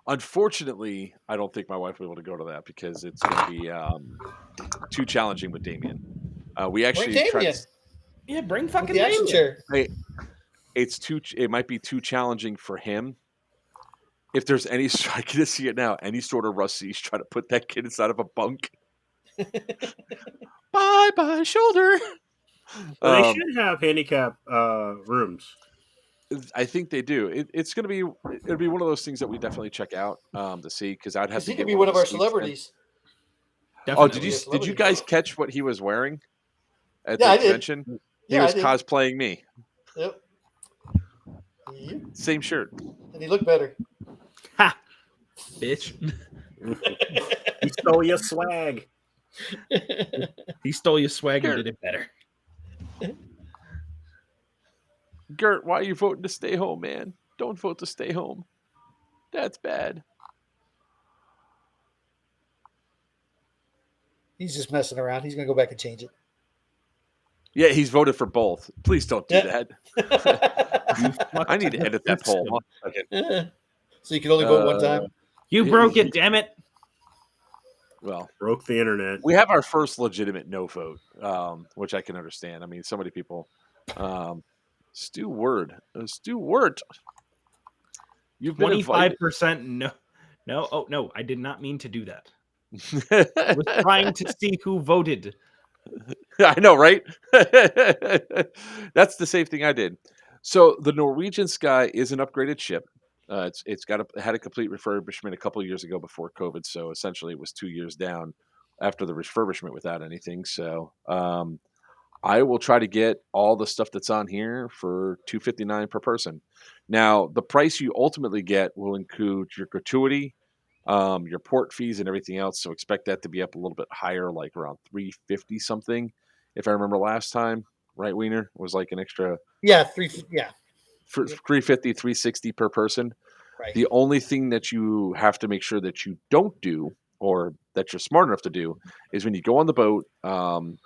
Unfortunately, I don't think my wife will be able to go to that because it's going to be too challenging with Damien. We actually bring Damien. Bring fucking the action chair. It might be too challenging for him. If there's any, I can see it now. Any sort of Rusty's trying to put that kid inside of a bunk. Bye, shoulder. Well, they should have handicap rooms. I think they do. It's going to be. It'll be one of those things that we definitely check out to see because I'd have to. He could be one of our celebrities. Oh, did you guys catch what he was wearing at the convention? He was cosplaying me. Yep. Same shirt. And he looked better. Ha, bitch! He stole your swag. He stole your swag and did it better. Gert, why are you voting to stay home, man? Don't vote to stay home. That's bad. He's just messing around. He's going to go back and change it. Yeah, he's voted for both. Please don't do that. I need to edit that poll. So you can only vote one time? You broke it, damn it. Well, broke the internet. We have our first legitimate no vote, which I can understand. I mean, so many people. Stewart. You've been 25% no. No, oh no, I did not mean to do that. I was trying to see who voted. I know, right? That's the same thing I did. So the Norwegian Sky is an upgraded ship. It's had a complete refurbishment a couple of years ago before COVID. So essentially, it was 2 years down after the refurbishment without anything. So I will try to get all the stuff that's on here for $259 per person. Now, the price you ultimately get will include your gratuity, your port fees, and everything else. So expect that to be up a little bit higher, like around $350 something, if I remember last time. Right, Wiener? It was like an extra. Yeah, for $350, $360 per person. Right. The only thing that you have to make sure that you don't do, or that you're smart enough to do, is when you go on the boat,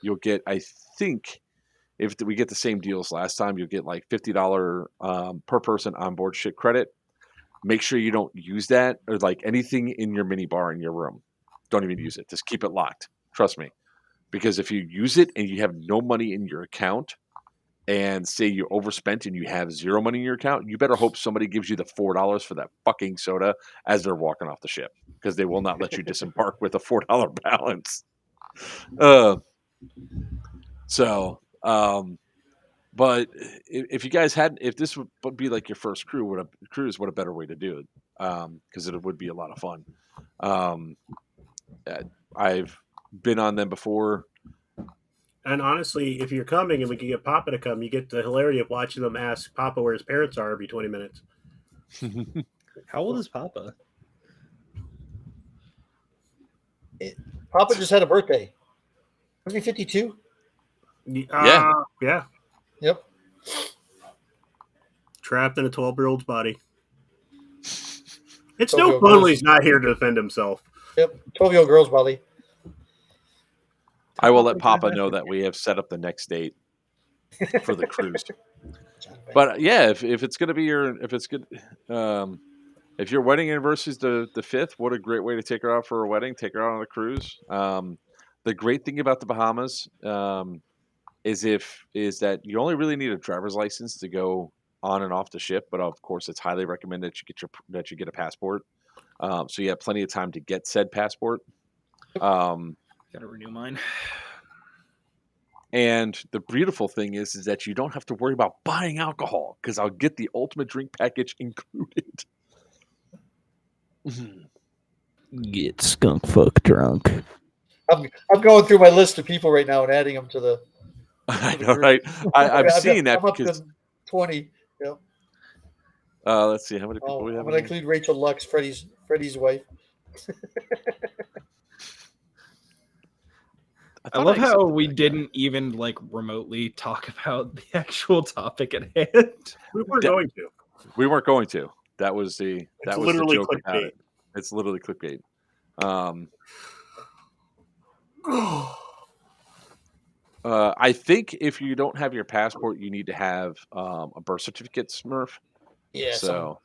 you'll get, I think, if we get the same deals last time, you'll get like $50 per person onboard shit credit. Make sure you don't use that, or like anything in your mini bar in your room. Don't even use it. Just keep it locked. Trust me. Because if you use it and you have no money in your account, and say you overspent and you have zero money in your account, you better hope somebody gives you the $4 for that fucking soda as they're walking off the ship, because they will not let you disembark with a $4 balance. But if you guys had, if this would be like your first cruise, what a better way to do it, because it would be a lot of fun. I've been on them before. And honestly, if you're coming and we can get Papa to come, you get the hilarity of watching them ask Papa where his parents are every 20 minutes. How old is Papa? Papa just had a birthday. Was he 52? Yeah. Yep. Trapped in a 12-year-old's body. It's 12-year-old no fun when girls. he's not here to defend himself. Yep. 12-year-old girl's body. I will let Papa know that we have set up the next date for the cruise. But yeah, if it's going to be if your wedding anniversary is the 5th, what a great way to take her out for a wedding. Take her out on a cruise. The great thing about the Bahamas is that you only really need a driver's license to go on and off the ship. But of course, it's highly recommended that you get a passport. So you have plenty of time to get said passport. Gotta renew mine. And the beautiful thing is that you don't have to worry about buying alcohol because I'll get the ultimate drink package included. Get skunk fuck drunk. I'm going through my list of people right now and adding them to the. I know, right? I'm seeing that I'm up because to 20. Yep. let's see how many people we I'm have. going to include Rachel Lux, Freddie's wife. I love how we didn't even like remotely talk about the actual topic at hand. We weren't going to. We weren't going to. That was the literally joke about clickbait. it. It's literally clickbait. I think if you don't have your passport, you need to have a birth certificate, Smurf. Yeah. So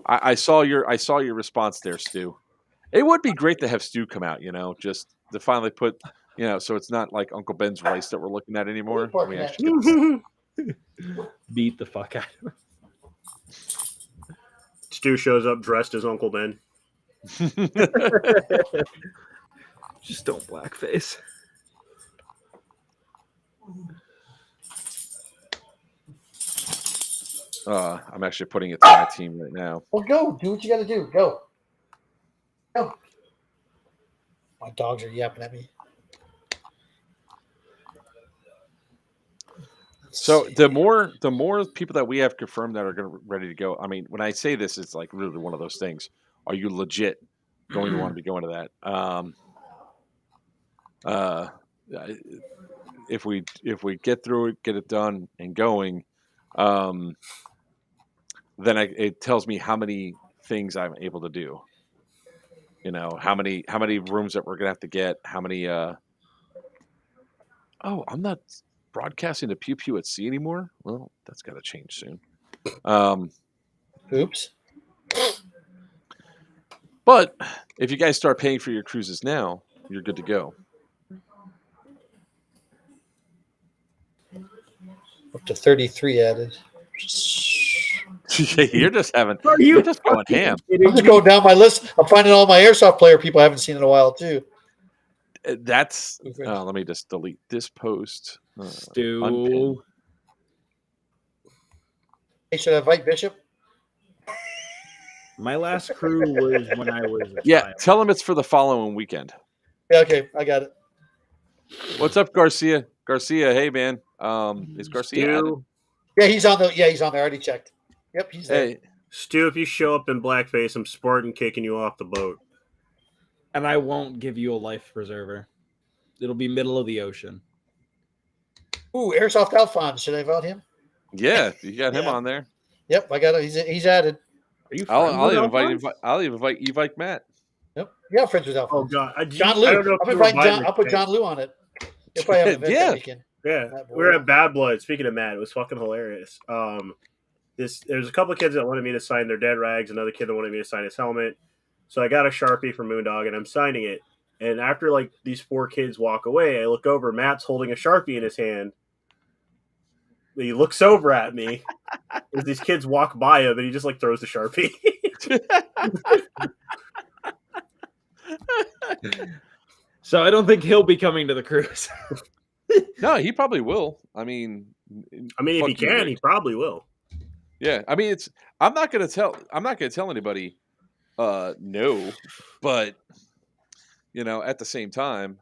I saw your response there, Stu. It would be great to have Stu come out, just to finally put, so it's not like Uncle Ben's rice that we're looking at anymore. We actually beat the fuck out of him. Stu shows up dressed as Uncle Ben. Just don't blackface. I'm actually putting it to my team right now. Well, go. Do what you got to do. Go. Go. My dogs are yapping at me. So the more people that we have confirmed that are ready to go. I mean, when I say this, it's like really one of those things. Are you legit going to want to be going to that? If we get through it, get it done, and going, then it tells me how many things I'm able to do. How many rooms that we're gonna have to get. How many? I'm not broadcasting to Pew Pew at Sea anymore. Well, that's got to change soon. Oops. But if you guys start paying for your cruises now, you're good to go. Up to 33 added. You're just you're just going ham. I'm just going down my list. I'm finding all my Airsoft player people I haven't seen in a while too. That's let me just delete this post. Stu. Hey, should I invite Bishop? My last crew was when I was a Yeah, child. tell him it's for the following weekend. Yeah, okay, I got it. What's up, Garcia? Garcia, hey man. Is Garcia added? Yeah, he's on there. I already checked. Yep, he's there. Hey, Stu, if you show up in blackface, I'm Spartan kicking you off the boat. And I won't give you a life preserver. It'll be middle of the ocean. Ooh, Airsoft Alphonse. Should I vote him? yeah, you got him on there. Yep, I got it. He's added. Are you? I'll even invite Evike Matt. Yep. Yeah, friends with Alphonse. Oh God, John Lou. I don't know if I'm you were inviting John. invited I'll put today. John Lou on it. He'll probably have an event that weekend. Yeah, we were at Bad Blood. Speaking of Matt, it was fucking hilarious. There's a couple of kids that wanted me to sign their dead rags. Another kid that wanted me to sign his helmet. So I got a Sharpie from Moondog and I'm signing it. And after like these 4 kids walk away, I look over. Matt's holding a Sharpie in his hand. He looks over at me as these kids walk by him, and he just like throws the Sharpie. So I don't think he'll be coming to the cruise. No, he probably will. I mean, I mean, if he can, he probably will. Yeah, I mean, I'm not gonna tell anybody no, but at the same time,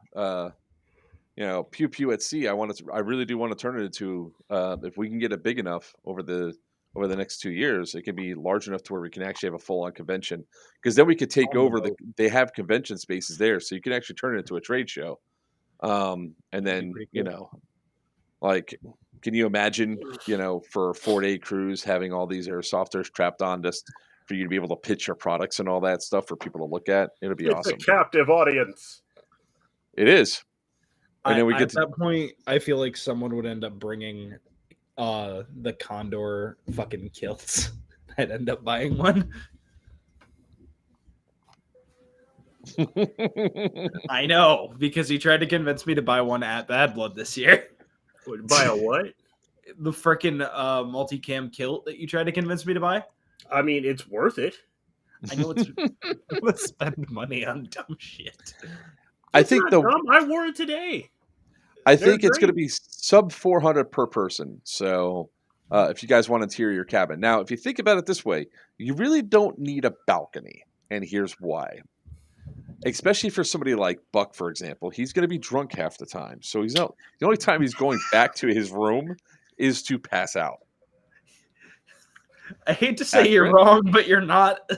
pew pew at sea. I really do want to turn it into if we can get it big enough over the next 2 years, it can be large enough to where we can actually have a full on convention. Because then we could take over they have convention spaces there, so you can actually turn it into a trade show. And then like, can you imagine for a 4-day cruise having all these airsofters trapped on just for you to be able to pitch your products and all that stuff for people to look at? It'll be awesome. It's a captive audience. It is. And then we get at that point, I feel like someone would end up bringing the Condor fucking kilts. I'd end up buying one. I know, because he tried to convince me to buy one at Bad Blood this year. Buy a what? The freaking multicam kilt that you tried to convince me to buy. I mean, it's worth it. I know it's let's spend money on dumb shit. I think I wore it today. I think it's going to be sub 400 per person. So if you guys want to interior your cabin. Now, if you think about it this way, you really don't need a balcony. And here's why. Especially for somebody like Buck, for example. He's going to be drunk half the time. So the only time he's going back to his room is to pass out. I hate to say you're wrong, but you're not.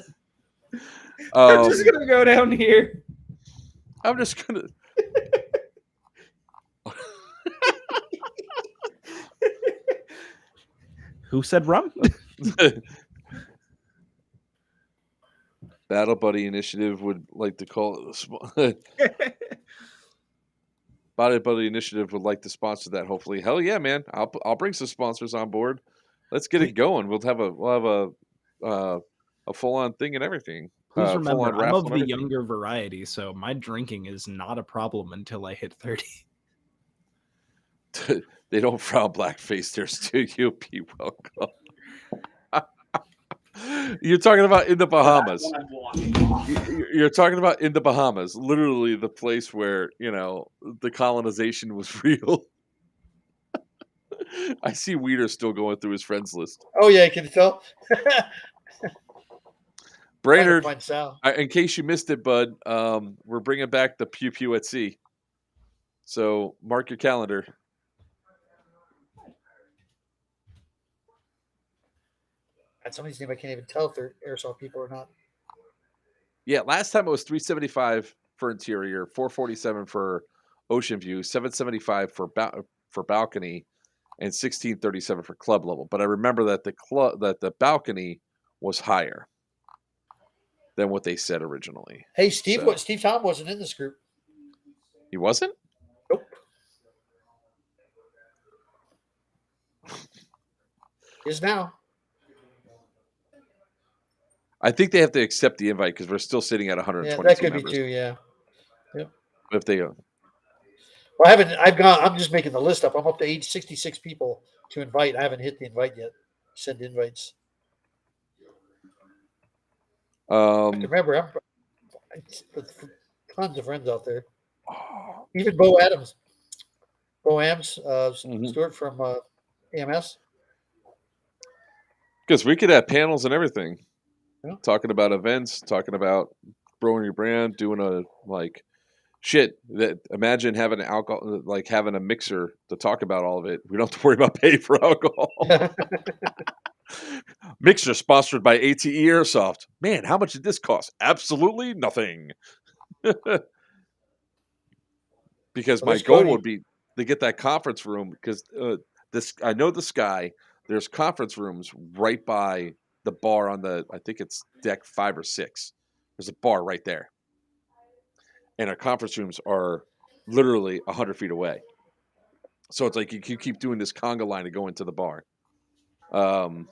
I'm just going to go down here. I'm just going to... Who said rum? Battle Buddy Initiative would like to call it. Battle Buddy Initiative would like to sponsor that. Hopefully, hell yeah, man! I'll bring some sponsors on board. Let's get it going. We'll have a full on thing and everying. Please remember, I'm of the younger variety, so my drinking is not a problem until I hit 30. They don't frown blackface there, still you'll be welcome. You're talking about in the Bahamas. You're talking about in the Bahamas, literally the place where, the colonization was real. I see Weeder still going through his friends list. Oh, yeah, can you tell? Brainerd, in case you missed it, bud, we're bringing back the Pew Pew at Sea. So mark your calendar. At somebody's name, I can't even tell if they're airsoft people or not. Yeah, last time it was $375 for interior, $447 for ocean view, $775 for balcony, and $1637 for club level. But I remember that the balcony was higher than what they said originally. Hey, Steve Tom wasn't in this group. He wasn't? Nope. He is now. I think they have to accept the invite because we're still sitting at 122 that could members. be too, yeah. Yep. If they go. Well, I'm just making the list up. I'm up to 66 people to invite. I haven't hit the invite yet. Send invites. Remember, I'm tons of friends out there. Even Bo Adams. Bo Ams, Stuart from AMS. Because we could have panels and everything. Yeah. Talking about events, talking about growing your brand, doing imagine having alcohol, like having a mixer to talk about all of it. We don't have to worry about paying for alcohol. Mixer sponsored by ATE Airsoft. Man, how much did this cost? Absolutely nothing. Because my goal would be to get that conference room because I know the Sky. There's conference rooms right by the bar on I think it's deck 5 or 6. There's a bar right there. And our conference rooms are literally 100 feet away. So it's like you keep doing this conga line to go into the bar. We're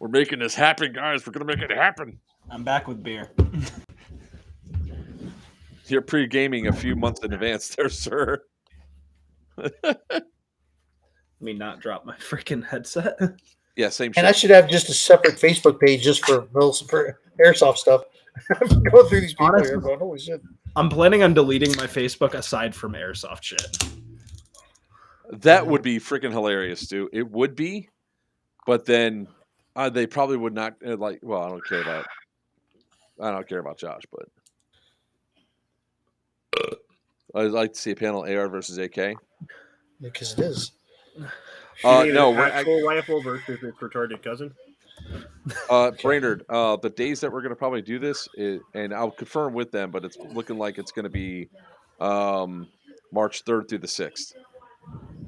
making this happen, guys. We're going to make it happen. I'm back with beer. You're pre-gaming a few months in advance there, sir. Let me not drop my freaking headset. Yeah, same shit. And I should have just a separate Facebook page just for airsoft stuff. I'm going through these people here going, holy shit. I'm planning on deleting my Facebook aside from airsoft shit. That would be freaking hilarious, Stu. It would be, but then they probably would not like. Well, I don't care about Josh, but I'd like to see a panel AR versus AK. Because it is. No, actual rifle versus its retarded cousin. Brainerd, the days that we're going to probably do this, and I'll confirm with them, but it's looking like it's going to be March 3rd through the 6th.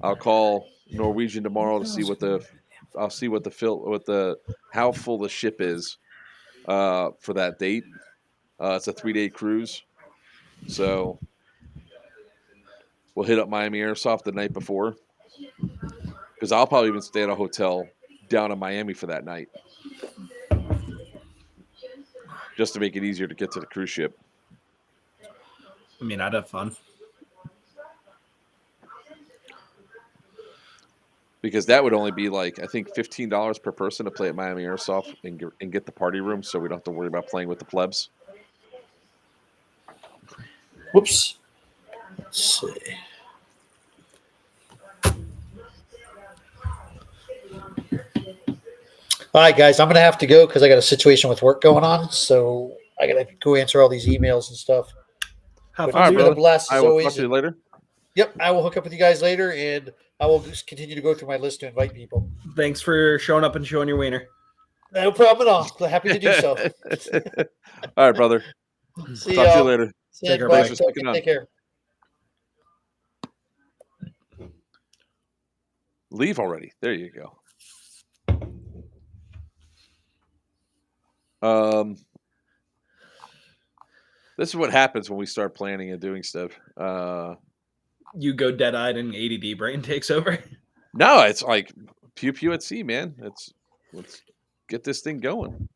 I'll call Norwegian tomorrow to see what how full the ship is for that date. It's a 3-day cruise, so we'll hit up Miami Airsoft the night before, because I'll probably even stay at a hotel down in Miami for that night, just to make it easier to get to the cruise ship. I mean, I'd have fun. Because that would only be like, I think, $15 per person to play at Miami Airsoft and get the party room, so we don't have to worry about playing with the plebs. Whoops. Let's see. All right, guys, I'm going to have to go because I got a situation with work going on. So I got to go answer all these emails and stuff. All right, brother. Blast I will talk to you later. Yep, I will hook up with you guys later, and I will just continue to go through my list to invite people. Thanks for showing up and showing your wiener. No problem at all. Happy to do so. All right, brother. See Talk to you later. Take care. Take care. Leave already. There you go. This is what happens when we start planning and doing stuff. You go dead-eyed and ADD brain takes over. No, it's like pew pew at sea, man. Let's get this thing going.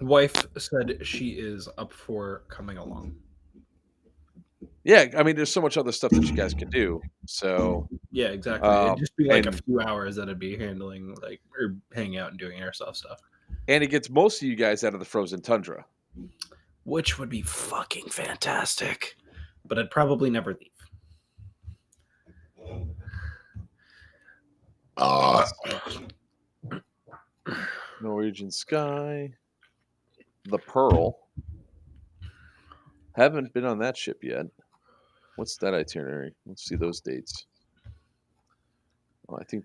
Wife said she is up for coming along. Yeah, I mean, there's so much other stuff that you guys can do. So yeah, exactly. It'd just be like a few hours that I'd be handling, like, or hanging out and doing airsoft stuff. And it gets most of you guys out of the frozen tundra, which would be fucking fantastic. But I'd probably never leave. Norwegian Sky, the Pearl. Haven't been on that ship yet. What's that itinerary? Let's see those dates. Oh, I think.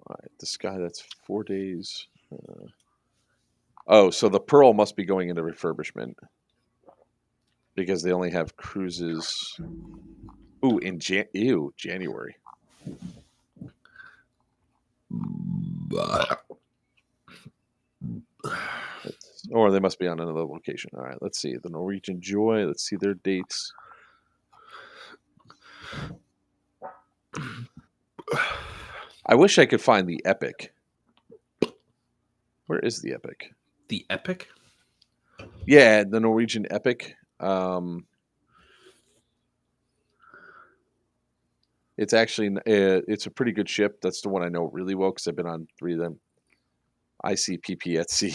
All right, the Sky, that's 4 days. So the Pearl must be going into refurbishment because they only have cruises. Ooh, in January. Or they must be on another location. All right, let's see. The Norwegian Joy. Let's see their dates. I wish I could find the Epic. Where is the Epic? The Epic? Yeah, the Norwegian Epic. It's actually it's a pretty good ship. That's the one I know really well because I've been on 3 of them. ICPP at sea.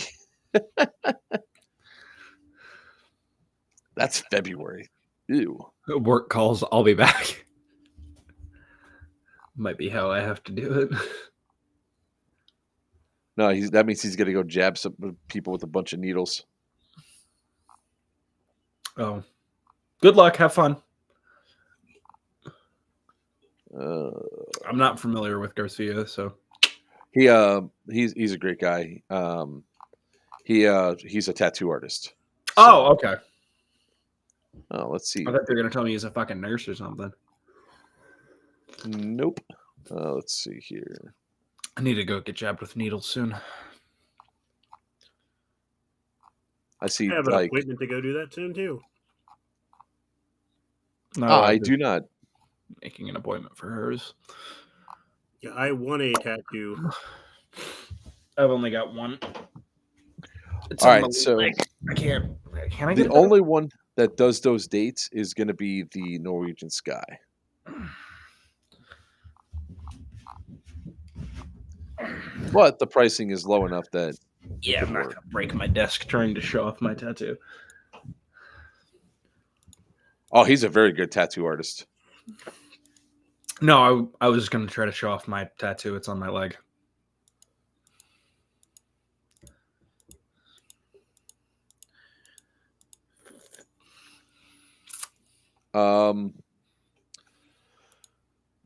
That's February. Ew. Work calls. I'll be back. Might be how I have to do it. No, that means he's going to go jab some people with a bunch of needles. Oh, good luck. Have fun. I'm not familiar with Garcia, so he's a great guy. He's a tattoo artist. So. Oh, okay. Oh, let's see. I thought they were gonna tell me he's a fucking nurse or something. Nope. Let's see here. I need to go get jabbed with needles soon. I see. I have an appointment to go do that soon too. No, I do not. Making an appointment for hers. Yeah, I want a tattoo. I've only got one. It's all right, so I can't. Can I the get only one that does those dates is going to be the Norwegian Sky. But the pricing is low enough that Yeah, I'm not gonna break my desk trying to show off my tattoo. Oh, he's a very good tattoo artist. No, I was gonna try to show off my tattoo. It's on my leg.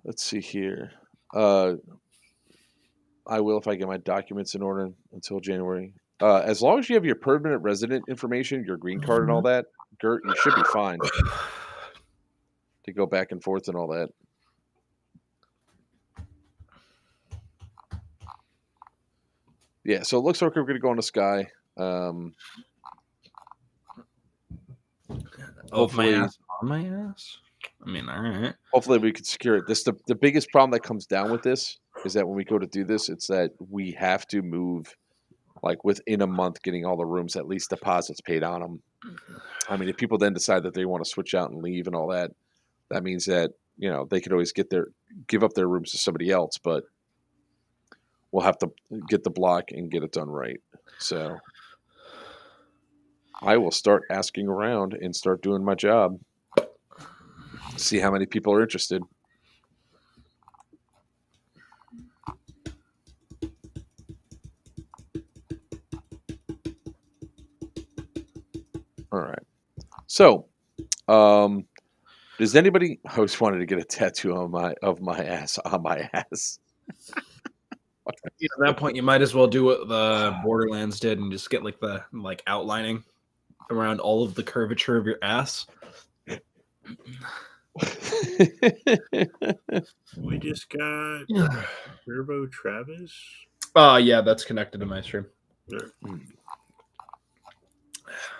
Let's see here. I will if I get my documents in order until January. As long as you have your permanent resident information, your green card and all that, Gert, you should be fine to go back and forth and all that. Yeah, so it looks like we're going to go on the sky. Hopefully, my ass on my ass. I mean, all right. Hopefully, we can secure it. The biggest problem that comes down with this is that when we go to do this, it's that we have to move like within a month, getting all the rooms, at least deposits paid on them. I mean, if people then decide that they want to switch out and leave and all that, that means that they could always give up their rooms to somebody else, but we'll have to get the block and get it done right. So I will start asking around and start doing my job. See how many people are interested. All right. So, does anybody? I always wanted to get a tattoo on my ass. On my ass. At that point, you might as well do what the Borderlands did and just get the outlining around all of the curvature of your ass. We just got Turbo Travis. Yeah, that's connected to my stream. Yeah.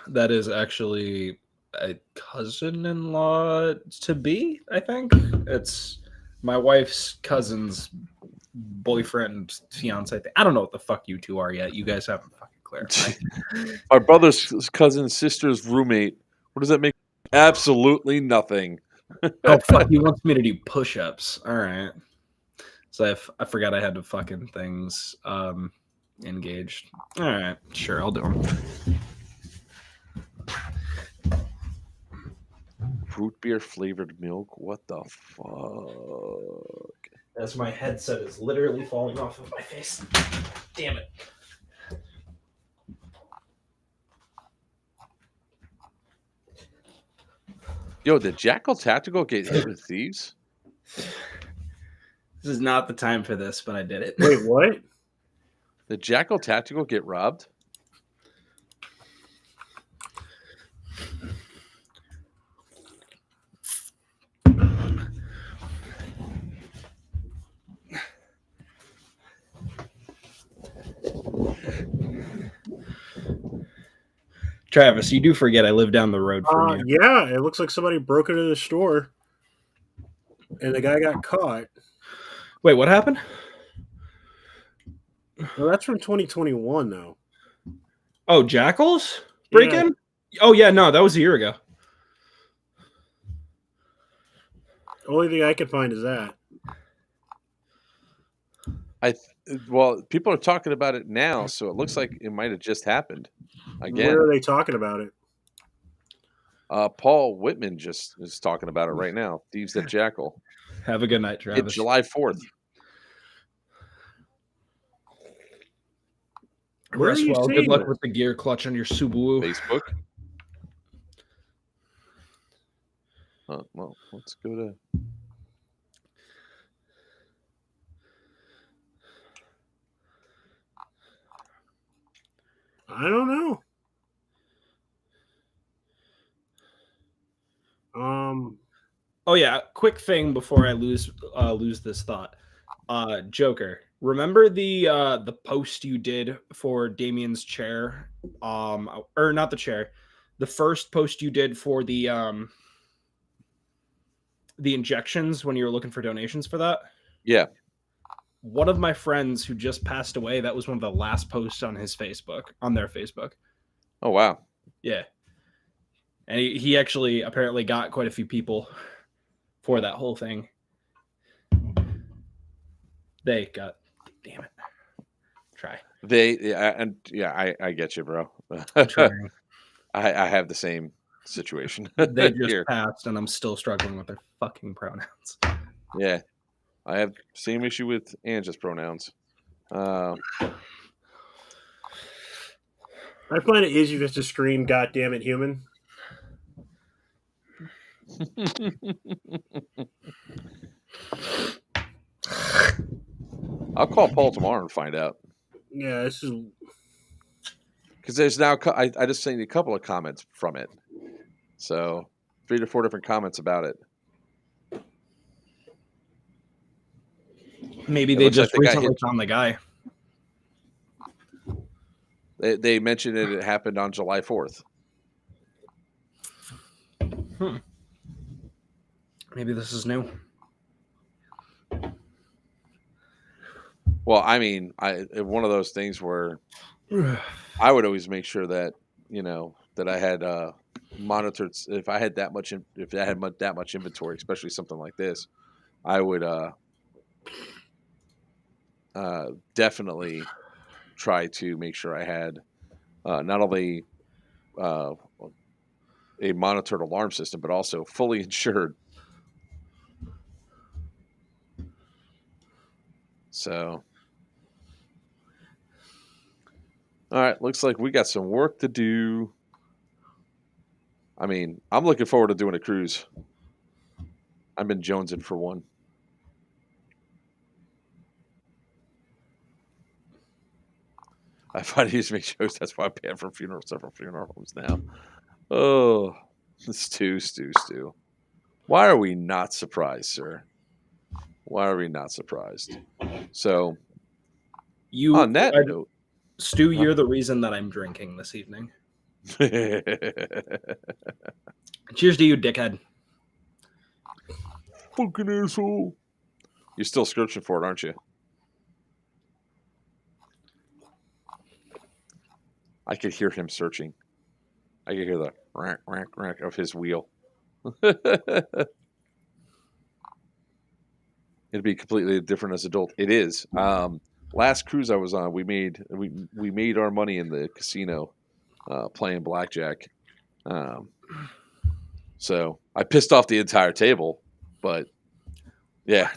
That is actually a cousin-in-law to be, I think. It's my wife's cousin's boyfriend, fiance thing. I don't know what the fuck you two are yet. You guys haven't fucking clarified. Our brother's cousin's sister's roommate. What does that make? Absolutely nothing. Oh fuck! He wants me to do push-ups. All right. So I forgot I had the fucking things engaged. All right, sure, I'll do them. Root beer flavored milk. What the fuck? As my headset is literally falling off of my face. Damn it. Yo, did Jackal Tactical get hit with thieves? This is not the time for this, but I did it. Wait, what? Did Jackal Tactical get robbed? Travis, you do forget I live down the road from you. Yeah, it looks like somebody broke into the store, and the guy got caught. Wait, what happened? Well, that's from 2021, though. Oh, Jackals break-in? Yeah. Oh yeah, no, that was a year ago. Only thing I can find is that. Well, people are talking about it now, so it looks like it might have just happened. Again, where are they talking about it? Paul Whitman just is talking about it right now. Thieves at Jackal. Have a good night, Travis. It's July 4th. Rest well. Good luck with the gear clutch on your Subaru. Facebook. Well, let's go to. I don't know. Oh yeah, quick thing before I lose this thought. Joker, remember the post you did for Damien's chair? Or not the chair. The first post you did for the injections when you were looking for donations for that? Yeah. One of my friends who just passed away, that was one of the last posts on his Facebook, on their Facebook. Oh, wow. Yeah. And he actually apparently got quite a few people for that whole thing. They got, damn it. Try. I get you, bro. I have the same situation. They just here. passed, and I'm still struggling with their fucking pronouns. Yeah, I have same issue with Angie's pronouns. I find it easier just to scream "God damn it, human." I'll call Paul tomorrow and find out. Yeah, this is because there's now I just seen a couple of comments from it, so 3 to 4 different comments about it. Maybe they just recently found the guy. They mentioned it happened on July 4th. Maybe this is new. Well, I mean, one of those things where I would always make sure that that I had monitored. If I had that much inventory, especially something like this, I would definitely try to make sure I had not only a monitored alarm system, but also fully insured. So, all right, looks like we got some work to do. I mean, I'm looking forward to doing a cruise. I've been jonesing for one. I find it easy to make shows. That's why I'm paying for several funeral homes now. Oh, Stu. Why are we not surprised, sir? Why are we not surprised? So, on that note, Stu, you're the reason that I'm drinking this evening. Cheers to you, dickhead. Fucking asshole. You're still searching for it, aren't you? I could hear him searching. I could hear the rack of his wheel. It'd be completely different as an adult. It is. Last cruise I was on, we made our money in the casino playing blackjack. So I pissed off the entire table, but yeah.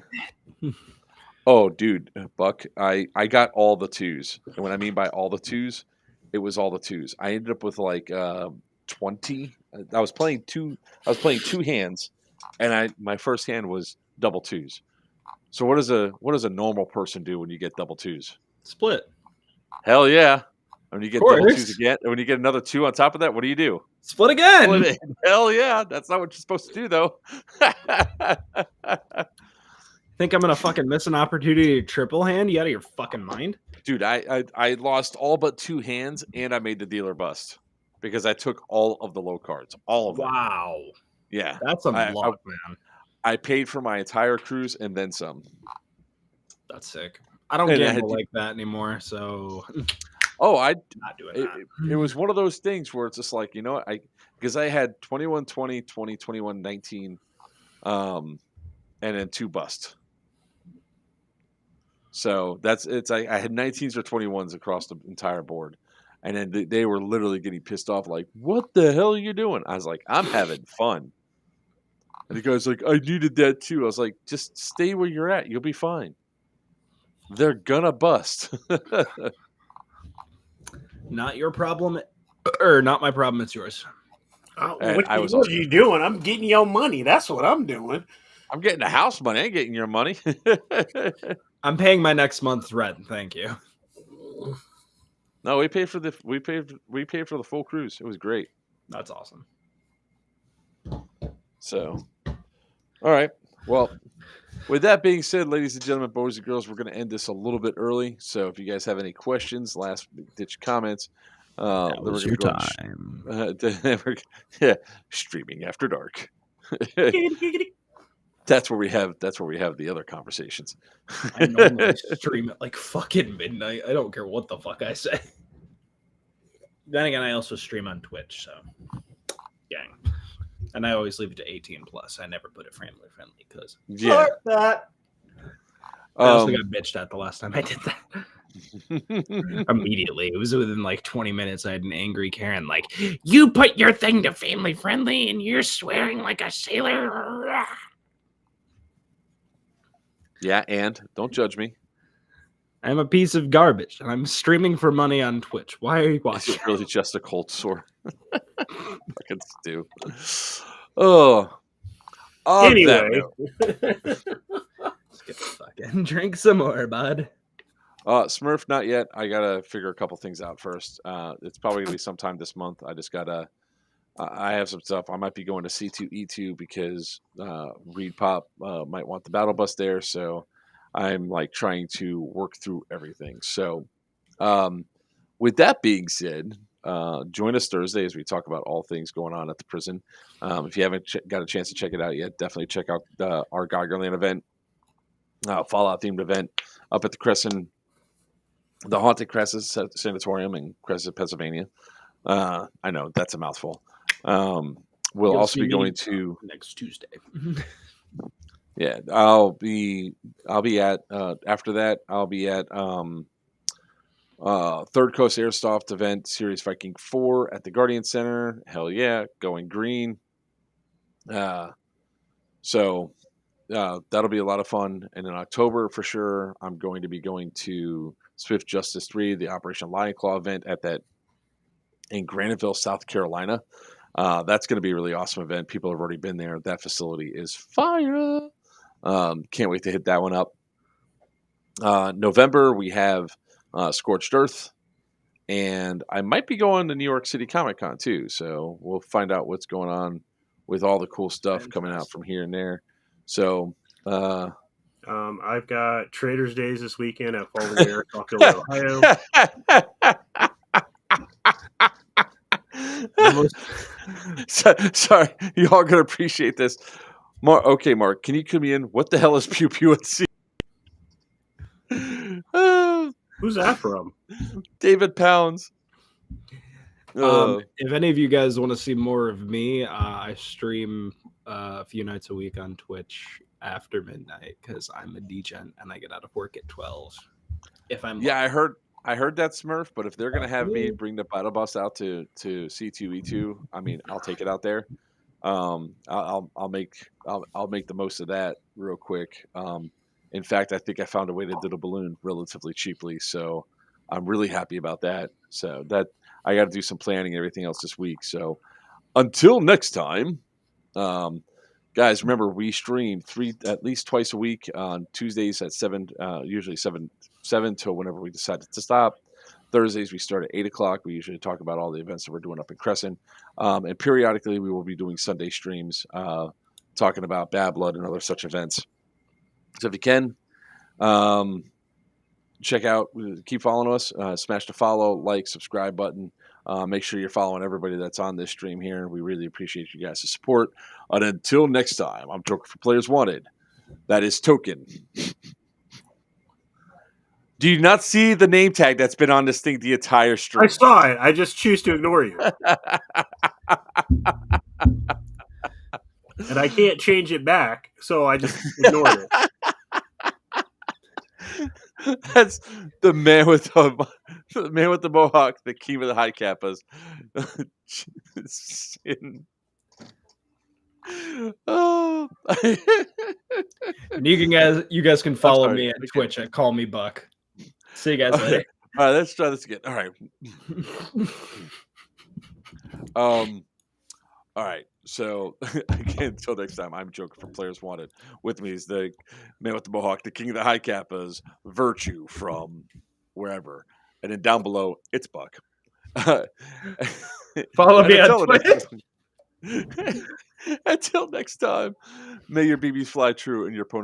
Oh, dude, Buck, I got all the twos. And what I mean by all the twos, it was all the twos. I ended up with like 20. I was playing two hands, and my first hand was double twos. So what does a normal person do when you get double twos? Split. Hell yeah. When you get double twos again, when you get another two on top of that, what do? Split again. Split. Hell yeah. That's not what you're supposed to do, though. Think I'm gonna fucking miss an opportunity to triple hand? You out of your fucking mind? Dude, I lost all but two hands, and I made the dealer bust because I took all of the low cards. All of them. Wow. Yeah. That's a lot, man. I paid for my entire cruise and then some. That's sick. I don't gamble like that anymore, so I'm not doing that. It was one of those things where it's just like, because I had 21 20, 20, 21 19, and then two bust. So I had 19s or 21s across the entire board. And then they were literally getting pissed off, like, what the hell are you doing? I was like, I'm having fun. And the guy's like, I needed that too. I was like, just stay where you're at. You'll be fine. They're gonna bust. Not your problem, or not my problem. It's yours. What are you doing? I'm getting your money. That's what I'm doing. I'm getting the house money. I ain't getting your money. I'm paying my next month's rent. Thank you. No, we paid for the full cruise. It was great. That's awesome. So, all right. Well, with that being said, ladies and gentlemen, boys and girls, we're going to end this a little bit early. So, if you guys have any questions, last ditch comments, that was your time. Streaming after dark. That's where we have the other conversations. I normally stream at like fucking midnight. I don't care what the fuck I say. Then again, I also stream on Twitch, so gang. And I always leave it to 18 plus. I never put it family friendly because that. I also got bitched at the last time I did that. Immediately. It was within like 20 minutes. I had an angry Karen like, "You put your thing to family friendly and you're swearing like a sailor." Yeah, and don't judge me. I'm a piece of garbage and I'm streaming for money on Twitch. Why are you Is watching? it really just a cold sore? Fucking Stu. Oh. On that Anyway. note. Fucking drink some more, bud. Smurf, not yet. I gotta figure a couple things out first. It's probably gonna be sometime this month. I just gotta. I have some stuff. I might be going to C2E2 because Reed Pop might want the battle bus there. So I'm like trying to work through everything. So with that being said, join us Thursday as we talk about all things going on at the prison. If you haven't got a chance to check it out yet, definitely check out our Geigerland event, Fallout themed event up at the Crescent, the Haunted Crescent Sanatorium in Crescent, Pennsylvania. I know that's a mouthful. We'll You'll also see be me going to next Tuesday. Yeah, I'll be at after that. I'll be at Third Coast Airsoft event, Series Viking 4 at the Guardian Center. Hell yeah, going green. So that'll be a lot of fun. And in October, for sure, I'm going to be going to Swift Justice 3, the Operation Lion Claw event in Graniteville, South Carolina. That's going to be a really awesome event. People have already been there. That facility is fire. Can't wait to hit that one up. November, we have Scorched Earth, and I might be going to New York City Comic Con too. So we'll find out what's going on with all the cool stuff coming out from here and there. So I've got Traders Days this weekend at Fall River Airsoft, Ohio. Sorry, you all gonna appreciate this. Mark, okay, Mark, can you come in? What the hell is Pew Pew at Sea? Who's that from? David Pounds. If any of you guys want to see more of me, I stream a few nights a week on Twitch after midnight because I'm a degen and I get out of work at 12. If I'm I heard that, Smurf, but if they're gonna have me bring the battle bus out to C2E2, I mean, I'll take it out there. I'll make the most of that real quick. In fact, I think I found a way to do the balloon relatively cheaply, so I'm really happy about that. So that I got to do some planning and everything else this week. So until next time, guys, remember we stream at least twice a week on Tuesdays at 7, usually 7 till whenever we decide to stop. Thursdays we start at 8 o'clock. We usually talk about all the events that we're doing up in Crescent, and periodically we will be doing Sunday streams, talking about Bad Blood and other such events. So if you can, check out, keep following us, smash the follow, like, subscribe button. Make sure you're following everybody that's on this stream here, and we really appreciate you guys' support. And until next time, I'm Joker for Players Wanted. That is Token. Do you not see the name tag that's been on this thing the entire stream? I saw it. I just choose to ignore you. And I can't change it back, so I just ignored it. That's the man with the mohawk, the king of the high kappas. Oh. And you guys can follow me at Twitch at Call Me Buck. See you guys later. All right, let's try this again. All right. All right. So again, until next time, I'm Joker from Players Wanted. With me is the man with the mohawk, the king of the high kappas, Virtue from wherever, and then down below it's Buck. Follow me on Twitch. Until next time, may your BBs fly true and your opponent.